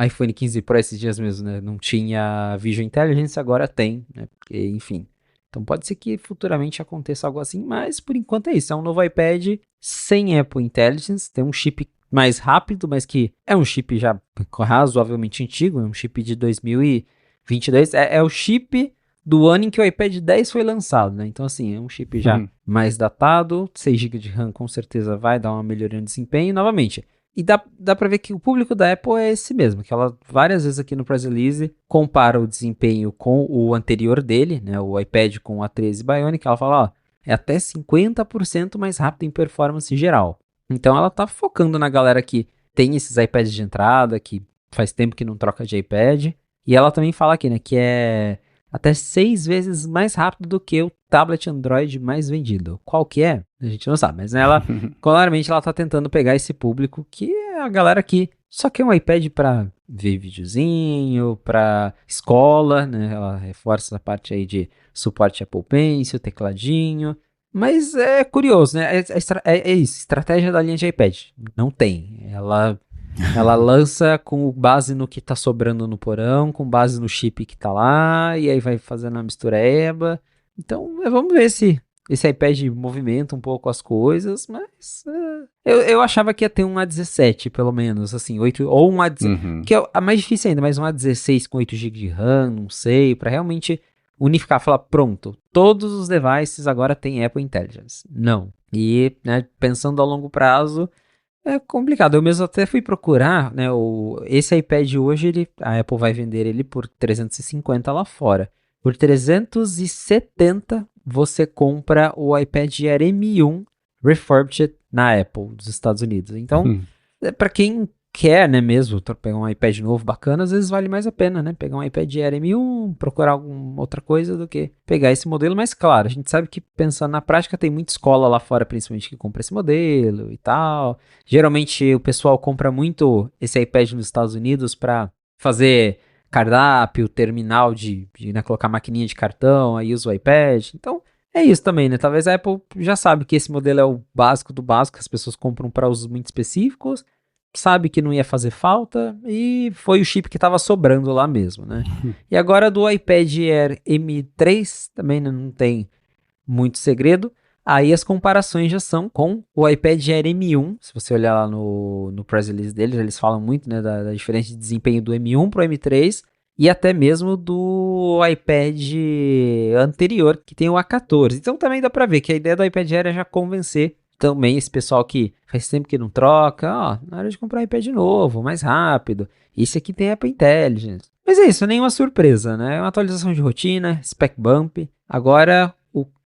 iPhone 15 Pro esses dias mesmo, né? Não tinha Visual Intelligence, agora tem, né? Porque, enfim. Então, pode ser que futuramente aconteça algo assim, mas por enquanto é isso. É um novo iPad sem Apple Intelligence, tem um chip mais rápido, mas que é um chip já razoavelmente antigo, é um chip de 2022, é o chip do ano em que o iPad 10 foi lançado, né? Então, assim, é um chip já mais datado, 6 GB de RAM com certeza vai dar uma melhoria no desempenho, novamente. E dá pra ver que o público da Apple é esse mesmo, que ela várias vezes aqui no press release compara o desempenho com o anterior dele, né? O iPad com o A13 Bionic, ela fala, é até 50% mais rápido em performance geral. Então ela tá focando na galera que tem esses iPads de entrada, que faz tempo que não troca de iPad. E ela também fala aqui, né, que é até 6 vezes mais rápido do que o tablet Android mais vendido. Qual que é? A gente não sabe, mas ela, claramente, ela tá tentando pegar esse público, que é a galera que só quer um iPad pra ver videozinho, pra escola, né, ela reforça essa parte aí de suporte Apple Pencil, tecladinho. Mas é curioso, né, é isso, estratégia da linha de iPad, não tem. Ela lança com base no que tá sobrando no porão, com base no chip que tá lá, e aí vai fazendo a mistureba. Então, vamos ver se esse iPad movimenta um pouco as coisas, mas eu achava que ia ter um A17, pelo menos, assim, 8, ou um A16, que é a mais difícil ainda, mas um A16 com 8 GB de RAM, não sei, pra realmente unificar, falar, pronto, todos os devices agora têm Apple Intelligence. Não. E, né, pensando a longo prazo, é complicado. Eu mesmo até fui procurar, né? Esse iPad hoje, a Apple vai vender ele por 350 lá fora. Por 370 você compra o iPad Air M1 refurbished na Apple dos Estados Unidos. Então, para quem quer, né, mesmo, pegar um iPad novo bacana, às vezes vale mais a pena, né? Pegar um iPad Air M1, procurar alguma outra coisa do que pegar esse modelo. Mas claro, a gente sabe que pensando na prática, tem muita escola lá fora, principalmente, que compra esse modelo e tal. Geralmente o pessoal compra muito esse iPad nos Estados Unidos para fazer cardápio, terminal né, colocar maquininha de cartão, aí usa o iPad. Então, é isso também, né? Talvez a Apple já sabe que esse modelo é o básico do básico, as pessoas compram para usos muito específicos, sabe que não ia fazer falta e foi o chip que estava sobrando lá mesmo, né? E agora do iPad Air M3 também não tem muito segredo. Aí as comparações já são com o iPad Air M1. Se você olhar lá no press release deles, eles falam muito, né, da diferença de desempenho do M1 para o M3 e até mesmo do iPad anterior, que tem o A14. Então também dá para ver que a ideia do iPad Air é já convencer também esse pessoal que faz tempo que não troca, ó, na hora de comprar um iPad novo, mais rápido. Esse aqui tem Apple Intelligence. Mas é isso, nenhuma surpresa, né? É uma atualização de rotina, spec bump. Agora,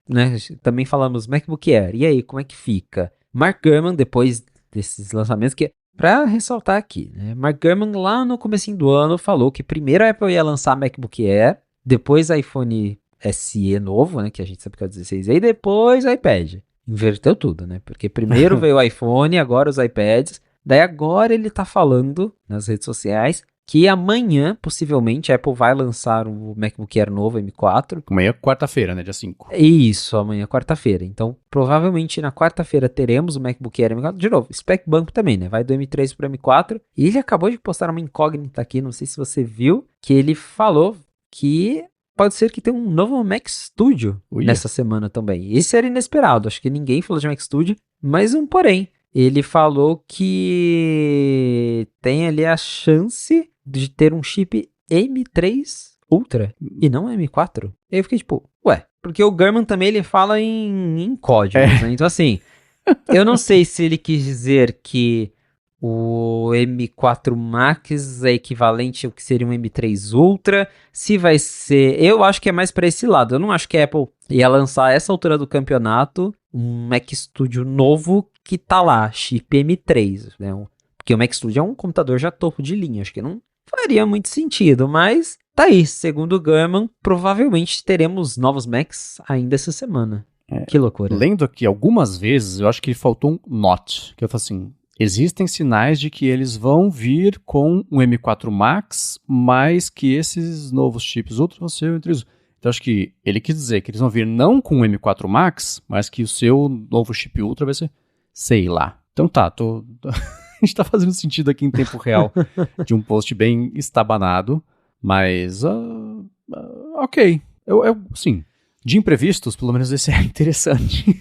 né, também falamos MacBook Air. E aí, como é que fica? Mark Gurman, depois desses lançamentos, que para ressaltar aqui, né? Mark Gurman lá no comecinho do ano falou que primeiro a Apple ia lançar MacBook Air, depois iPhone SE novo, né, que a gente sabe que é o 16, e depois iPad. Inverteu tudo, né? Porque primeiro veio o iPhone, agora os iPads. Daí agora ele tá falando nas redes sociais que amanhã, possivelmente, a Apple vai lançar o MacBook Air novo, M4. Amanhã é quarta-feira, né? Dia 5. Isso, amanhã é quarta-feira. Então, provavelmente na quarta-feira teremos o MacBook Air M4. De novo, spec bump também, né? Vai do M3 pro M4. E ele acabou de postar uma incógnita aqui, não sei se você viu, que ele falou que pode ser que tenha um novo Mac Studio nessa semana também. Esse era inesperado, acho que ninguém falou de Mac Studio, mas um porém. Ele falou que tem ali a chance de ter um chip M3 Ultra e não M4. Aí eu fiquei tipo, ué, porque o Gurman também ele fala em códigos, né? Então assim, eu não sei se ele quis dizer que o M4 Max é equivalente ao que seria um M3 Ultra. Se vai ser... Eu acho que é mais para esse lado. Eu não acho que a Apple ia lançar a essa altura do campeonato um Mac Studio novo que tá lá, chip M3, né? Porque o Mac Studio é um computador já topo de linha. Acho que não faria muito sentido, mas tá aí. Segundo o Gurman, provavelmente teremos novos Macs ainda essa semana. Que loucura. Lendo aqui algumas vezes, eu acho que faltou um not. Que eu falo assim... Existem sinais de que eles vão vir com um M4 Max, mas que esses novos chips outros vão ser entre os... Então acho que ele quis dizer que eles vão vir não com o M4 Max, mas que o seu novo chip Ultra vai ser, sei lá. Então tá, a gente tá fazendo sentido aqui em tempo real de um post bem estabanado, mas ok. Sim. De imprevistos, pelo menos esse é interessante.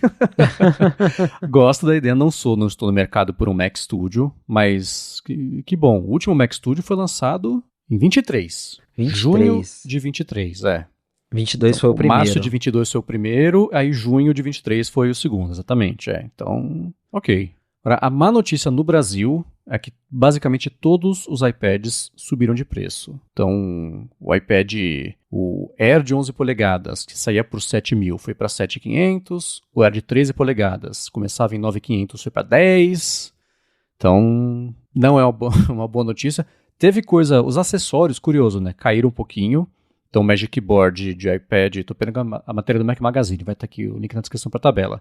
Gosto da ideia, não estou no mercado por um Mac Studio, mas que bom. O último Mac Studio foi lançado em 23. Junho de 23, 22 então, foi o primeiro. Março de 22 foi o primeiro, aí junho de 23 foi o segundo, exatamente. Então, ok. Agora, a má notícia no Brasil é que basicamente todos os iPads subiram de preço. Então, o iPad, o Air de 11 polegadas, que saía por 7.000, foi para 7.500. O Air de 13 polegadas começava em 9.500, foi para 10. Então, não é uma boa notícia. Teve coisa, os acessórios, curioso, né? Caíram um pouquinho. Então, o Magic Board de iPad, tô pegando a matéria do Mac Magazine, vai estar aqui o link na descrição para a tabela.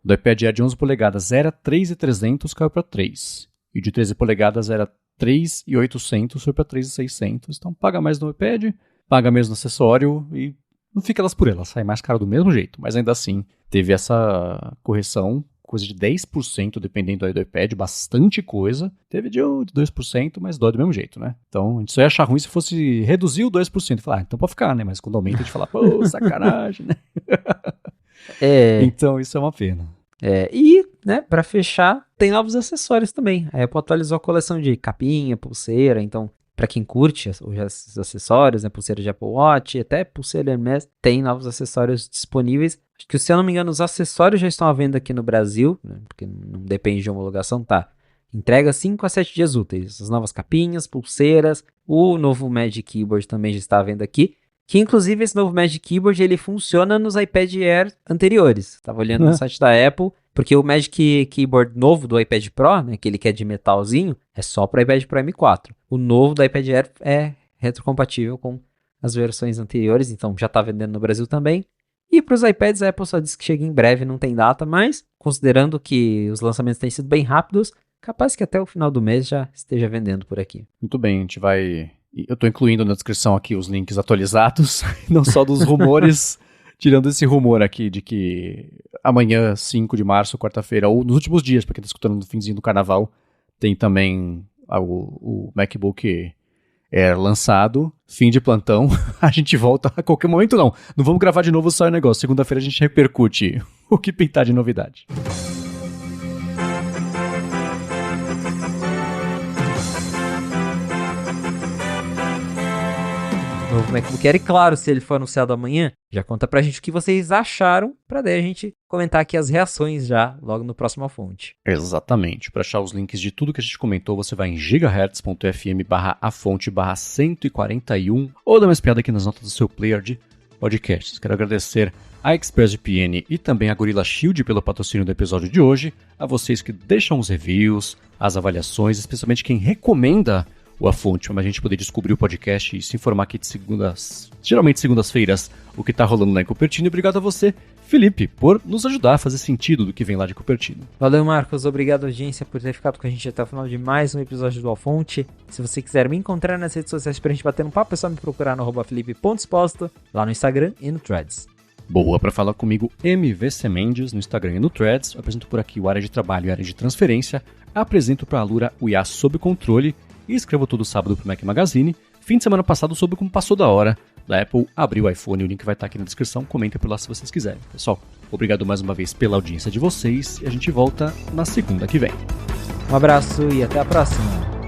O do iPad Air de 11 polegadas era 3.300, caiu para 3. E o de 13 polegadas era 3.800, foi para 3.600. Então, paga mais no iPad, paga mesmo no acessório e não fica elas por elas, sai mais caro do mesmo jeito. Mas ainda assim, teve essa correção, coisa de 10%, dependendo aí do iPad, bastante coisa. Teve de 2%, mas dói do mesmo jeito, né? Então, a gente só ia achar ruim se fosse reduzir o 2%. Falar, então pode ficar, né? Mas quando aumenta, a gente fala, pô, sacanagem, né? Então, isso é uma pena. E, né, pra fechar, tem novos acessórios também. A Apple atualizou a coleção de capinha, pulseira, então, pra quem curte os acessórios, né, pulseira de Apple Watch, até pulseira Hermes, tem novos acessórios disponíveis. Acho que, se eu não me engano, os acessórios já estão à venda aqui no Brasil, né, porque não depende de homologação, tá? Entrega 5 a 7 dias úteis. As novas capinhas, pulseiras, o novo Magic Keyboard também já está à venda aqui. Que, inclusive, esse novo Magic Keyboard, ele funciona nos iPad Air anteriores. Estava olhando no site da Apple, porque o Magic Keyboard novo do iPad Pro, né, aquele que é de metalzinho, é só para o iPad Pro M4. O novo do iPad Air é retrocompatível com as versões anteriores, então já está vendendo no Brasil também. E para os iPads, a Apple só diz que chega em breve, não tem data, mas considerando que os lançamentos têm sido bem rápidos, capaz que até o final do mês já esteja vendendo por aqui. Muito bem, a gente vai... Eu estou incluindo na descrição aqui os links atualizados, não só dos rumores, tirando esse rumor aqui de que amanhã, 5 de março, quarta-feira, ou nos últimos dias, para quem está escutando no finzinho do carnaval, tem também o MacBook Air lançado, fim de plantão, a gente volta a qualquer momento, não vamos gravar de novo, sai o negócio, segunda-feira a gente repercute o que pintar de novidade. Novo MacBook Air, e claro, se ele for anunciado amanhã, já conta pra gente o que vocês acharam, pra daí a gente comentar aqui as reações já, logo no próximo A Fonte. Exatamente. Para achar os links de tudo que a gente comentou, você vai em gigahertz.fm/afonte/141 ou dá uma espiada aqui nas notas do seu player de podcasts. Quero agradecer a ExpressVPN e também a Gorilla Shield pelo patrocínio do episódio de hoje, a vocês que deixam os reviews, as avaliações, especialmente quem recomenda o A Fonte, para a gente poder descobrir o podcast e se informar aqui de geralmente segundas-feiras, o que está rolando lá em Cupertino. E obrigado a você, Felipe, por nos ajudar a fazer sentido do que vem lá de Cupertino. Valeu, Marcos. Obrigado, audiência, por ter ficado com a gente até o final de mais um episódio do A Fonte. Se você quiser me encontrar nas redes sociais pra gente bater um papo, é só me procurar no @felipe.exposto, lá no Instagram e no Threads. Boa, para falar comigo, MVC Mendes, no Instagram e no Threads. Eu apresento por aqui o Área de Trabalho e Área de Transferência. Apresento para a Alura o IA Sob Controle. E escrevo todo sábado pro Mac Magazine. Fim de semana passado soube como passou da hora da Apple abrir o iPhone. O link vai estar aqui na descrição. Comentem por lá se vocês quiserem. Pessoal, obrigado mais uma vez pela audiência de vocês. E a gente volta na segunda que vem. Um abraço e até a próxima.